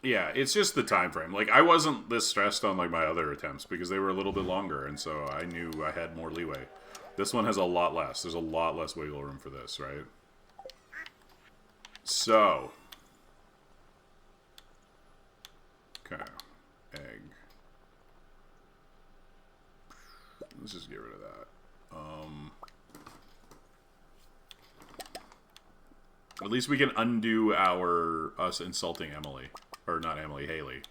Yeah, it's just the time frame. Like, I wasn't this stressed on, like, my other attempts because they were a little bit longer, and so I knew I had more leeway. This one has a lot less. There's a lot less wiggle room for this, right? So. Okay. Egg. Let's just get rid of that. At least we can undo us insulting Emily. Or not Emily, Haley.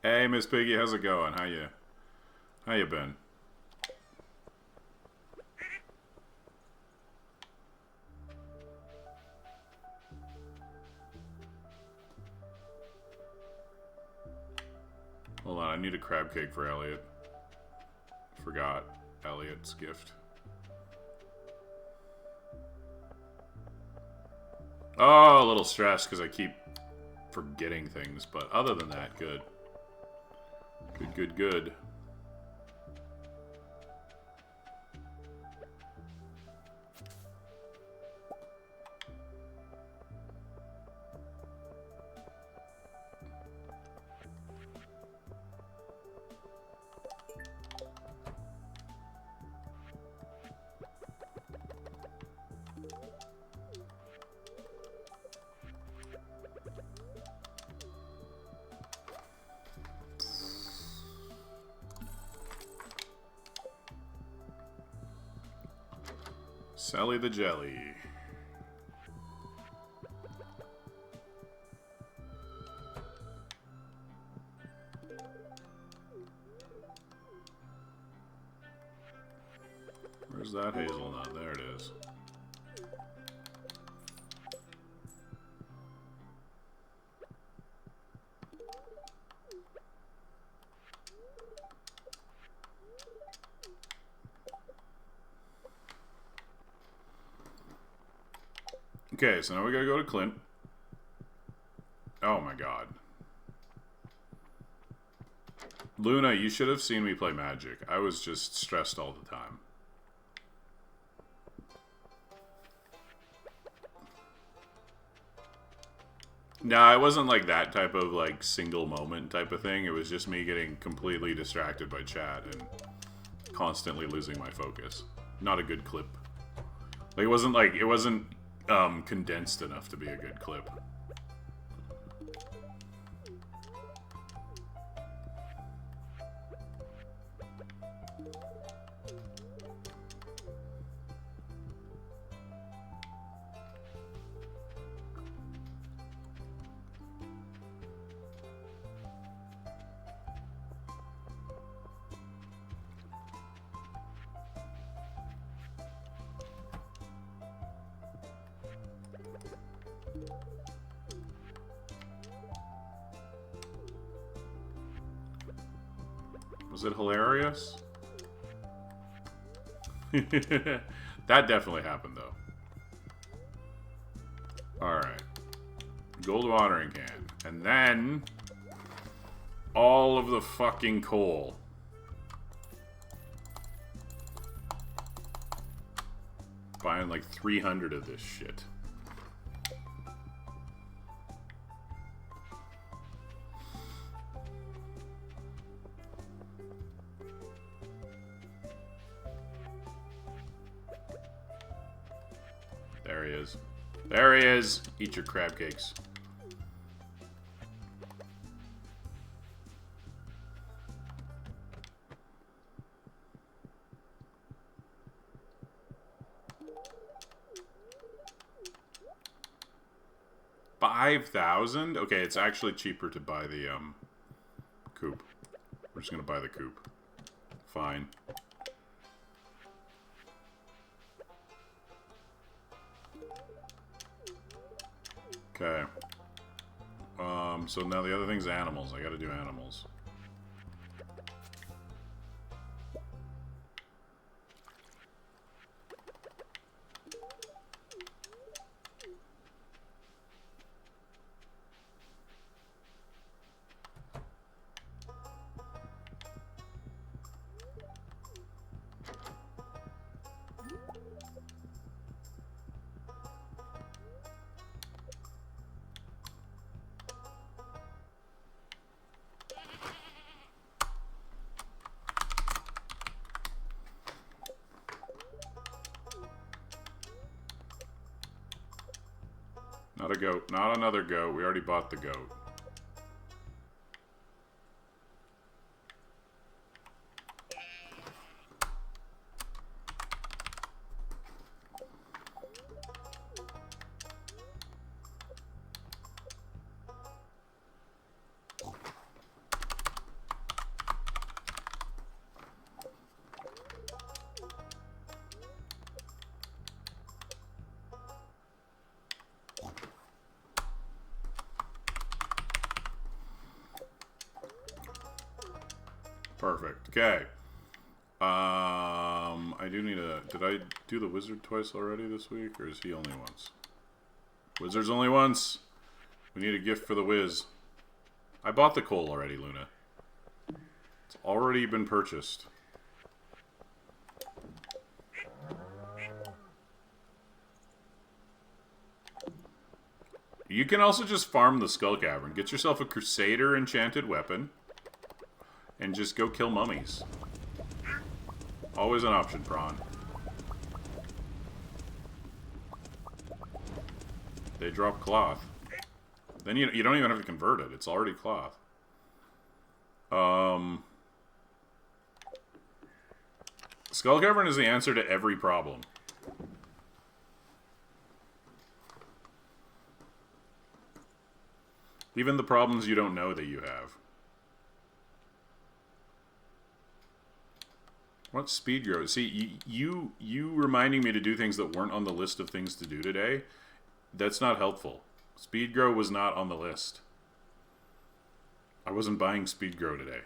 Hey, Miss Piggy, how's it going? How you been? Hold on, I need a crab cake for Elliot. Forgot Elliot's gift. Oh, a little stressed because I keep forgetting things, but other than that, good. Good. Sally the Jelly. Where's that hazelnut? There it is. Okay, so now we gotta go to Clint. Oh my god. Luna, you should have seen me play Magic. I was just stressed all the time. Nah, it wasn't like that type of like single moment type of thing. It was just me getting completely distracted by chat and constantly losing my focus. Not a good clip. Like it wasn't condensed enough to be a good clip. Was it hilarious? That definitely happened, though. Alright. Gold watering can. And then... all of the fucking coal. Buying like 300 of this shit. There he is. There he is! Eat your crab cakes. $5,000? Okay, it's actually cheaper to buy the coop. We're just gonna buy the coop. Fine. Okay. So now the other thing's animals. I gotta do animals. Not a goat. Not another goat. We already bought the goat. Perfect. Okay. I do need a... Did I do the wizard twice already this week? Or is he only once? Wizard's only once. We need a gift for the whiz. I bought the coal already, Luna. It's already been purchased. You can also just farm the Skull Cavern. Get yourself a Crusader enchanted weapon. And just go kill mummies. Always an option, Prawn. They drop cloth. Then you don't even have to convert it. It's already cloth. Skull Cavern is the answer to every problem. Even the problems you don't know that you have. What speed grow? See, you reminding me to do things that weren't on the list of things to do today, that's not helpful. Speed grow was not on the list. I wasn't buying speed grow today.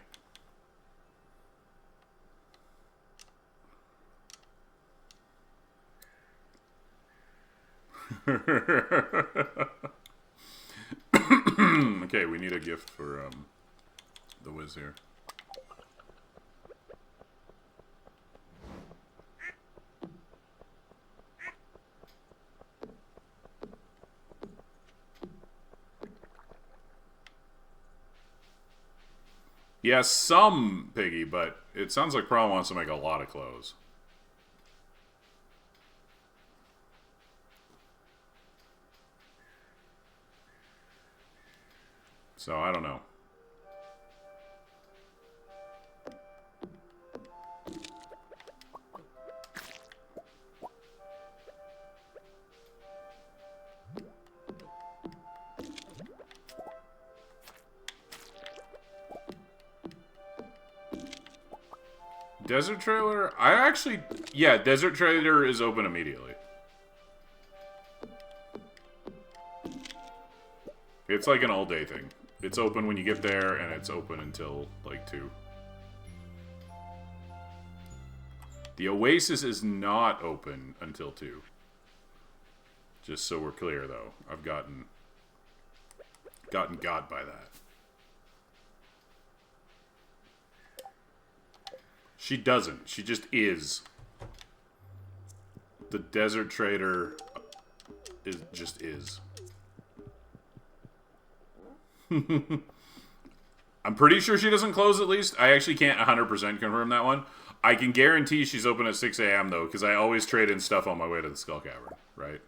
Okay, we need a gift for the whiz here. Yeah, some Piggy, but it sounds like Prawn wants to make a lot of clothes. So, I don't know. Desert Trailer? Yeah, Desert Trailer is open immediately. It's like an all-day thing. It's open when you get there, and it's open until, like, 2. The Oasis is not open until 2. Just so we're clear, though. I've gotten got by that. She doesn't. She just is. The Desert Trader just is. I'm pretty sure she doesn't close at least. I actually can't 100% confirm that one. I can guarantee she's open at 6 a.m. though, because I always trade in stuff on my way to the Skull Cavern, right?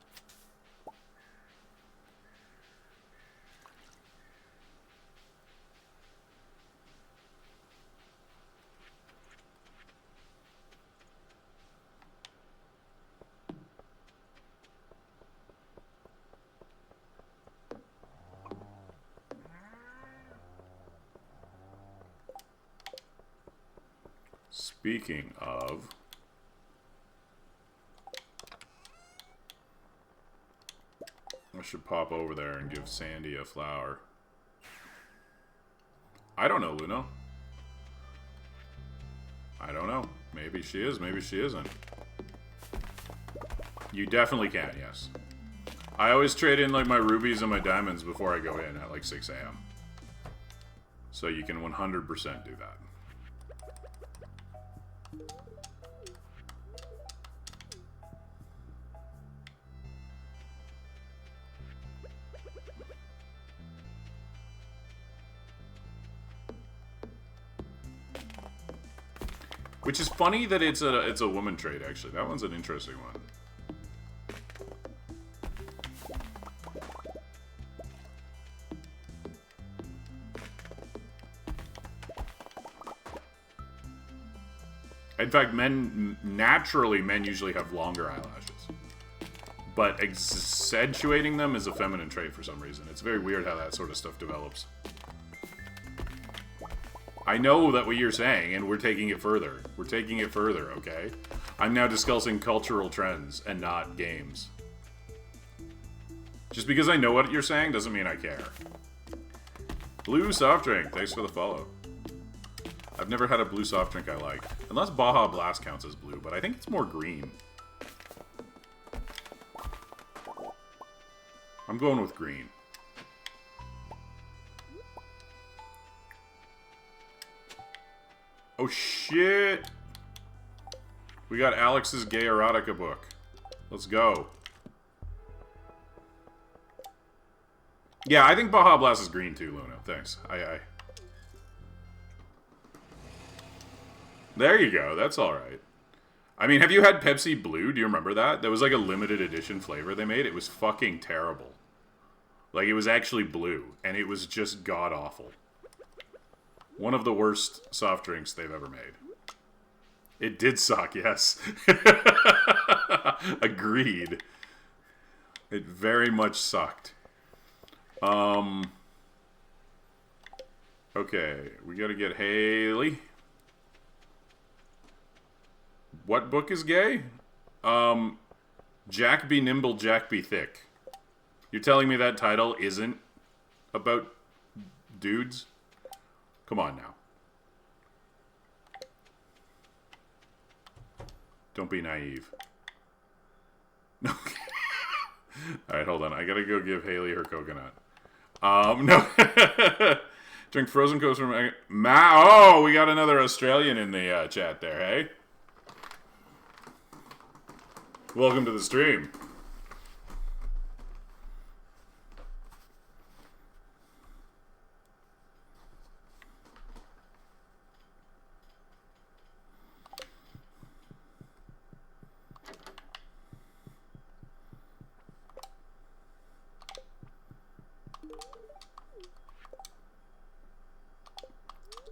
Speaking of, I should pop over there and give Sandy a flower. I don't know, Luno. I don't know. Maybe she is, maybe she isn't. You definitely can, yes. I always trade in like my rubies and my diamonds before I go in at like 6 a.m. So you can 100% do that. Which is funny that it's a woman trade, actually. That one's an interesting one. In fact, men usually have longer eyelashes. But accentuating them is a feminine trait for some reason. It's very weird how that sort of stuff develops. I know that what you're saying, and we're taking it further. We're taking it further, okay? I'm now discussing cultural trends and not games. Just because I know what you're saying doesn't mean I care. Blue soft drink, thanks for the follow. I've never had a blue soft drink I like. Unless Baja Blast counts as blue, but I think it's more green. I'm going with green. Oh shit! We got Alex's gay erotica book. Let's go. Yeah, I think Baja Blast is green too, Luna. Thanks. Aye. There you go. That's alright. I mean, have you had Pepsi Blue? Do you remember that? That was like a limited edition flavor they made. It was fucking terrible. Like, it was actually blue, and it was just god-awful. One of the worst soft drinks they've ever made. It did suck, yes. Agreed. It very much sucked. Okay, we gotta get Haley. What book is gay? Jack Be Nimble, Jack Be Thick. You're telling me that title isn't about dudes? Come on now. Don't be naive. No. Alright, hold on. I gotta go give Haley her coconut. No. Drink frozen Coke from... Oh, we got another Australian in the chat there, hey? Welcome to the stream.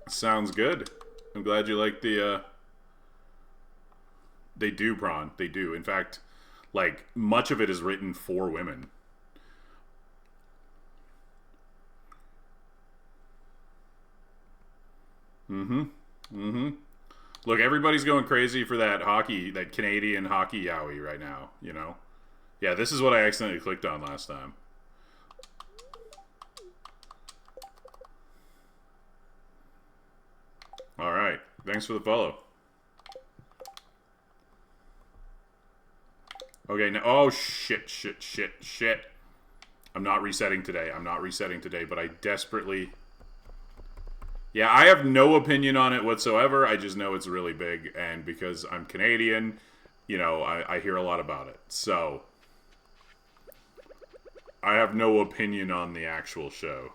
Sounds good. I'm glad you like the, They do, Prawn. They do. In fact, like, much of it is written for women. Look, everybody's going crazy for that hockey, that Canadian hockey yowie right now, you know? Yeah, this is what I accidentally clicked on last time. Alright, thanks for the follow. Okay, now, oh, shit. I'm not resetting today, but I desperately... Yeah, I have no opinion on it whatsoever. I just know it's really big, and because I'm Canadian, you know, I hear a lot about it. So, I have no opinion on the actual show.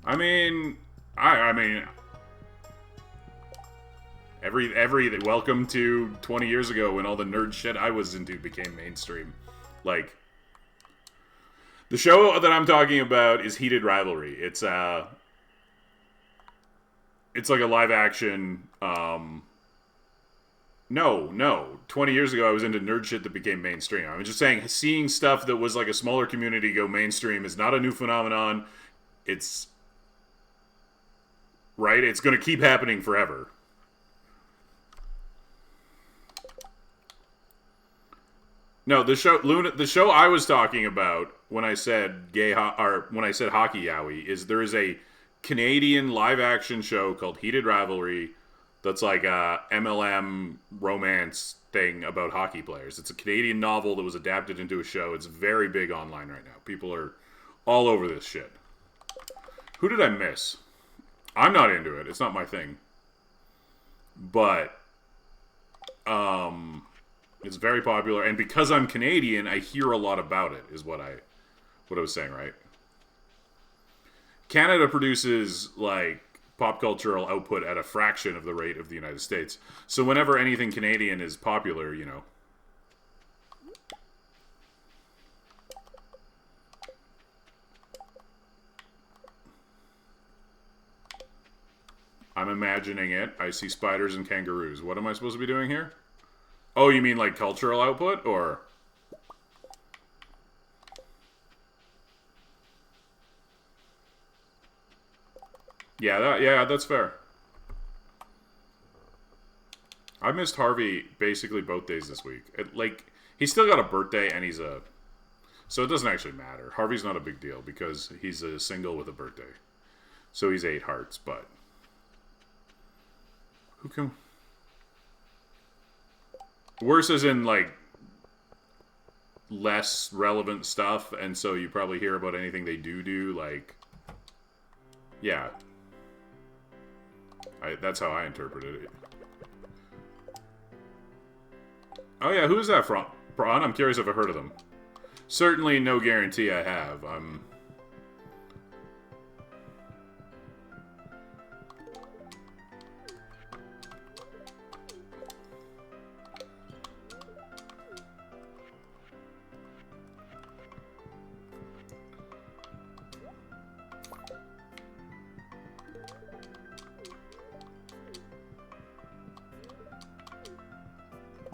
I mean, every welcome to 20 years ago when all the nerd shit I was into became mainstream. Like, the show that I'm talking about is Heated Rivalry. It's like a live action, No. 20 years ago, I was into nerd shit that became mainstream. I'm just saying, seeing stuff that was like a smaller community go mainstream is not a new phenomenon. It's... Right? It's going to keep happening forever. No, the show I was talking about when I said when I said hockey yaoi is there is a Canadian live action show called Heated Rivalry that's like a MLM romance thing about hockey players. It's a Canadian novel that was adapted into a show. It's very big online right now. People are all over this shit. Who did I miss? I'm not into it. It's not my thing. But, it's very popular. And because I'm Canadian, I hear a lot about it, is what I was saying, right? Canada produces, like, pop cultural output at a fraction of the rate of the United States. So whenever anything Canadian is popular, you know... I'm imagining it. I see spiders and kangaroos. What am I supposed to be doing here? Oh, you mean like cultural output, or? Yeah, that's fair. I missed Harvey basically both days this week. He's still got a birthday, and he's a... So it doesn't actually matter. Harvey's not a big deal because he's a single with a birthday. So he's 8 hearts, but... Who can... Worse as in, like, less relevant stuff, and so you probably hear about anything they do, like... Yeah. That's how I interpreted it. Oh yeah, who is that from? Braun? I'm curious if I've heard of them. Certainly no guarantee I have.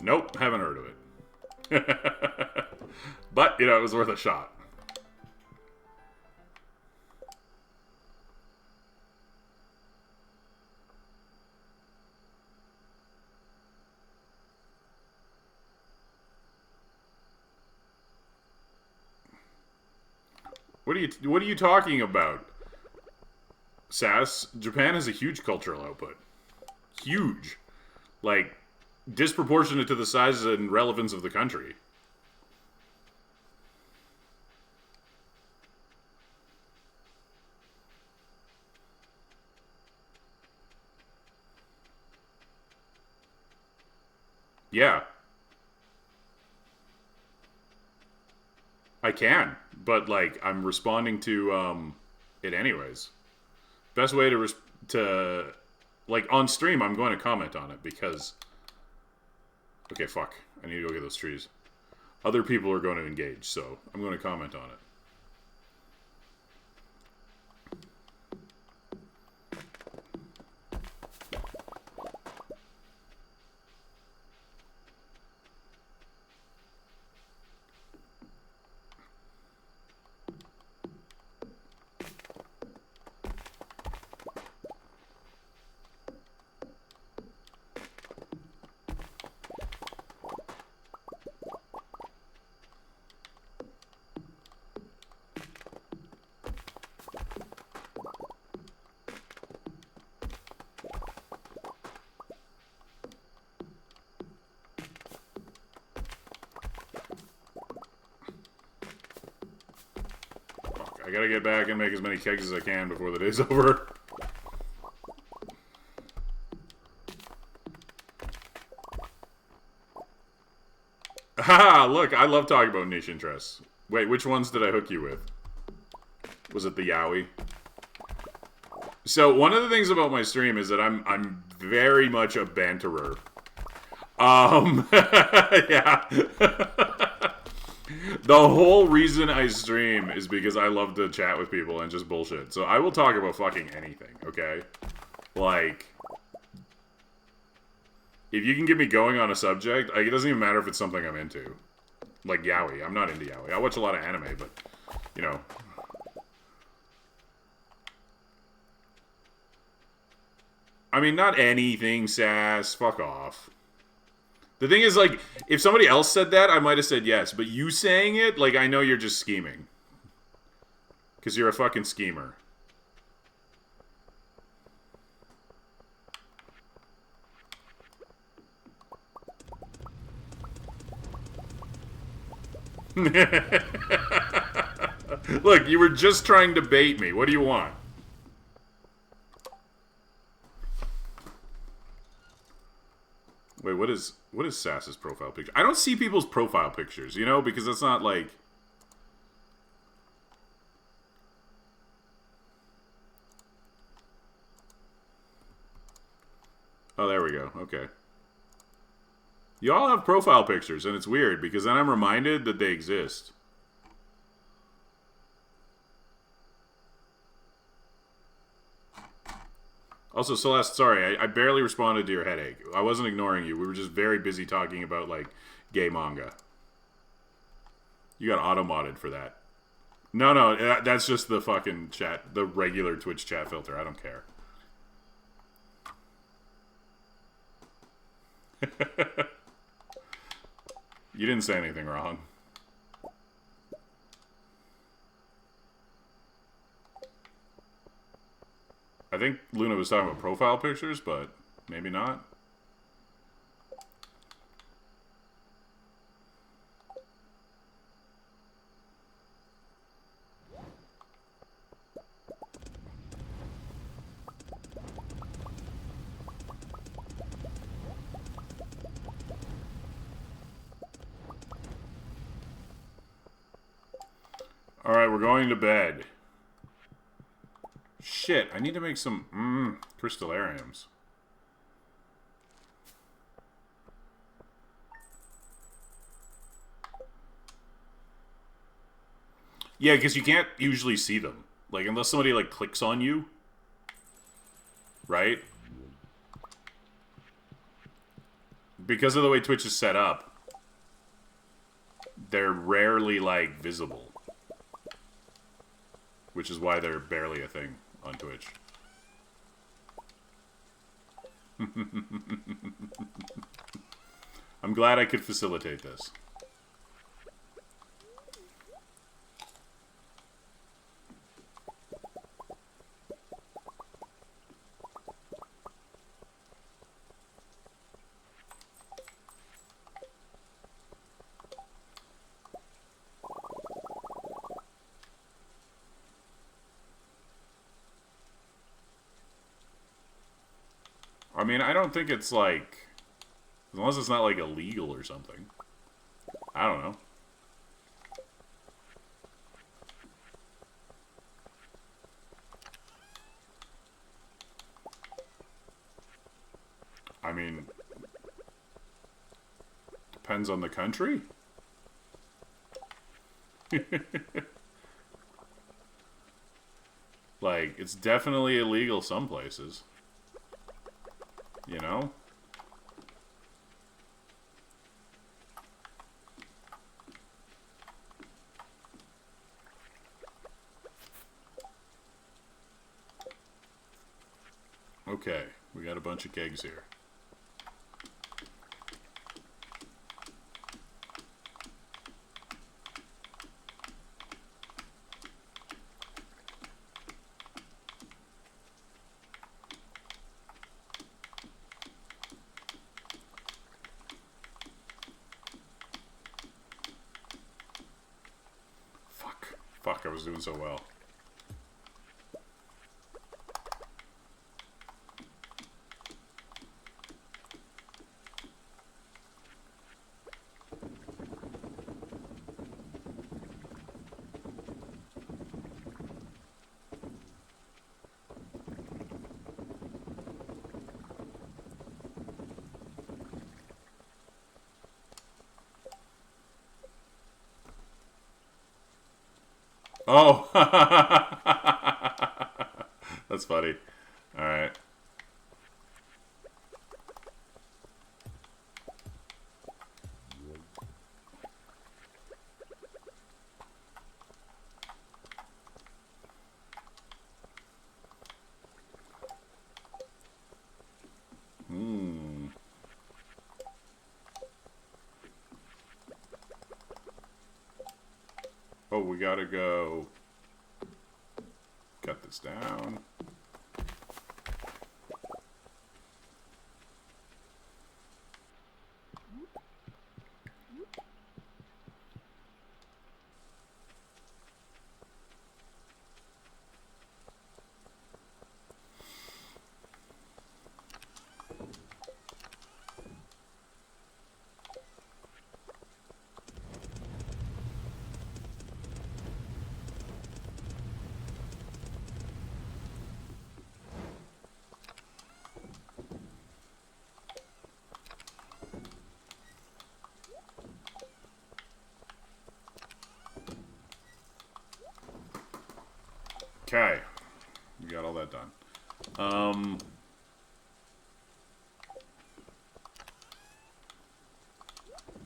Nope, haven't heard of it. But, you know, it was worth a shot. What are you talking about? Sass, Japan has a huge cultural output. Huge. Like, disproportionate to the size and relevance of the country. Yeah. I can, but like I'm responding to it anyways. Best way to like on stream I'm going to comment on it because okay, fuck. I need to go get those trees. Other people are going to engage, so I'm going to comment on it. I gotta get back and make as many kegs as I can before the day's over. Haha, look, I love talking about niche interests. Wait, which ones did I hook you with? Was it the Yowie? So, one of the things about my stream is that I'm very much a banterer. Yeah. The whole reason I stream is because I love to chat with people and just bullshit. So I will talk about fucking anything, okay? Like, if you can get me going on a subject, like, it doesn't even matter if it's something I'm into. Like Yowie. I'm not into Yowie. I watch a lot of anime, but, you know. I mean, not anything, Sass. Fuck off. The thing is, like, if somebody else said that, I might have said yes. But you saying it, like, I know you're just scheming. Because you're a fucking schemer. Look, you were just trying to bait me. What do you want? Wait, what is Sass's profile picture? I don't see people's profile pictures, you know, because that's not like... Oh, there we go. Okay. You all have profile pictures, and it's weird, because then I'm reminded that they exist. Also, Celeste, sorry, I barely responded to your headache. I wasn't ignoring you. We were just very busy talking about, like, gay manga. You got auto-modded for that. No, no, that's just the fucking chat, the regular Twitch chat filter. I don't care. You didn't say anything wrong. I think Luna was talking about profile pictures, but maybe not. Alright, we're going to bed. Shit, I need to make some crystallariums. Yeah, because you can't usually see them. Like, unless somebody, like, clicks on you. Right? Because of the way Twitch is set up, they're rarely, like, visible. Which is why they're barely a thing on Twitch. I'm glad I could facilitate this. I mean, I don't think it's like... Unless it's not, like, illegal or something. I don't know. I mean... Depends on the country? Like, it's definitely illegal some places. You know? Okay, we got a bunch of kegs here. Fuck, I was doing so well. Oh! That's funny. Alright. Oh, we gotta go cut this down. Okay. We got all that done.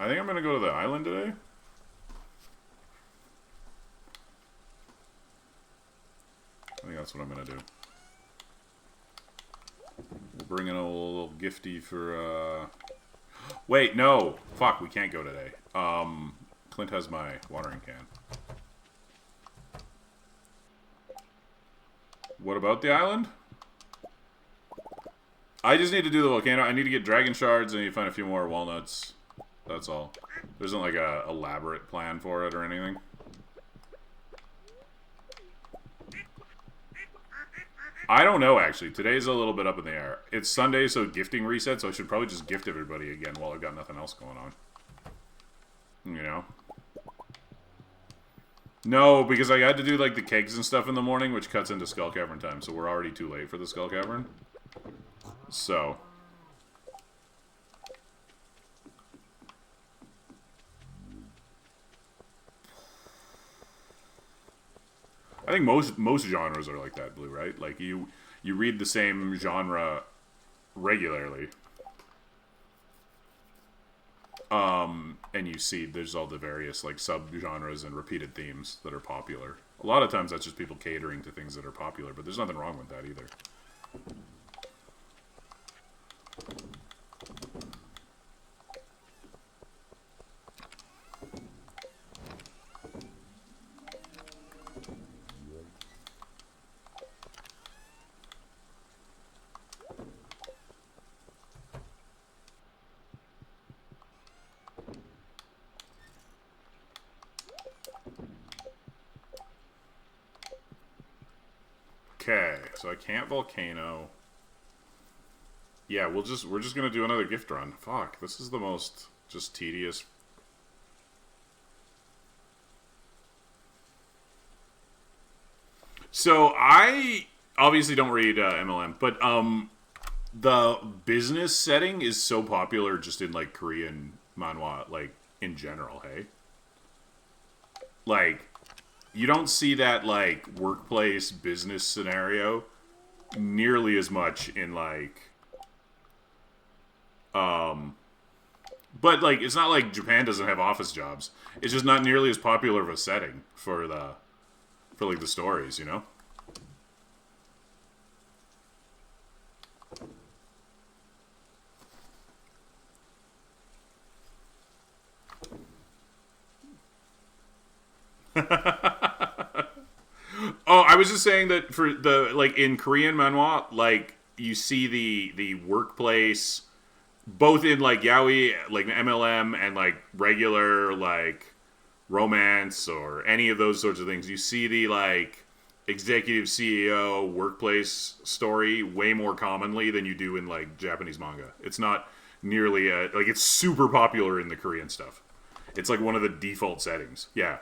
I think I'm gonna go to the island today. I think that's what I'm gonna do. We'll bring in a little gifty for, Wait, no! Fuck, we can't go today. Clint has my watering can. What about the island? I just need to do the volcano. I need to get dragon shards, and I need to find a few more walnuts. That's all. There isn't like a elaborate plan for it or anything. I don't know, actually. Today's a little bit up in the air. It's Sunday, so gifting reset, so I should probably just gift everybody again while I've got nothing else going on. You know? No, because I had to do, like, the kegs and stuff in the morning, which cuts into Skull Cavern time, so we're already too late for the Skull Cavern. So... I think most genres are like that, Blue, right? Like, you read the same genre regularly. And you see there's all the various, like, sub-genres and repeated themes that are popular. A lot of times that's just people catering to things that are popular, but there's nothing wrong with that either. Okay, so I can't volcano. Yeah, we're just gonna do another gift run. Fuck, this is the most just tedious. So I obviously don't read MLM, but the business setting is so popular just in like Korean manhwa, like in general. Hey, like you don't see that like workplace business scenario nearly as much in like but like it's not like Japan doesn't have office jobs. It's just not nearly as popular of a setting for like the stories, you know? Oh, I was just saying that for the like in Korean manhwa, like you see the workplace both in like yaoi, like MLM, and like regular like romance or any of those sorts of things. You see the like executive CEO workplace story way more commonly than you do in like Japanese manga. It's not nearly like it's super popular in the Korean stuff. It's like one of the default settings. Yeah.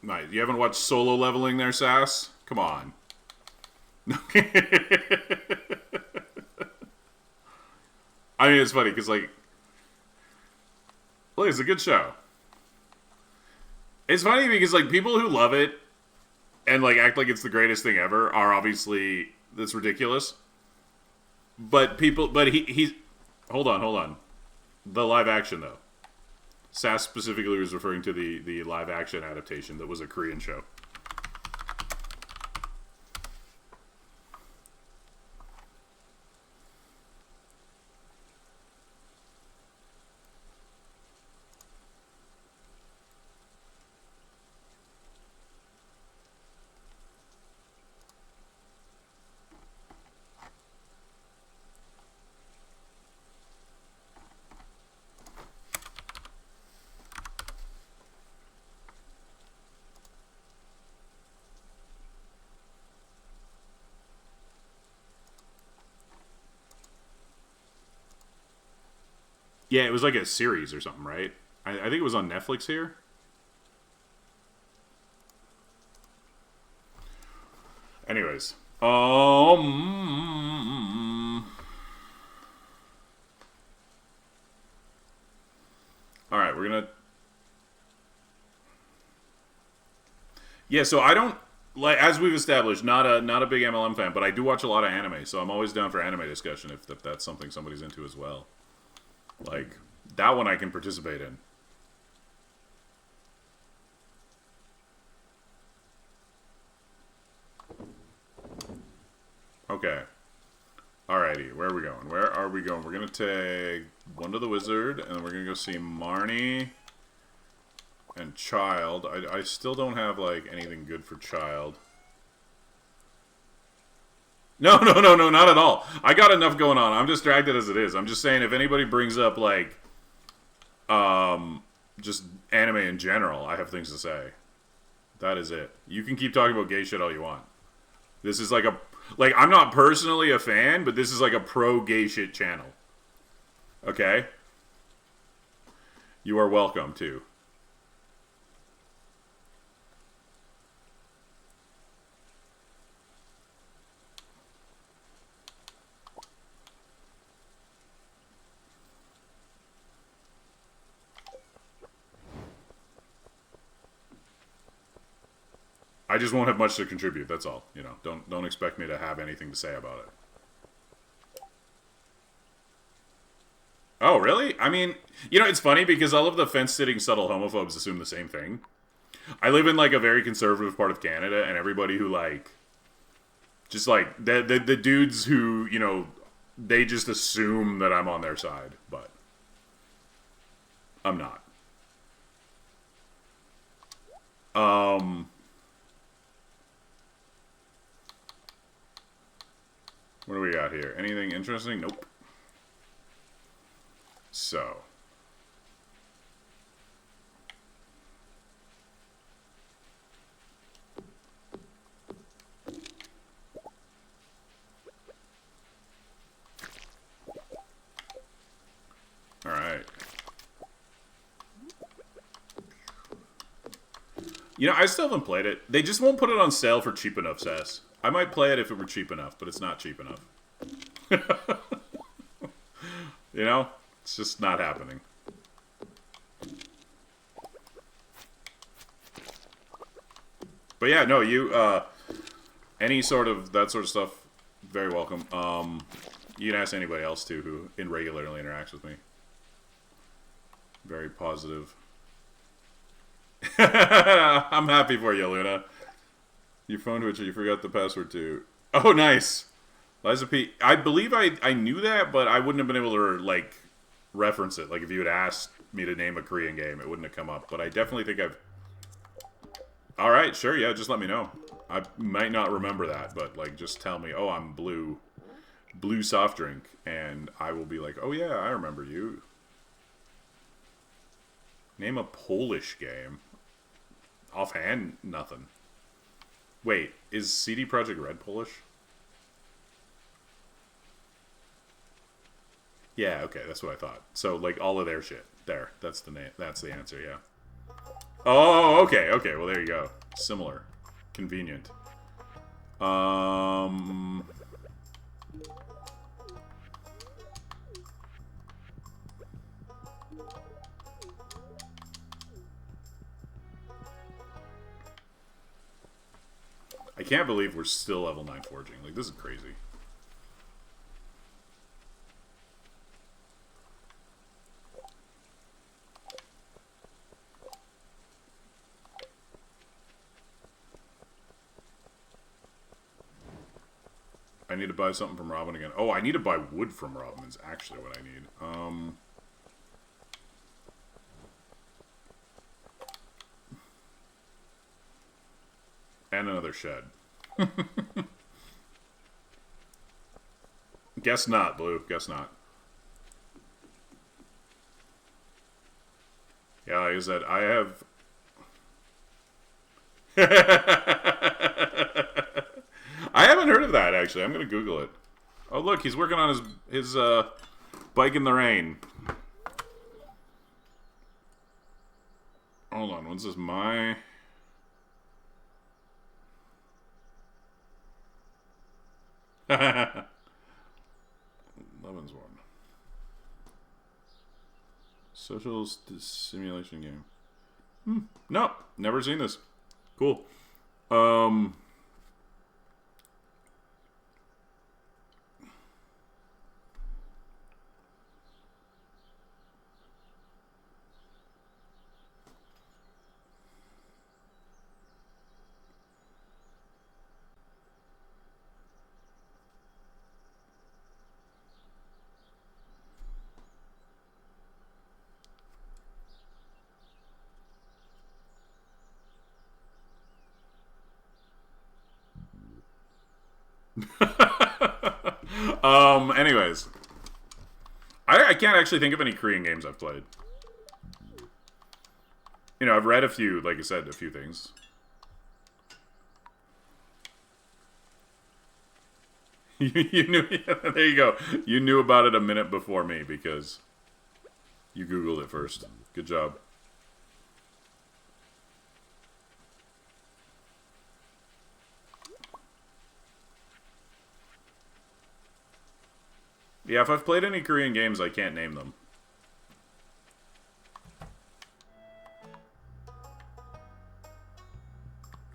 Nice. You haven't watched Solo Leveling there, Sass? Come on. I mean, it's funny because, like, well, it's a good show. It's funny because, like, people who love it and, like, act like it's the greatest thing ever are obviously, that's ridiculous. But he's, hold on. The live action, though. Sass specifically was referring to the live action adaptation that was a Korean show. Yeah, it was like a series or something, right? I think it was on Netflix here. Anyways. Alright, we're gonna... Yeah, so I don't... Like, as we've established, not a big MLM fan, but I do watch a lot of anime, so I'm always down for anime discussion if that's something somebody's into as well. Like, that one I can participate in. Okay. Alrighty, where are we going? Where are we going? We're gonna take One to the Wizard, and then we're gonna go see Marnie and Child. I still don't have, like, anything good for Child. No, not at all. I got enough going on. I'm distracted as it is. I'm just saying if anybody brings up, like, just anime in general, I have things to say. That is it. You can keep talking about gay shit all you want. This is like a... Like, I'm not personally a fan, but this is like a pro-gay shit channel. Okay? You are welcome, too. I just won't have much to contribute, that's all. You know, don't expect me to have anything to say about it. Oh, really? I mean, you know, it's funny because all of the fence-sitting subtle homophobes assume the same thing. I live in, like, a very conservative part of Canada, and everybody who, like... Just, like, the dudes who, you know, they just assume that I'm on their side, but... I'm not. What do we got here? Anything interesting? Nope. So. Alright. You know, I still haven't played it. They just won't put it on sale for cheap enough, Sass. I might play it if it were cheap enough, but it's not cheap enough. You know? It's just not happening. But yeah, no, you, any sort of, that sort of stuff, very welcome. You can ask anybody else, too, who irregularly interacts with me. Very positive. I'm happy for you, Luna. Your phone Twitcher, you forgot the password too. Oh, nice. Liza P. I believe I knew that, but I wouldn't have been able to, like, reference it. Like, if you had asked me to name a Korean game, it wouldn't have come up. But I definitely think I've... Alright, sure, yeah, just let me know. I might not remember that, but, like, just tell me, oh, I'm Blue. Blue soft drink. And I will be like, oh, yeah, I remember you. Name a Polish game. Offhand, nothing. Wait, is CD Projekt Red Polish? Yeah, okay, that's what I thought. So, like, all of their shit. There, that's the name. That's the answer, yeah. Oh, okay, well, there you go. Similar. Convenient. I can't believe we're still level 9 forging. Like, this is crazy. I need to buy something from Robin again. Oh, I need to buy wood from Robin is actually what I need. And another shed. Guess not, Blue. Guess not. Yeah, like I said, I have... I haven't heard of that, actually. I'm going to Google it. Oh, look, he's working on his bike in the rain. Hold on, what's this? My... Leavenworth. Social simulation game. No, never seen this. Cool. Anyways. I can't actually think of any Korean games I've played. You know, I've read a few, like I said, a few things. You knew, there you go. You knew about it a minute before me because you Googled it first. Good job. Yeah, if I've played any Korean games, I can't name them.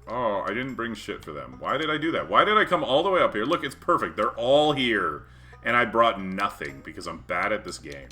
Oh, I didn't bring shit for them. Why did I do that? Why did I come all the way up here? Look, it's perfect. They're all here. And I brought nothing because I'm bad at this game.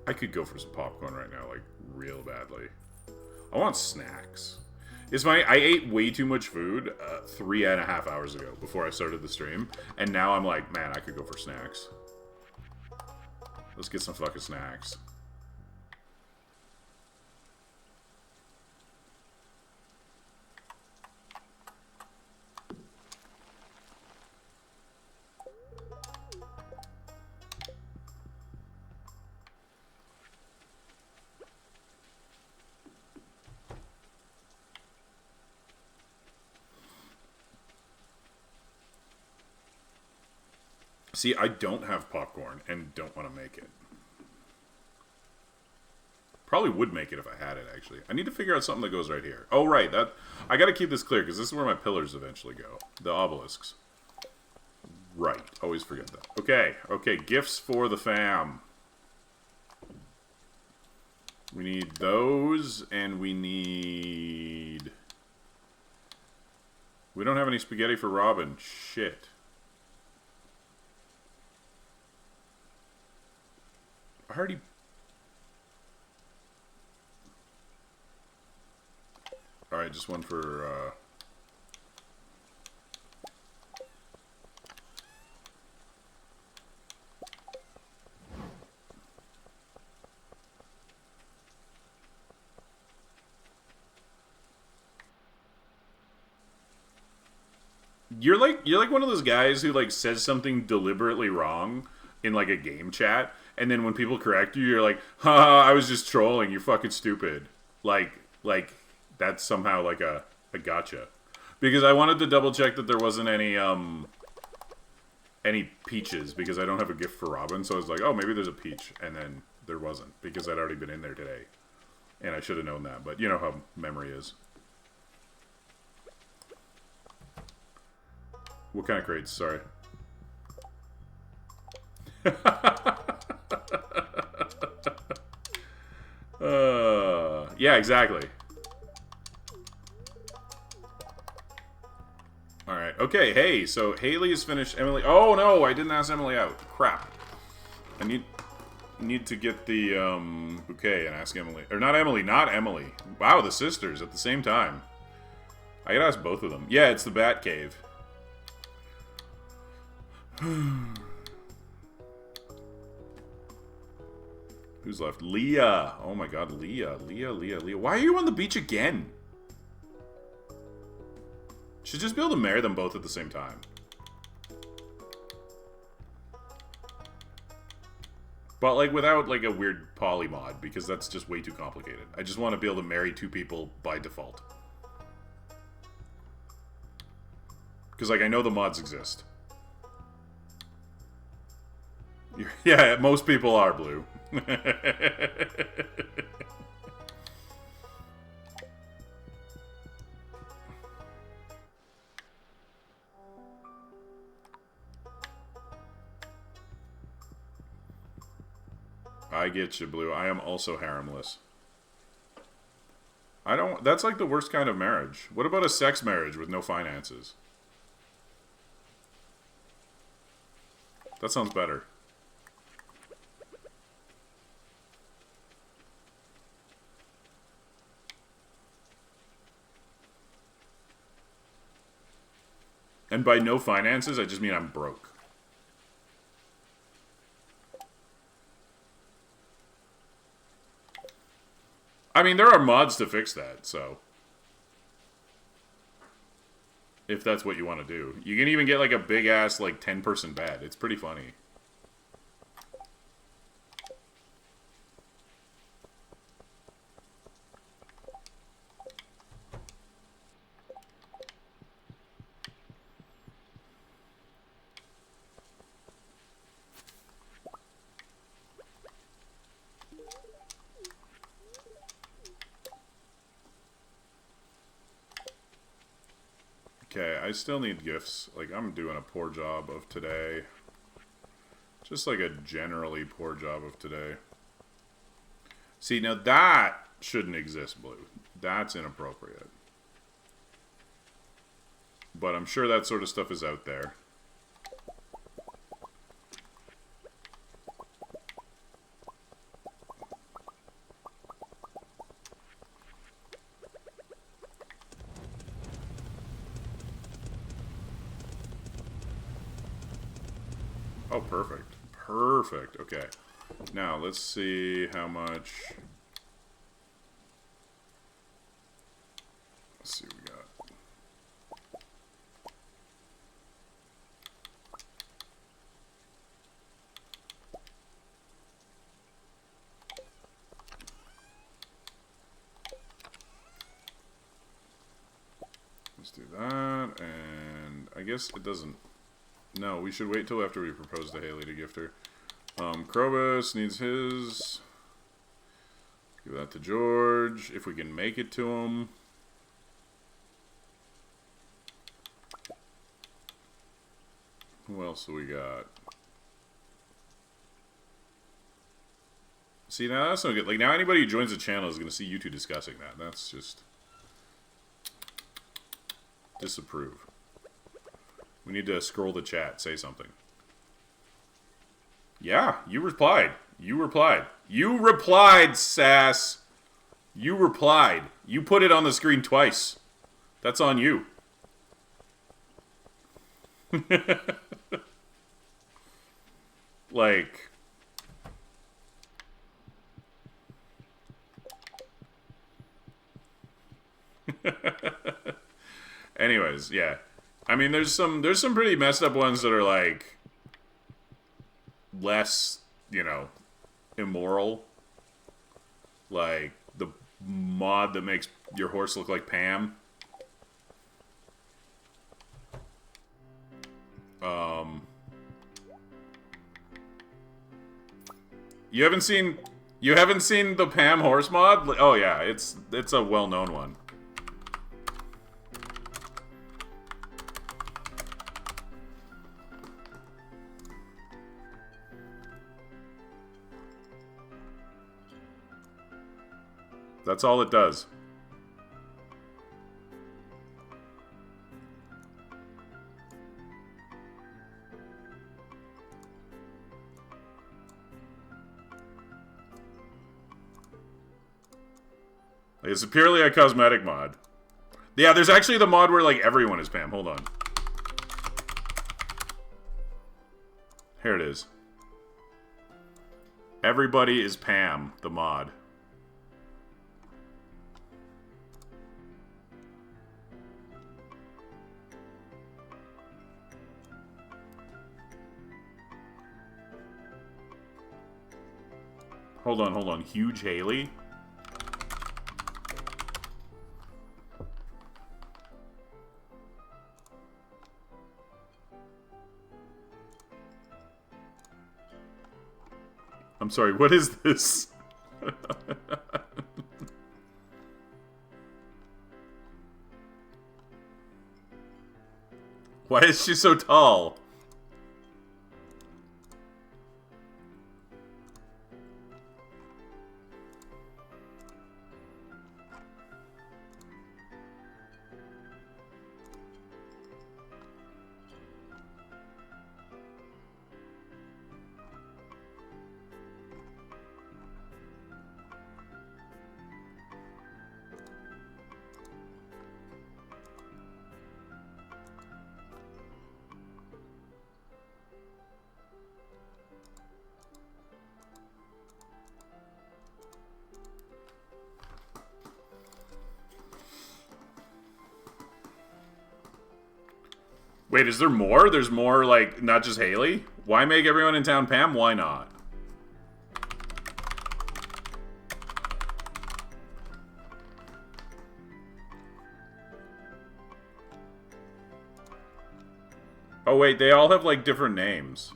I could go for some popcorn right now, like, real badly. I want snacks. It's funny, I ate way too much food 3.5 hours ago before I started the stream. And now I'm like, man, I could go for snacks. Let's get some fucking snacks. See, I don't have popcorn and don't want to make it. Probably would make it if I had it, actually. I need to figure out something that goes right here. Oh, right. I gotta keep this clear, because this is where my pillars eventually go. The obelisks. Right. Always forget that. Okay. Okay. Gifts for the fam. We need those, and we need... We don't have any spaghetti for Robin. Shit. I already... Alright, just one for, You're like one of those guys who, like, says something deliberately wrong in, like, a game chat, and then when people correct you, you're like, ha, I was just trolling, you're fucking stupid. Like, that's somehow like a gotcha. Because I wanted to double check that there wasn't any peaches, because I don't have a gift for Robin, so I was like, oh, maybe there's a peach, and then there wasn't, because I'd already been in there today. And I should have known that, but you know how memory is. What kind of crates? Sorry. Yeah, exactly. Alright, okay, hey, so Haley is finished. Emily... Oh, no, I didn't ask Emily out. Crap. I need to get the bouquet and ask Emily. Or not Emily, not Emily. Wow, the sisters at the same time. I gotta ask both of them. Yeah, it's the Bat Cave. Who's left? Leah. Oh my god, Leah. Leah. Why are you on the beach again? Should just be able to marry them both at the same time. But, like, without, like, a weird poly mod, because that's just way too complicated. I just want to be able to marry two people by default. Because, like, I know the mods exist. Yeah, most people are blue. I get you, Blue. I am also haremless. I don't... That's like the worst kind of marriage. What about a sex marriage with no finances? That sounds better. And by no finances, I just mean I'm broke. I mean, there are mods to fix that, so... If that's what you want to do. You can even get, like, a big-ass, like, 10-person bed. It's pretty funny. Okay, I still need gifts. Like, I'm doing a poor job of today. Just like a generally poor job of today. See, now that shouldn't exist, Blue. That's inappropriate. But I'm sure that sort of stuff is out there. Oh, perfect. Perfect. Okay. Now, let's see how much... Let's see what we got. Let's do that, and I guess it doesn't... No, we should wait till after we propose to Haley to gift her. Krobus needs his. Give that to George, if we can make it to him. Who else do we got? See, now that's no good. Like, now anybody who joins the channel is going to see you two discussing that. That's just... disapprove. We need to scroll the chat, say something. Yeah, you replied. You replied. You replied, Sass. You replied. You put it on the screen twice. That's on you. Like... Anyways, yeah. I mean, there's some pretty messed up ones that are, like, less, you know, immoral. Like, the mod that makes your horse look like Pam. You haven't seen the Pam horse mod? Oh yeah, it's a well-known one. That's all it does. It's purely a cosmetic mod. Yeah, there's actually the mod where, like, everyone is Pam. Hold on. Here it is. Everybody is Pam, the mod. Hold on. Huge Haley? I'm sorry, what is this? Why is she so tall? Wait, is there more? There's more, like, not just Haley? Why make everyone in town Pam? Why not? Oh, wait, they all have, like, different names.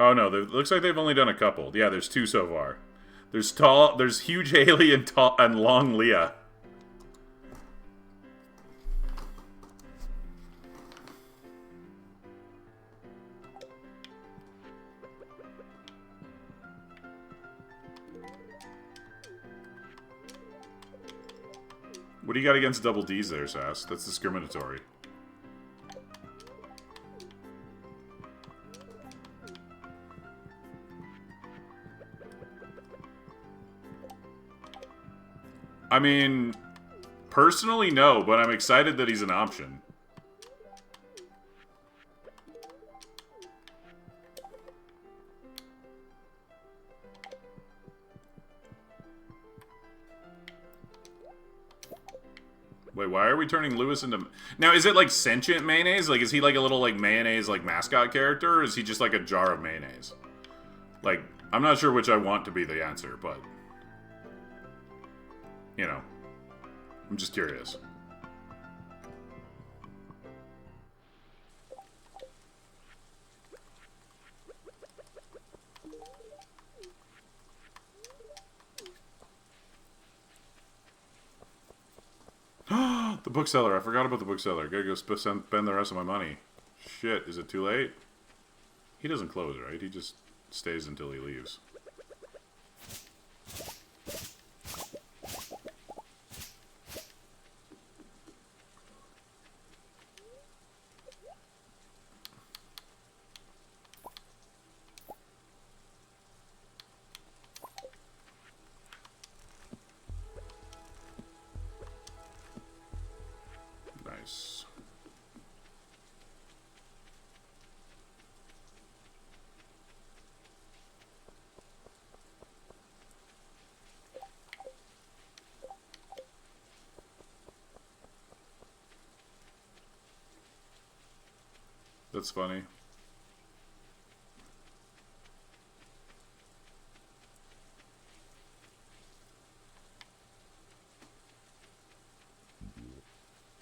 Oh no, it looks like they've only done a couple. Yeah, there's 2 so far. There's huge Haley and long Leah. What do you got against double D's there, Sass? That's discriminatory. I mean, personally, no, but I'm excited that he's an option. Wait, why are we turning Lewis into... Now, is it like sentient mayonnaise? Like, is he like a little like mayonnaise like mascot character? Or is he just like a jar of mayonnaise? Like, I'm not sure which I want to be the answer, but... You know, I'm just curious. The bookseller. I forgot about the bookseller. Gotta go spend the rest of my money. Shit, is it too late? He doesn't close, right? He just stays until he leaves. Nice. That's funny.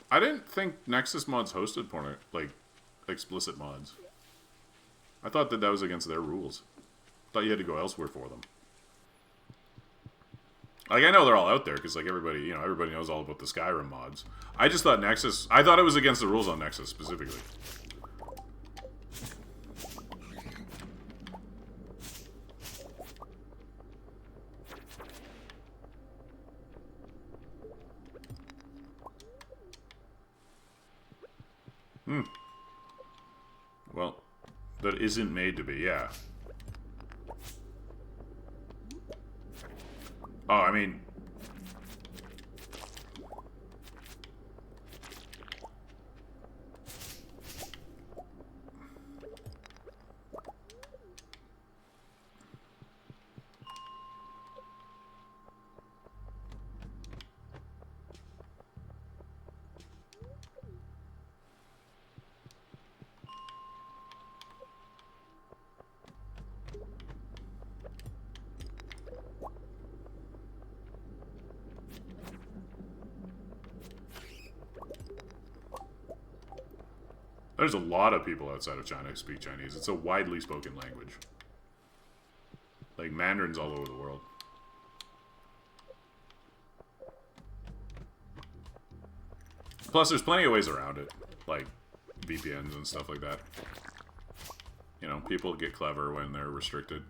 I didn't think Nexus mods hosted porn, like, explicit mods. I thought that was against their rules. I thought you had to go elsewhere for them. Like, I know they're all out there, because, like, everybody, you know, everybody knows all about the Skyrim mods. I just thought Nexus... I thought it was against the rules on Nexus, specifically. Well, that isn't made to be, yeah. Oh, I mean... There's a lot of people outside of China who speak Chinese. It's a widely spoken language. Like Mandarin's all over the world. Plus, there's plenty of ways around it. Like VPNs and stuff like that. You know, people get clever when they're restricted.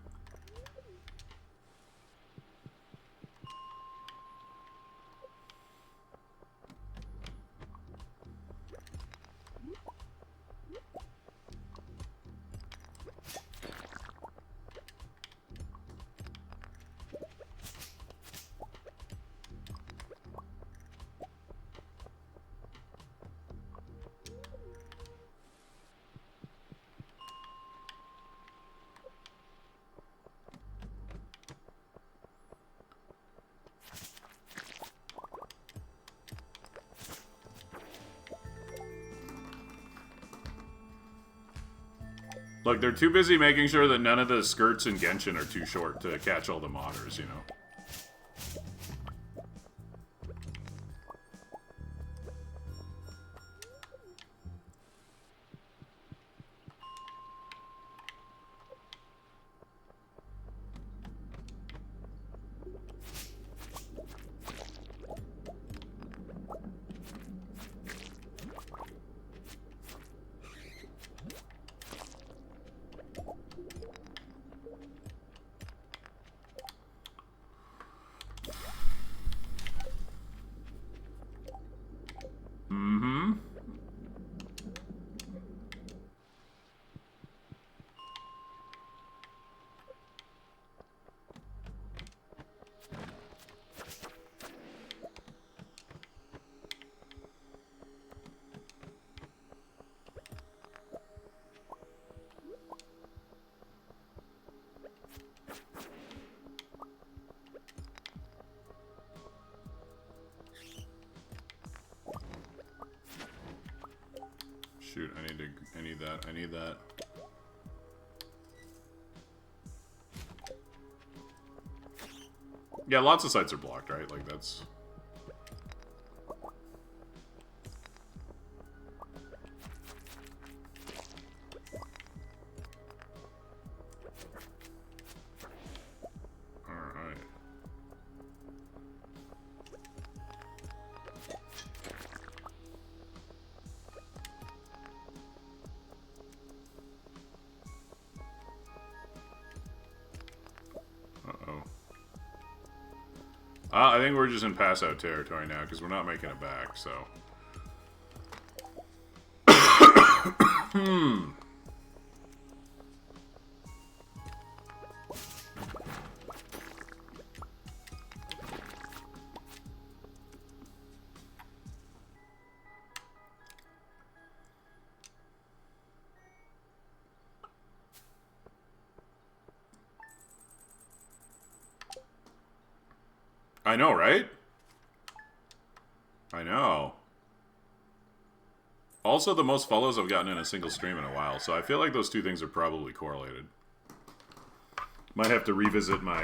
Look, they're too busy making sure that none of the skirts in Genshin are too short to catch all the modders, you know? Shoot, I need that. Yeah, lots of sites are blocked, right? Like, that's... Alright. Uh-oh. I think we're just in pass-out territory now, because we're not making it back, so... I know, right? I know. Also, the most follows I've gotten in a single stream in a while, so I feel like those two things are probably correlated. Might have to revisit my...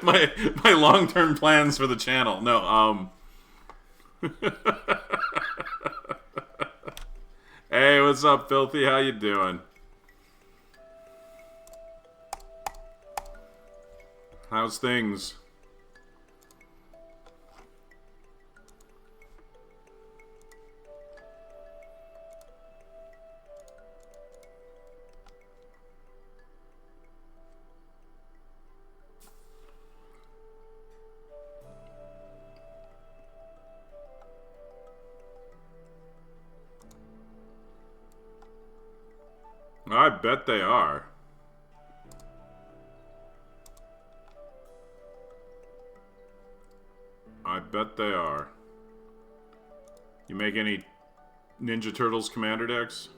my long-term plans for the channel. No, Hey, what's up, Filthy? How you doing? How's things? I bet they are. I bet they are. You make any Ninja Turtles Commander decks?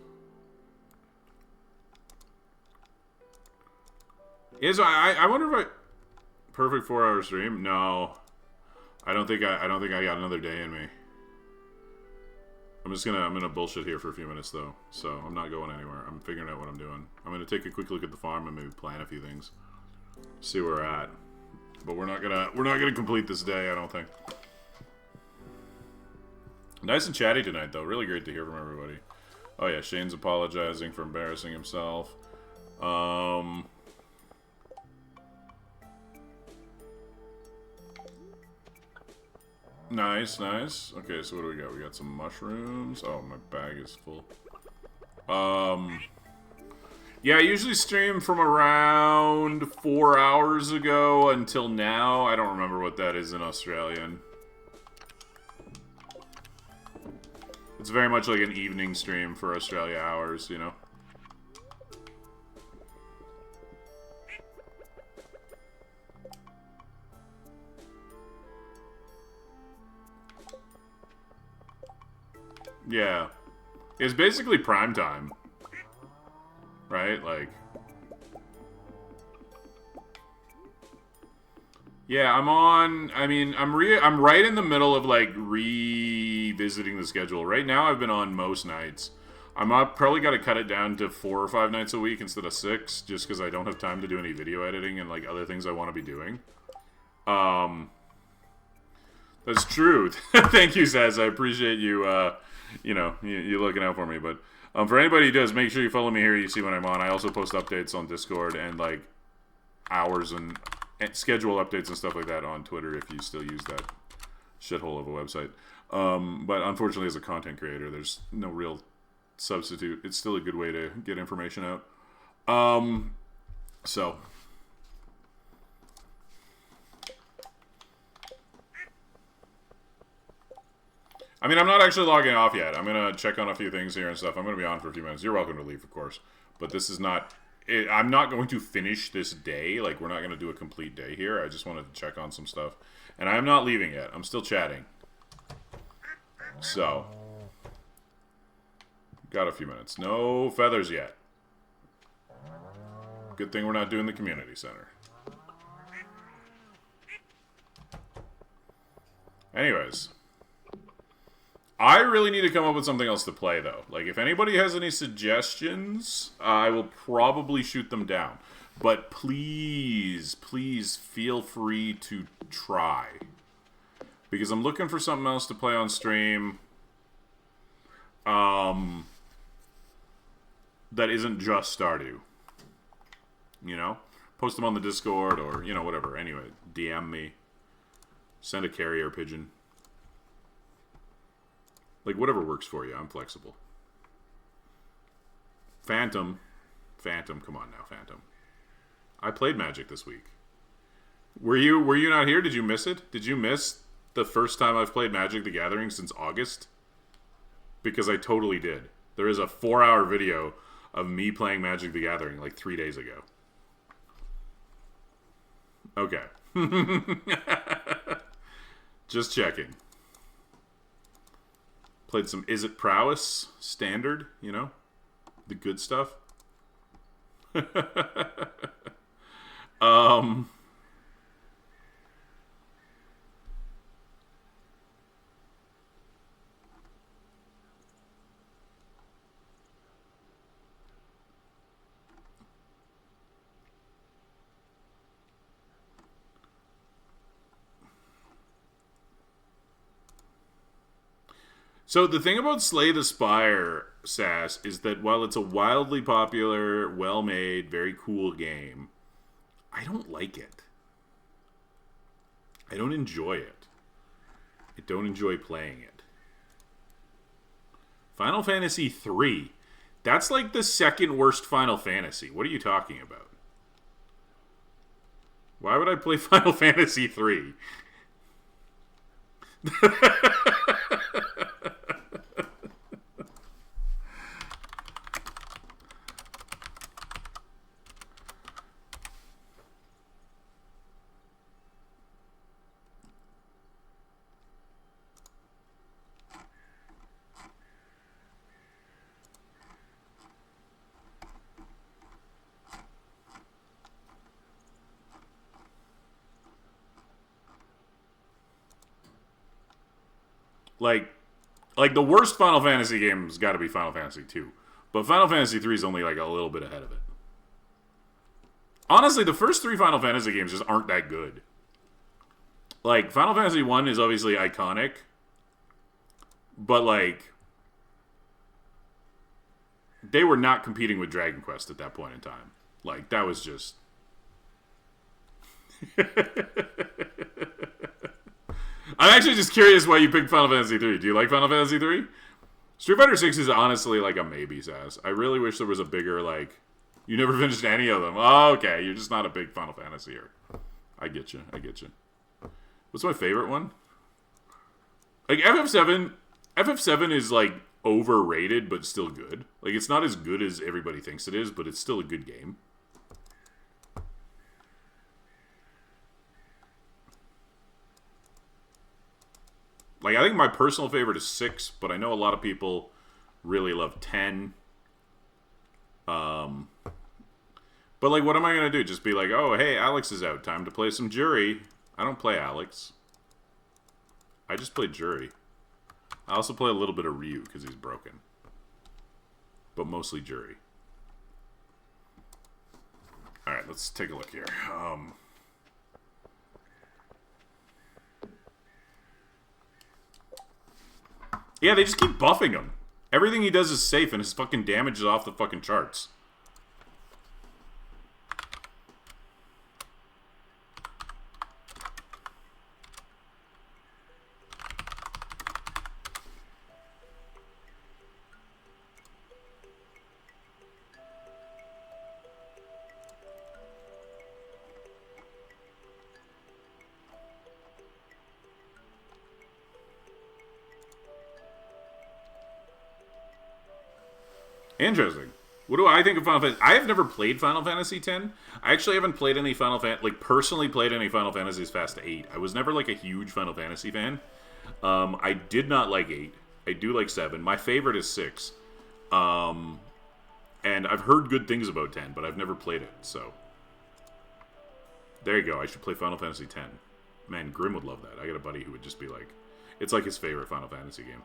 I wonder if perfect 4-hour stream? No. I don't think I got another day in me. I'm gonna bullshit here for a few minutes though, so I'm not going anywhere. I'm figuring out what I'm doing. I'm gonna take a quick look at the farm and maybe plan a few things. See where we're at. But we're not gonna complete this day, I don't think. Nice and chatty tonight, though. Really great to hear from everybody. Oh yeah, Shane's apologizing for embarrassing himself. Nice, nice. Okay, so what do we got? We got some mushrooms. Oh, my bag is full. Yeah, I usually stream from around 4 hours ago until now. I don't remember what that is in Australian. It's very much like an evening stream for Australia hours, you know? Yeah. It's basically prime time. Right? Like... Yeah, I'm on... I mean, I'm right in the middle of, like, revisiting the schedule. Right now, I've been on most nights. Probably got to cut it down to 4 or 5 nights a week instead of 6, just because I don't have time to do any video editing and, like, other things I want to be doing. That's true. Thank you, Zaz. I appreciate you, you know, you looking out for me. But for anybody who does, make sure you follow me here. You see when I'm on. I also post updates on Discord and, like, hours and schedule updates and stuff like that on Twitter if you still use that shithole of a website. But unfortunately, as a content creator, there's no real substitute. It's still a good way to get information out. So... I mean, I'm not actually logging off yet. I'm going to check on a few things here and stuff. I'm going to be on for a few minutes. You're welcome to leave, of course. But this is not... I'm not going to finish this day. Like, we're not going to do a complete day here. I just wanted to check on some stuff. And I'm not leaving yet. I'm still chatting. So. Got a few minutes. No feathers yet. Good thing we're not doing the community center. Anyways. I really need to come up with something else to play, though. Like, if anybody has any suggestions, I will probably shoot them down. But please, please feel free to try. Because I'm looking for something else to play on stream. That isn't just Stardew. You know? Post them on the Discord or, you know, whatever. Anyway, DM me. Send a carrier pigeon. Like, whatever works for you. I'm flexible. Phantom, come on now, Phantom. I played Magic this week. Were you not here? Did you miss it? Did you miss the first time I've played Magic the Gathering since August? Because I totally did. There is a 4-hour video of me playing Magic the Gathering like 3 days ago. Okay. Just checking. Played some Is It Prowess standard, you know? The good stuff. So the thing about Slay the Spire, Sass, is that while it's a wildly popular, well-made, very cool game, I don't like it. I don't enjoy it. I don't enjoy playing it. Final Fantasy III. That's like the second worst Final Fantasy. What are you talking about? Why would I play Final Fantasy III? Like the worst Final Fantasy game's got to be Final Fantasy 2. But Final Fantasy 3 is only like a little bit ahead of it. Honestly, the first 3 Final Fantasy games just aren't that good. Like, Final Fantasy 1 is obviously iconic. But like, they were not competing with Dragon Quest at that point in time. Like, that was just. I'm actually just curious why you picked Final Fantasy 3. Do you like Final Fantasy 3? Street Fighter 6 is honestly like a maybe, Sass. I really wish there was a bigger, like... You never finished any of them. Oh, okay. You're just not a big Final Fantasy-er. I get you. What's my favorite one? Like, FF7... FF7 is, like, overrated, but still good. Like, it's not as good as everybody thinks it is, but it's still a good game. Like, I think my personal favorite is 6, but I know a lot of people really love 10. But, like, what am I going to do? Just be like, oh, hey, Alex is out. Time to play some Jury. I don't play Alex. I just play Jury. I also play a little bit of Ryu, because he's broken. But mostly Jury. Alright, let's take a look here. Yeah, they just keep buffing him. Everything he does is safe, and his fucking damage is off the fucking charts. Interesting. What do I think of Final Fantasy? I have never played Final Fantasy X. I actually haven't played any Final Fantasy, like personally played any Final Fantasies past 8. I was never like a huge Final Fantasy fan. I did not like 8. I do like 7. My favorite is 6. And I've heard good things about 10, but I've never played it, so. There you go. I should play Final Fantasy X. Man, Grim would love that. I got a buddy who would just be like, it's like his favorite Final Fantasy game.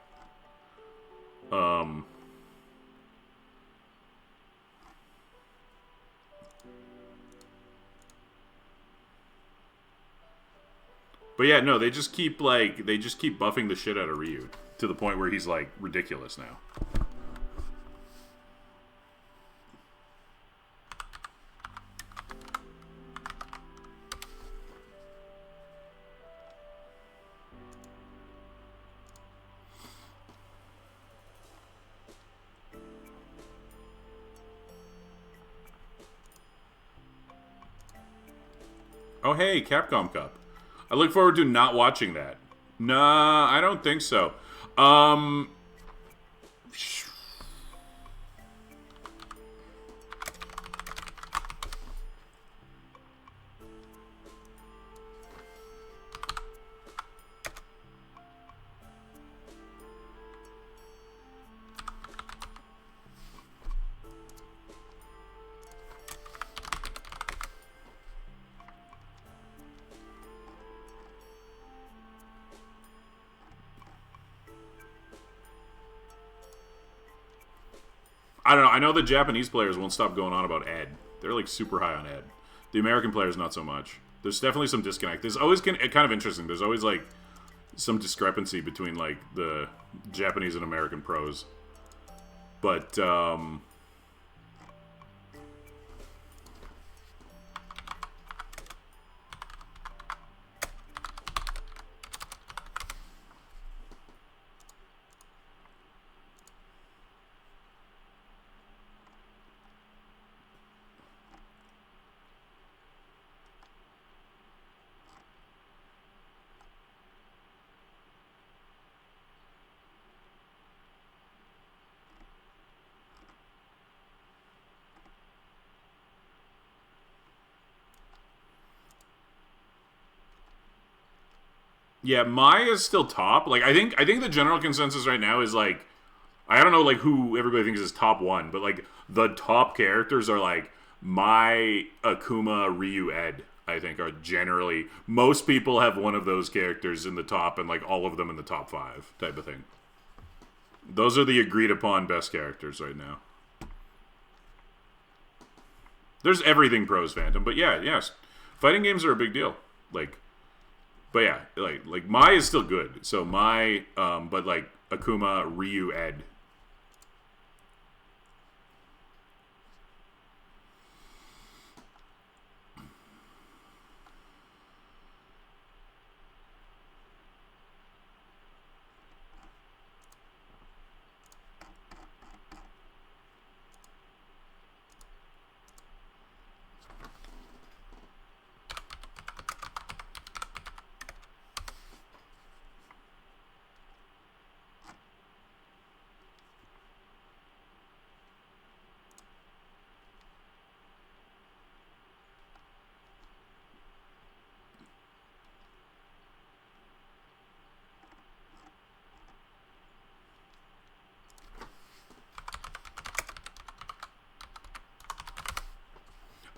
But yeah, no, they just keep buffing the shit out of Ryu to the point where he's like ridiculous now. Oh hey, Capcom Cup. I look forward to not watching that. Nah, I don't think so. I don't know. I know the Japanese players won't stop going on about Ed. They're like super high on Ed. The American players, not so much. There's definitely some disconnect. There's always kind of interesting. There's always like some discrepancy between like the Japanese and American pros. But yeah, Mai is still top. Like I think the general consensus right now is like I don't know like who everybody thinks is top 1, but like the top characters are like Mai, Akuma, Ryu, Ed. I think are generally most people have one of those characters in the top and like all of them in the top 5 type of thing. Those are the agreed upon best characters right now. There's everything pros Phantom, but yeah, yes. Fighting games are a big deal. Like but yeah, like Mai is still good. So Mai but like Akuma, Ryu, Ed.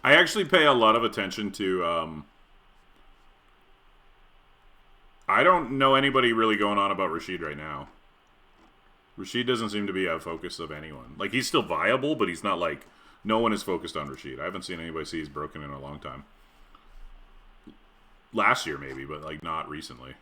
I actually pay a lot of attention to. I don't know anybody really going on about Rashid right now. Rashid doesn't seem to be a focus of anyone. Like, he's still viable, but he's not like... No one is focused on Rashid. I haven't seen anybody say he's broken in a long time. Last year, maybe, but, like, not recently.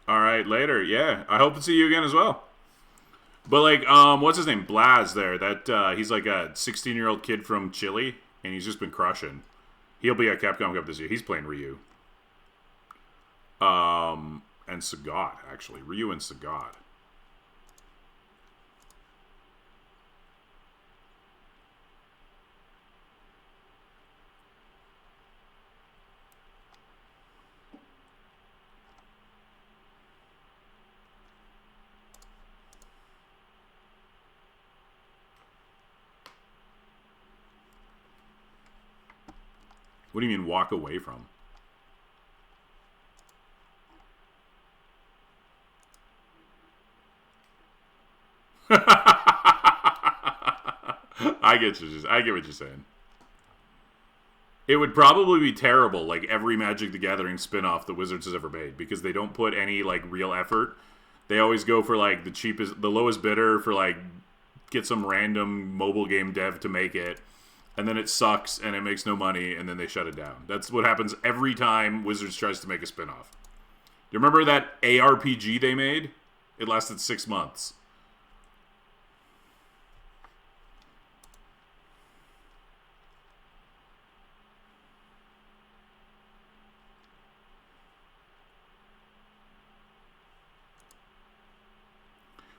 All right, later. Yeah, I hope to see you again as well. But like, what's his name? Blaz there. That he's like a 16-year-old kid from Chile, and he's just been crushing. He'll be at Capcom Cup this year. He's playing Ryu. And Sagat, actually. Ryu and Sagat. What do you mean, walk away from? I get what you're saying. It would probably be terrible, like every Magic the Gathering spin-off that Wizards has ever made, because they don't put any like real effort. They always go for like the lowest bidder for like get some random mobile game dev to make it, and then it sucks and it makes no money, and then they shut it down. That's what happens every time Wizards tries to make a spin-off. You remember that ARPG they made? It lasted 6 months.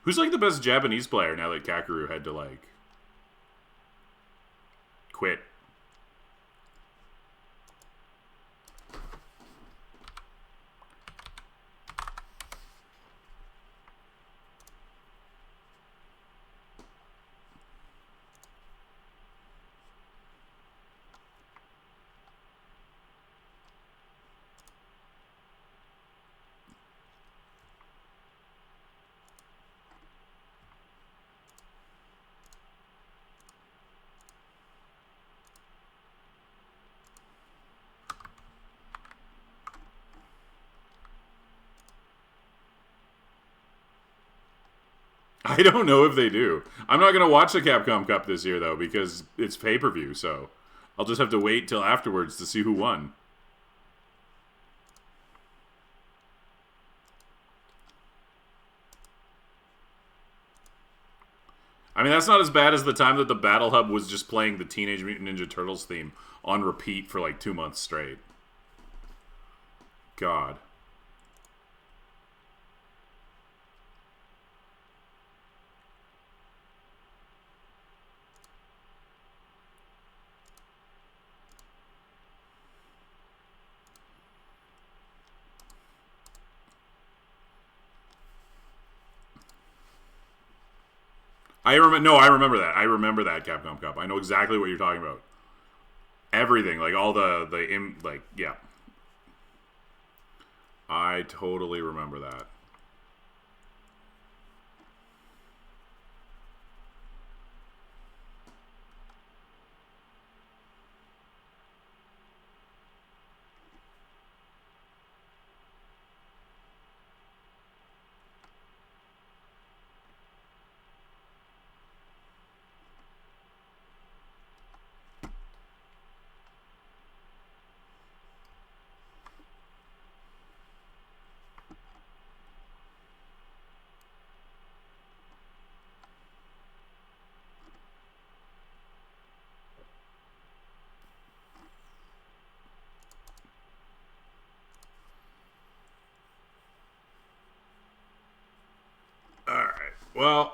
Who's like the best Japanese player now that Kakeru had to like quit? I don't know if they do. I'm not going to watch the Capcom Cup this year, though, because it's pay-per-view, so I'll just have to wait till afterwards to see who won. I mean, that's not as bad as the time that the Battle Hub was just playing the Teenage Mutant Ninja Turtles theme on repeat for like 2 months straight. God. I remember. No, I remember that. I remember that Capcom Cup. I know exactly what you're talking about. Everything, like all like yeah. I totally remember that. All right. Well.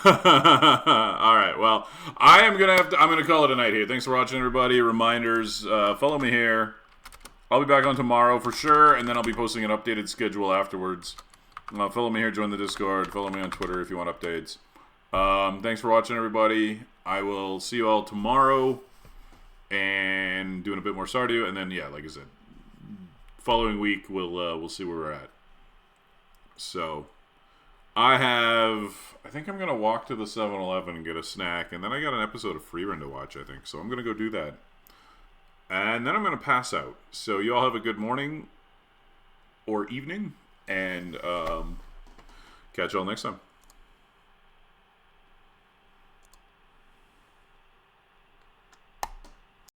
All right. Well, I am gonna have to. I'm gonna call it a night here. Thanks for watching, everybody. Reminders: follow me here. I'll be back on tomorrow for sure, and then I'll be posting an updated schedule afterwards. Follow me here. Join the Discord. Follow me on Twitter if you want updates. Thanks for watching, everybody. I will see you all tomorrow, and doing a bit more Stardew, and then yeah, like I said, following week we'll see where we're at. So. I think I'm going to walk to the 7-Eleven and get a snack, and then I got an episode of Freerun to watch, I think. So I'm going to go do that. And then I'm going to pass out. So you all have a good morning or evening, and catch you all next time.